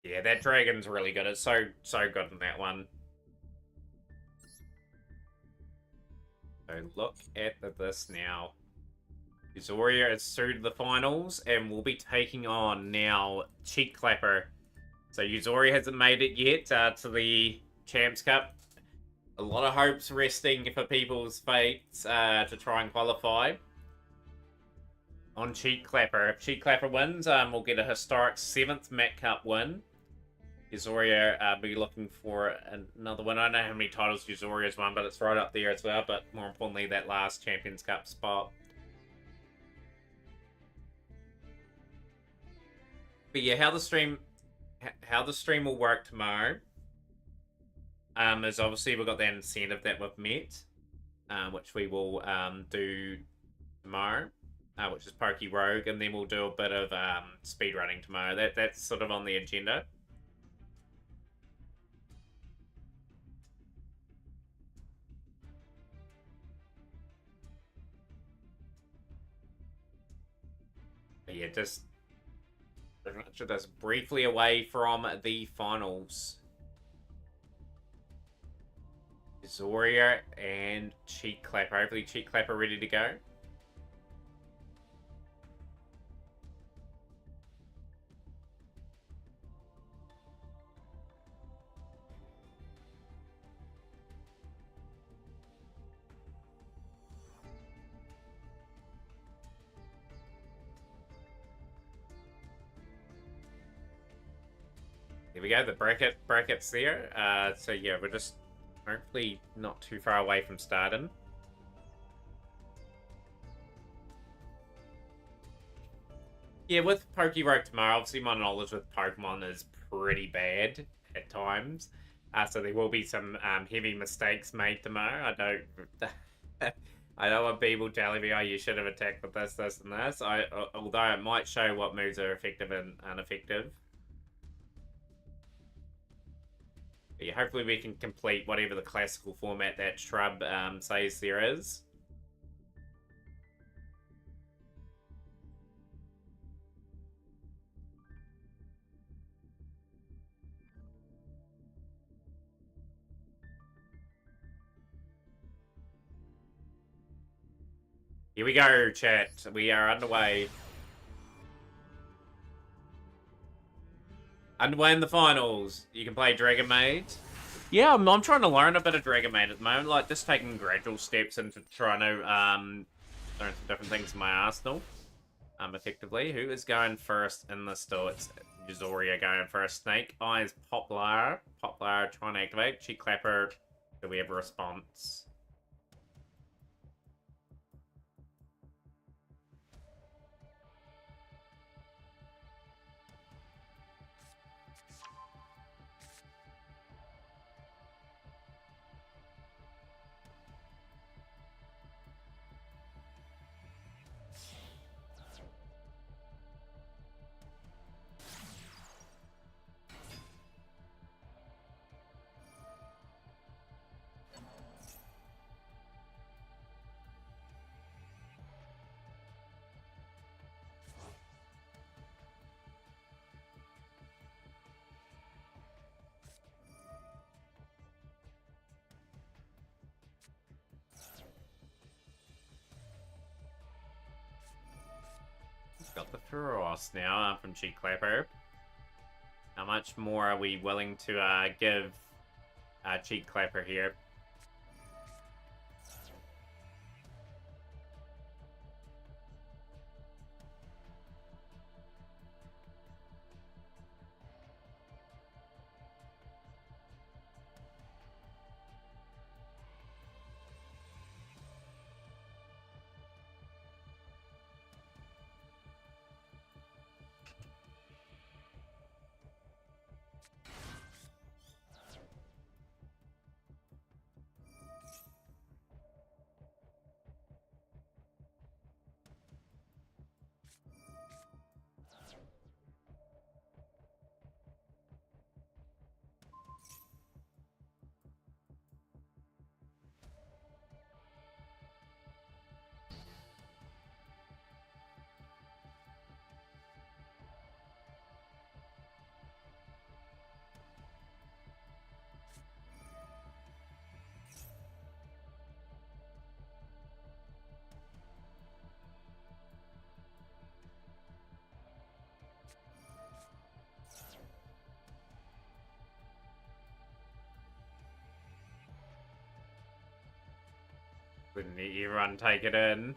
Speaker 1: Yeah, that dragon's really good. It's so good in that one. So look at this now. Yuzoria is through to the finals and will be taking on now Cheek Clapper. So Yuzoria hasn't made it yet to the Champs Cup. A lot of hopes resting for people's fates to try and qualify. On Cheek Clapper. If Cheek Clapper wins, we'll get a historic 7th Met Cup win. Yuzoria be looking for another one. I don't know how many titles Yuzoria's won, but it's right up there as well. But more importantly, that last Champions Cup spot. But yeah, how the stream will work tomorrow is obviously we've got that incentive that we've met, which we will do tomorrow, which is Pokey Rogue, and then we'll do a bit of speed running tomorrow. That's sort of on the agenda. But yeah, just briefly away from the finals. Zoria and Cheek Clapper. Hopefully Cheek Clapper ready to go. There we go, the brackets there. So yeah, we're just hopefully not too far away from starting. Yeah, with Pokerope tomorrow, obviously my knowledge with Pokemon is pretty bad at times. So there will be some heavy mistakes made tomorrow. I don't... I don't want people telling me, oh, you should have attacked with this, and this. Although it might show what moves are effective and ineffective. But yeah, hopefully we can complete whatever the classical format that Shrub says there is. Here we go, chat. We are underway. Underway in the finals. You can play Dragon Maid. Yeah, I'm trying to learn a bit of Dragon Maid at the moment. Like, just taking gradual steps into trying to learn some different things in my arsenal. Effectively. Who is going first in this duel? It's Uzoria going first. Snake Eyes Poplar. Poplar trying to activate. Cheek Clapper. Do we have a response? Got the Furos now from Cheek Clapper. How much more are we willing to give Cheek Clapper here? Wouldn't everyone take it in?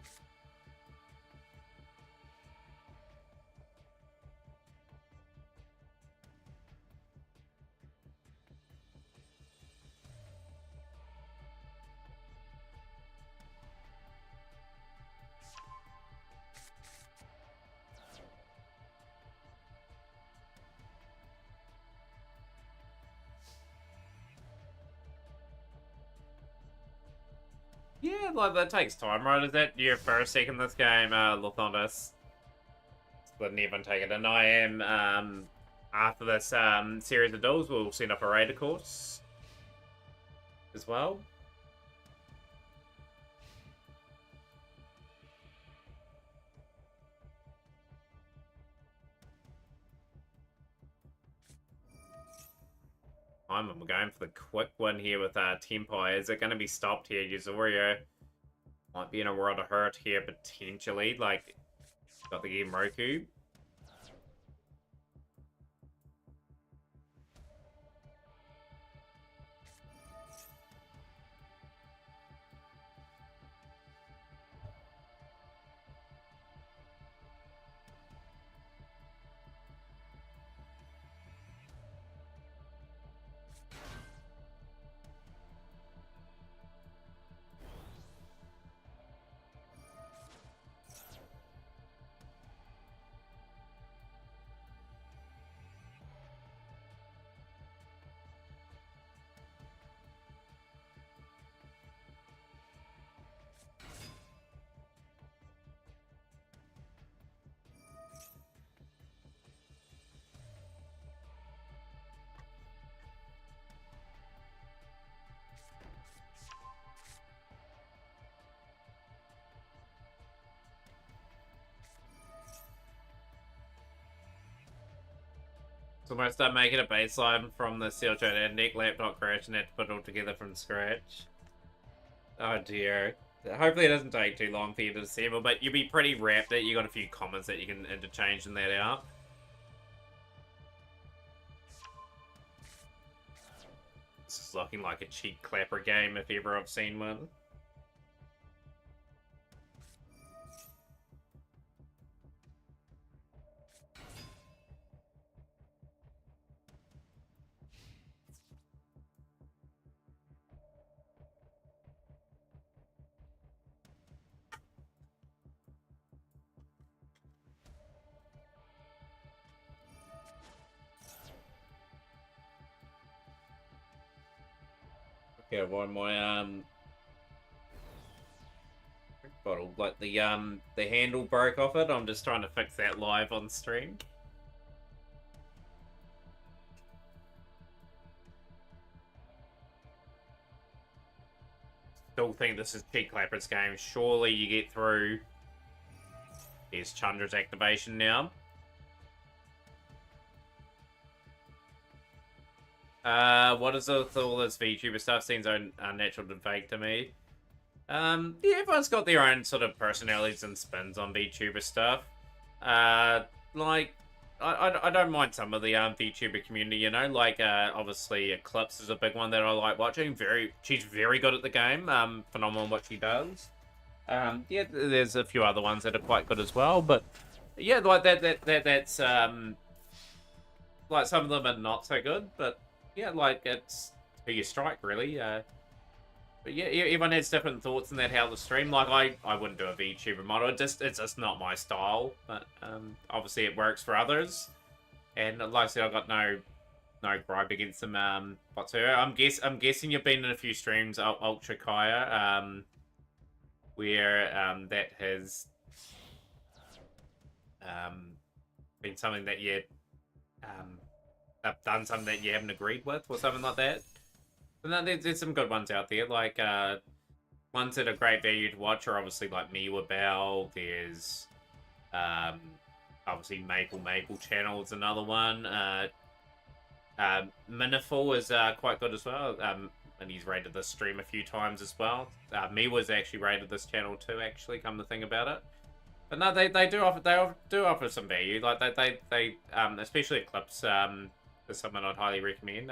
Speaker 1: Yeah, like that takes time, right? Is that your first second this game, Lothondus? Didn't even take it in. I am, after this series of duels, we'll send up a raider course as well. We're going for the quick one here with Tempai. Is it going to be stopped here? Uzoria might be in a world of hurt here, potentially. Like, got the game Roku. Almost done making a baseline from the Seal Chat and deck, laptop crash, and had to put it all together from scratch. Oh dear. Hopefully it doesn't take too long for you to assemble, but you'll be pretty wrapped that you got a few comments that you can interchange in that out. This is looking like a cheek clapper game if ever I've seen one. Yeah, one my bottle, like the handle broke off it. I'm just trying to fix that live on stream. Still think this is Cheek Clapper's game. Surely you get through. Here's Chandra's activation now. What is all this VTuber stuff? Seems unnatural and fake to me. Yeah, everyone's got their own sort of personalities and spins on VTuber stuff. Like, I don't mind some of the VTuber community, you know, like obviously Eclipse is a big one that I like watching. She's very good at the game. Phenomenal what she does. Yeah, there's a few other ones that are quite good as well, but yeah, like that's like some of them are not so good, but yeah, like it's who you strike really. But yeah, everyone has different thoughts on that how to stream. Like I wouldn't do a VTuber model. It's just not my style. But obviously it works for others. And like I said, I've got no gripe against them whatsoever. I'm guessing you've been in a few streams, Ultra Kaya, where that has been something that you have done something that you haven't agreed with or something like that. But no, there's some good ones out there, like ones that are great value to watch are obviously like Miwa Bell. There's obviously Maple channel is another one. Miniful is quite good as well, and he's rated this stream a few times as well. Miwa's actually rated this channel too. Actually, come to think about it, but no, they do offer some value. Like they especially Eclipse is something I'd highly recommend.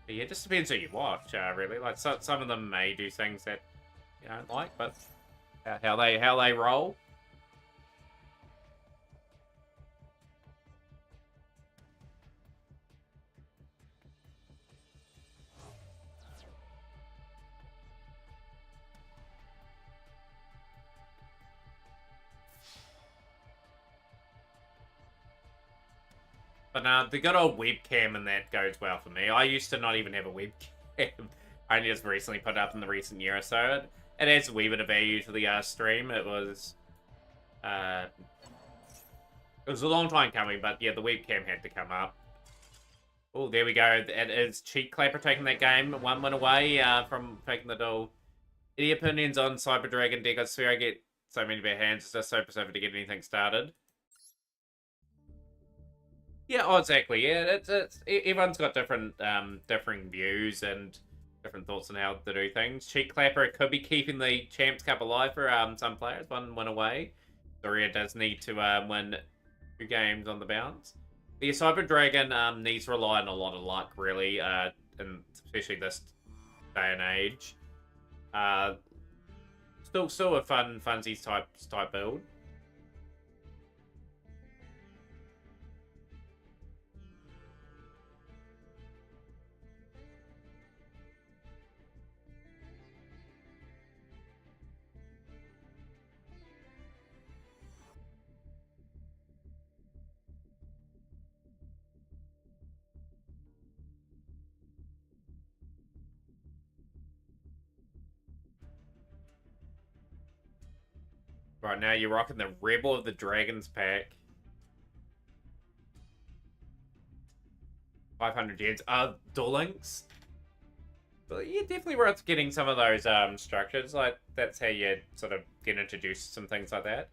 Speaker 1: But yeah, it just depends who you watch, really. Like some of them may do things that you don't like, but how they roll. But the good old webcam and that goes well for me. I used to not even have a webcam. I only just recently put it up in the recent year or so. It adds a wee bit of value to the stream. It was a long time coming, but yeah, the webcam had to come up. Oh, there we go. It is Cheek Clapper taking that game. 1 win away from taking the duel. Any opinions on Cyber Dragon deck? I swear I get so many bad hands. It's just so pacific to get anything started. Yeah, oh, exactly. Yeah, it's everyone's got different differing views and different thoughts on how to do things. Cheek Clapper could be keeping the Champs Cup alive for some players. 1 win away. Doria does need to win 2 games on the bounce. The Cyber Dragon needs to rely on a lot of luck, really, and especially this day and age. Still a funsies type build. Right now, you're rocking the Rebel of the Dragons pack. 500 gens. Duel Links. But yeah, definitely worth getting some of those structures. Like, that's how you sort of get introduced to some things like that.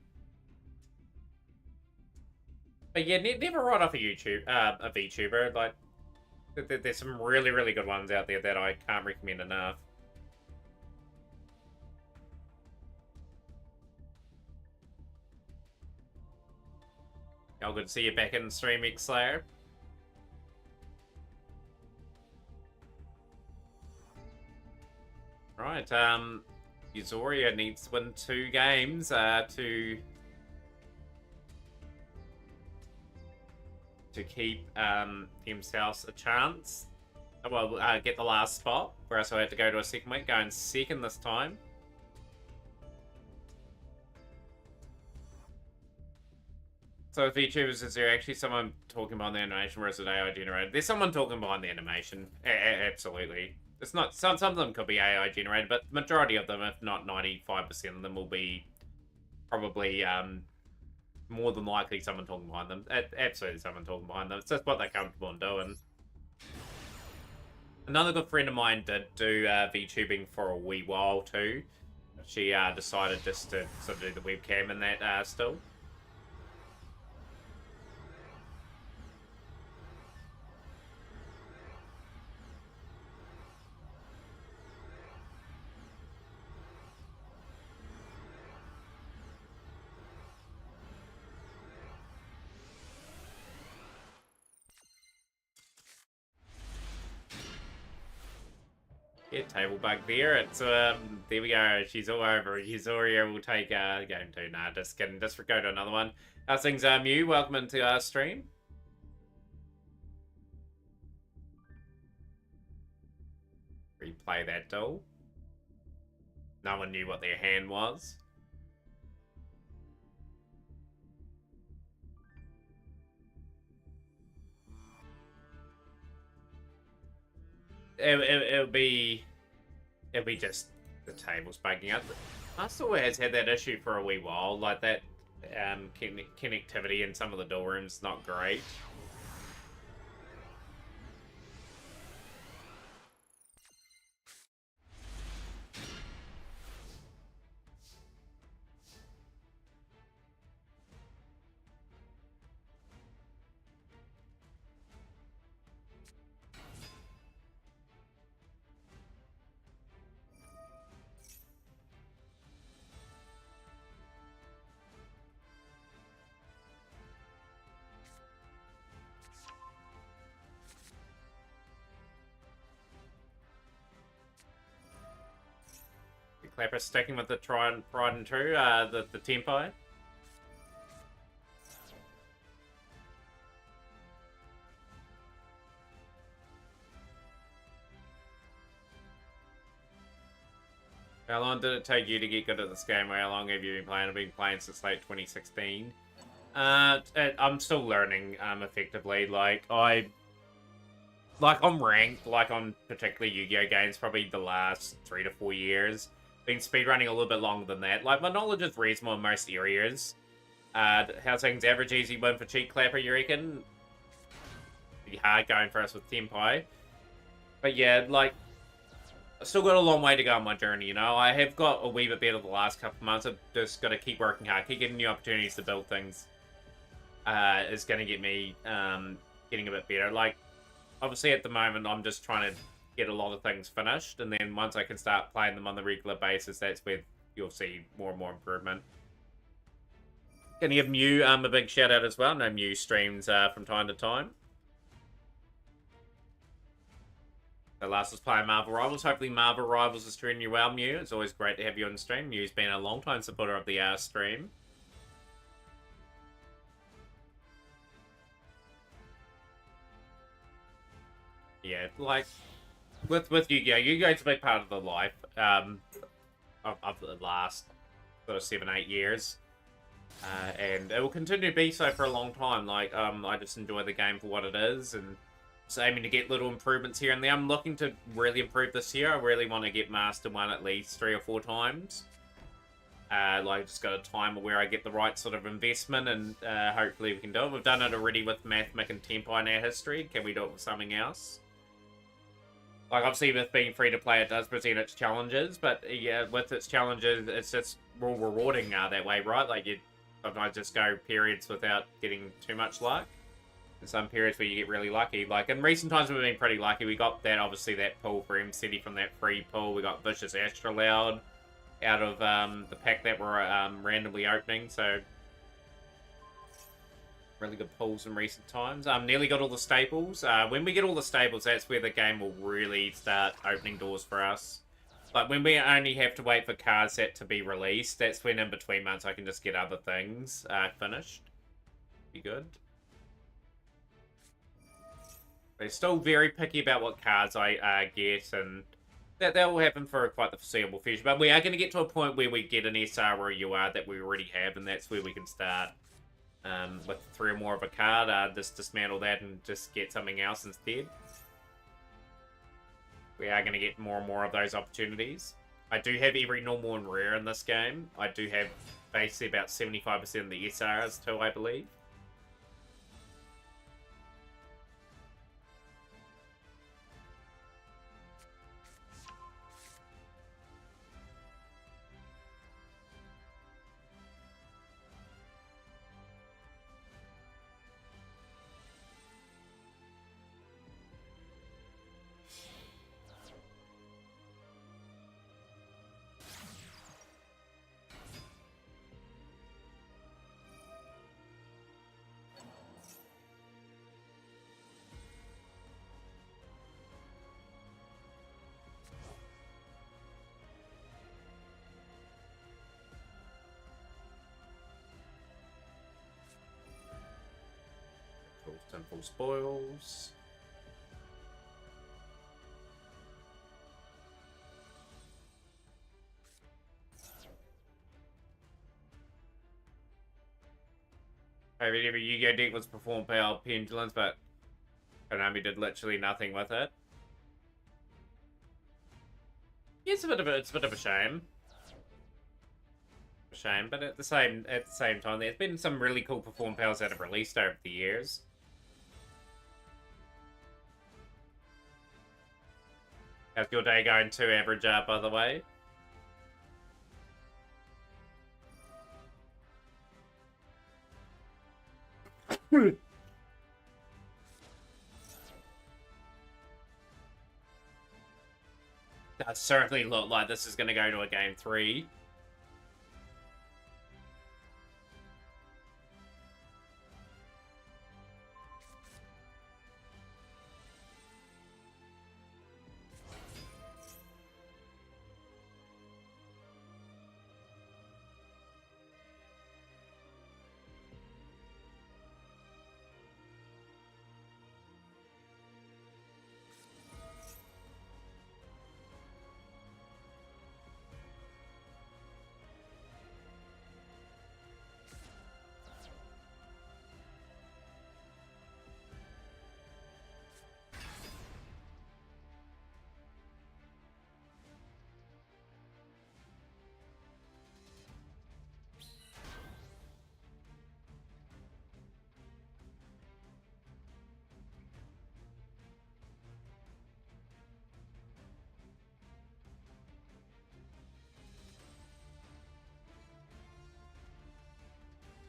Speaker 1: But yeah, never write off a VTuber. Like, there's some really, really good ones out there that I can't recommend enough. Oh, good to see you back in stream, X-Slayer. Right, Euphoria needs to win 2 games to keep themselves a chance. Well, get the last spot. Whereas I had to go to a second week, going second this time. So with VTubers, is there actually someone talking behind the animation, or is it AI generated? There's someone talking behind the animation. Absolutely. It's not. Some of them could be AI generated, but the majority of them, if not 95% of them, will be probably more than likely someone talking behind them. Absolutely someone talking behind them. It's just what they're comfortable in doing. Another good friend of mine did do VTubing for a wee while too. She decided just to sort of do the webcam and that still. Yeah, table bug there. It's there we go. She's all over. Euphoria will take game 2. Nah, just kidding. Just go to another one. How's things, Mew? Welcome into our stream. Replay that duel. No one knew what their hand was. It'll be just the tables bugging out. Master has had that issue for a wee while, like that connectivity in some of the door rooms not great. Clapper sticking with the tried and true, the tempo. How long did it take you to get good at this game? How long have you been playing? I've been playing since late 2016. I'm still learning effectively. Like I'm ranked, like on particularly Yu-Gi-Oh games, probably the last 3 to 4 years. Been speedrunning a little bit longer than that. Like, my knowledge is reasonable in most areas. How's things? Average easy win for Cheat Clapper, you reckon? Pretty hard going for us with Tempai. But yeah, like, I've still got a long way to go on my journey, you know? I have got a wee bit better the last couple of months. I've just got to keep working hard, keep getting new opportunities to build things. Is going to get me getting a bit better. Like, obviously at the moment, I'm just trying to get a lot of things finished, and then once I can start playing them on the regular basis, that's where you'll see more and more improvement. Gonna give Mew a big shout out as well. No, Mew streams from time to time. The last was playing Marvel Rivals. Hopefully Marvel Rivals is treating you well, Mew. It's always great to have you on stream. Mew's been a long time supporter of the stream. Yeah, like with Yu-Gi-Oh! Yu-Gi-Oh's a big part of the life of the last sort of 7-8 years. And it will continue to be so for a long time. Like, I just enjoy the game for what it is, and just aiming to get little improvements here and there. I'm looking to really improve this year. I really want to get Master 1 at least 3 or 4 times. Like, just got a time where I get the right sort of investment, and hopefully we can do it. We've done it already with Mathmic and Tempai in our history. Can we do it with something else? Like, obviously, with being free-to-play, it does present its challenges, but yeah, with its challenges, it's just more rewarding that way, right? Like, sometimes just go periods without getting too much luck. And some periods where you get really lucky. Like, in recent times, we've been pretty lucky. We got that, obviously, that pull for M-City from that free pull. We got Vicious Astrolaud out of the pack that we're randomly opening, so really good pulls in recent times. Nearly got all the staples. When we get all the staples, that's where the game will really start opening doors for us. Like, when we only have to wait for card set to be released, that's when in between months I can just get other things finished. Be good. They're still very picky about what cards I get, and that will happen for quite the foreseeable future. But we are going to get to a point where we get an SR or a UR that we already have, and that's where we can start with 3 or more of a card. Just dismantle that and just get something else instead. We are going to get more and more of those opportunities. I do have every normal and rare in this game. I do have basically about 75% of the SRs too, I believe. Temple spoils. Every Yu-Gi-Oh deck was perform power pendulums, but Konami did literally nothing with it. Yeah, it's a bit of a shame. Shame, but at the same time, there's been some really cool perform powers that have released over the years. How's your day going too, Average Art, by the way? Does certainly look like this is going to go to a game 3.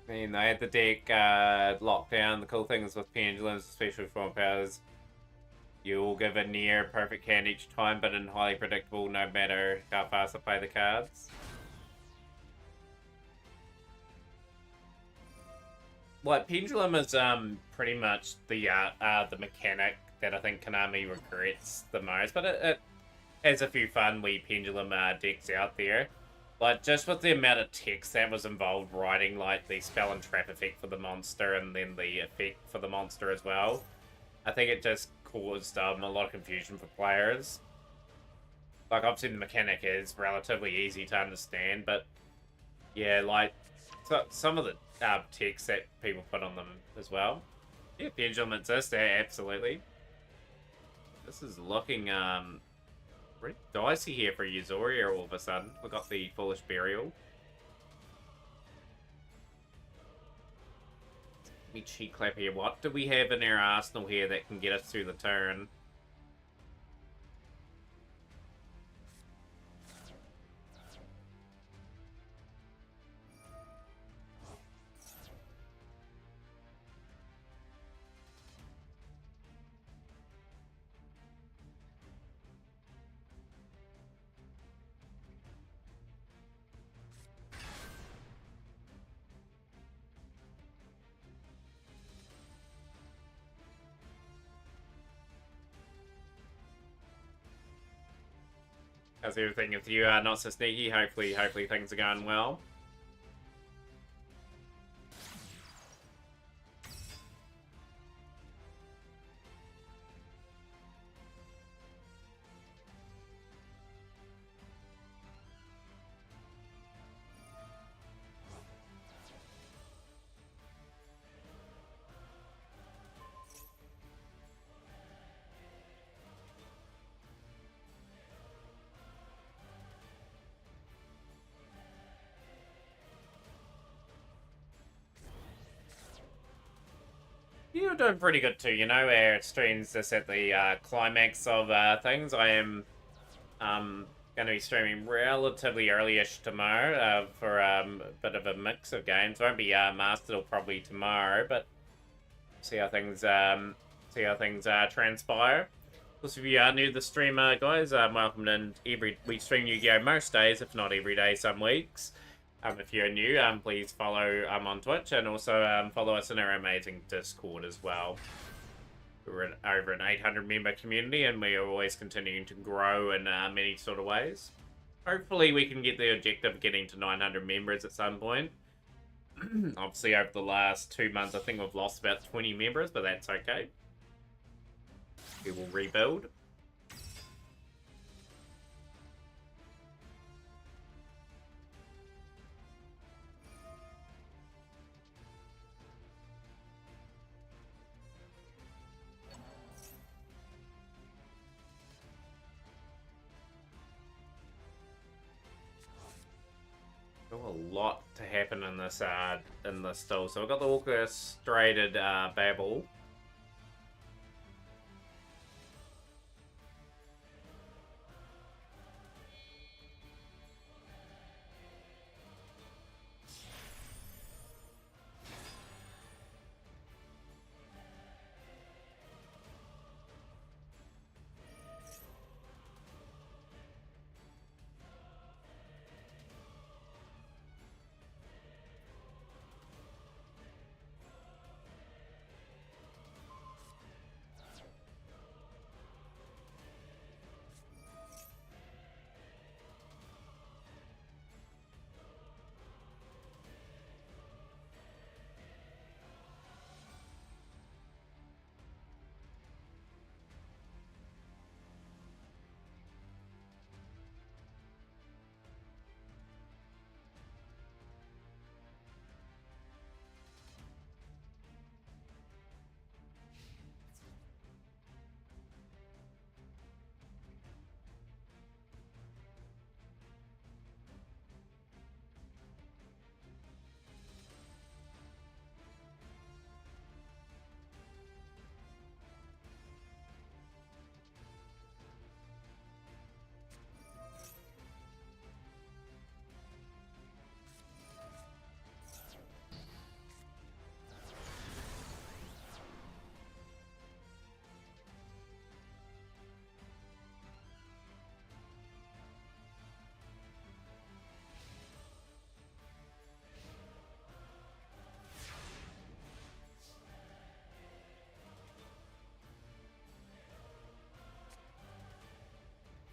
Speaker 1: I mean, they had the deck locked down. The cool things with pendulums, especially form powers, you'll give a near perfect hand each time, but in highly predictable no matter how fast I play the cards. Like, Pendulum is pretty much the mechanic that I think Konami regrets the most, but it has a few fun wee Pendulum decks out there. Like, just with the amount of text that was involved writing, like, the spell and trap effect for the monster and then the effect for the monster as well, I think it just caused a lot of confusion for players. Like, obviously the mechanic is relatively easy to understand, but yeah, like, some of the text that people put on them as well. Yeah, Pendulum exists, yeah, absolutely. This is looking, pretty dicey here for Yuzoria all of a sudden. We got the Foolish Burial. Let me cheek clap here. What do we have in our arsenal here that can get us through the turn? How's everything with you? Not so sneaky. Hopefully things are going well. You're doing pretty good too, you know, our stream's just at the climax of things. I am going to be streaming relatively early-ish tomorrow for a bit of a mix of games. Won't be mastered till probably tomorrow, but see how things transpire. Also, if you are new to the stream, guys, welcome in. We stream Yu-Gi-Oh! Most days, if not every day, some weeks. If you're new, please follow on Twitch, and also follow us in our amazing Discord as well. We're over an 800-member community, and we are always continuing to grow in many sort of ways. Hopefully, we can get the objective of getting to 900 members at some point. Obviously, over the last 2 months, I think we've lost about 20 members, but that's okay. We will rebuild. A lot to happen in this still. So I've got the orchestrated babble.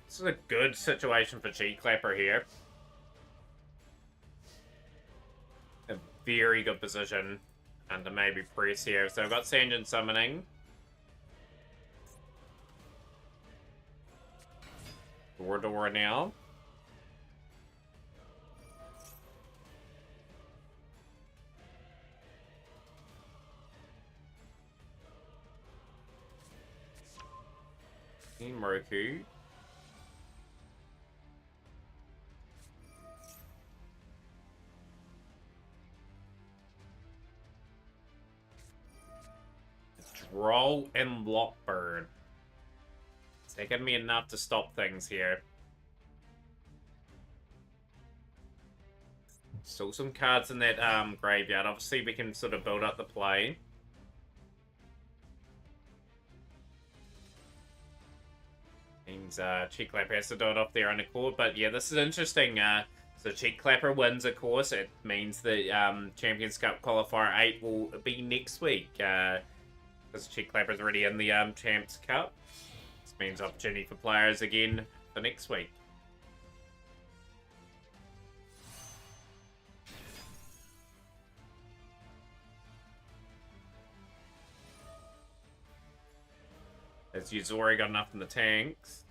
Speaker 1: This is a good situation for Cheek Clapper here. A very good position. And to maybe press here. So I've got Sanjin summoning. Door now. Team Roku. Droll and Lockbird. It's taking me enough to stop things here. Still some cards in that graveyard. Obviously, we can sort of build up the play. Means Cheek Clapper has to do it off their own accord. But yeah, this is interesting. So Cheek Clapper wins, of course. It means the Champions Cup Qualifier 8 will be next week. Because Cheek Clapper is already in the Champs Cup. This means opportunity for players again for next week. Has Yuzori got enough in the tanks?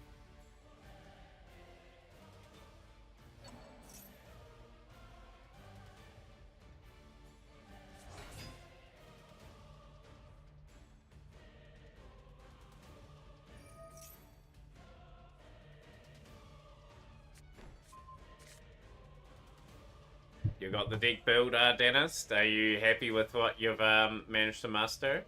Speaker 1: You got the deck build, Dennis. Are you happy with what you've managed to muster?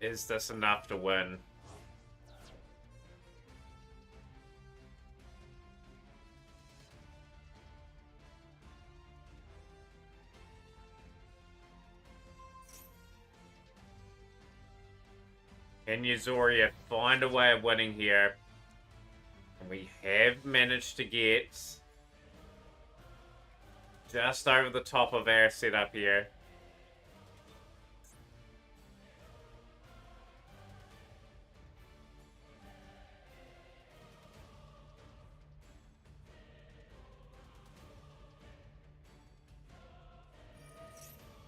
Speaker 1: Is this enough to win? Can Yuzori find a way of winning here? And we have managed to get just over the top of our setup here.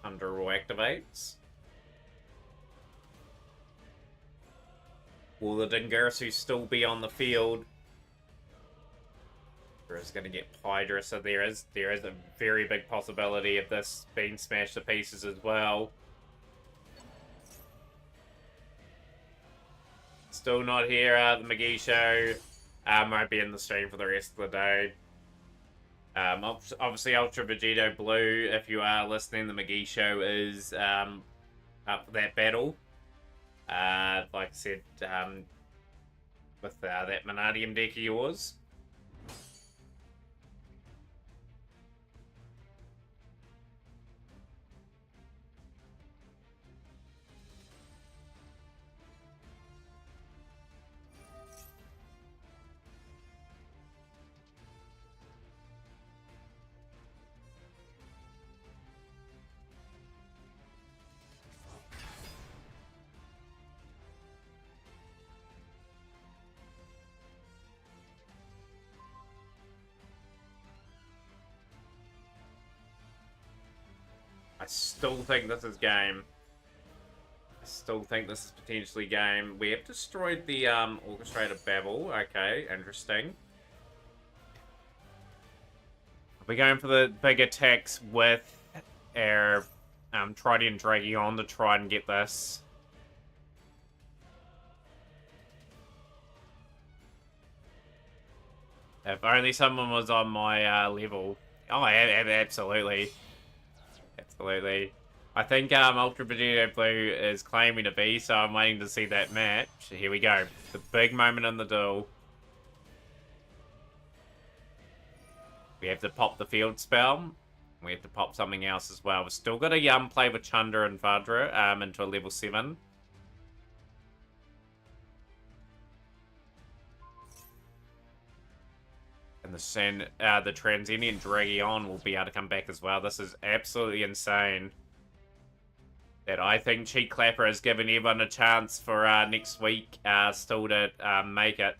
Speaker 1: Underroll activates. Will the Dingirsu still be on the field? Or is going to get Hydra, so there is a very big possibility of this being smashed to pieces as well. Still not here, the McGee show. Won't be in the stream for the rest of the day. Obviously, Ultra Vegito Blue, if you are listening, the McGee show is up for that battle. Like I said, with that Manadium deck of yours. I still think this is game. I still think this is potentially game. We have destroyed the Orchestrator Babel. Okay, interesting. We're going for the big attacks with our Tridian Dragion to try and get this. If only someone was on my level. Oh, absolutely. Absolutely. I think Ultra Vegito Blue is claiming to be, so I'm waiting to see that match. Here we go. The big moment in the duel. We have to pop the field spell. We have to pop something else as well. We've still got a play with Chunder and Vadra into a level 7. And the Transcendent Dragion will be able to come back as well. This is absolutely insane. That I think Cheek Clapper has given everyone a chance for next week still to make it.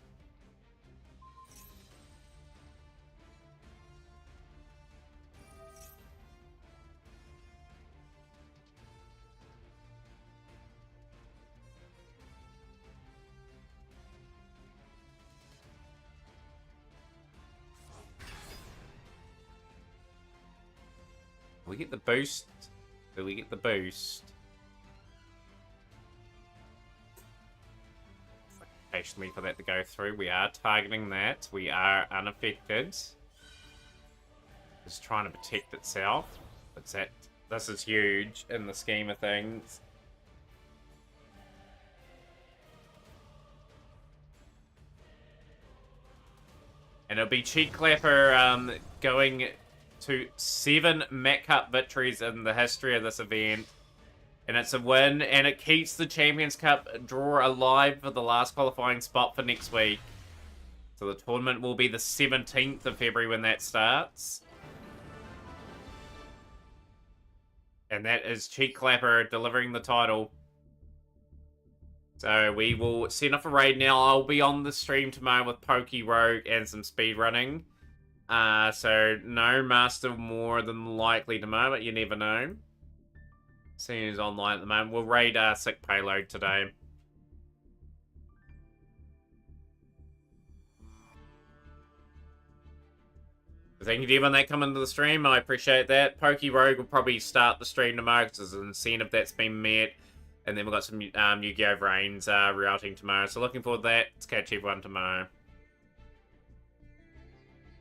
Speaker 1: We get the boost. Do we get the boost? Patiently for that to go through. We are targeting that. We are unaffected. Just trying to protect itself. This is huge in the scheme of things. And it'll be Cheat Clapper going to 7 Met Cup victories in the history of this event. And it's a win, and it keeps the Champions Cup draw alive for the last qualifying spot for next week. So the tournament will be the 17th of February when that starts. And that is Cheat Clapper delivering the title. So we will send off a raid now. I'll be on the stream tomorrow with Pokey Rogue and some speed running. So no Master more than likely tomorrow, but you never know. Seeing who's online at the moment. We'll raid Sick Payload today. Thank you to everyone that come into the stream. I appreciate that. Pokey Rogue will probably start the stream tomorrow because there's an incentive that's been met. And then we've got some Yu-Gi-Oh! Vrains routing tomorrow. So looking forward to that. Let's catch everyone tomorrow.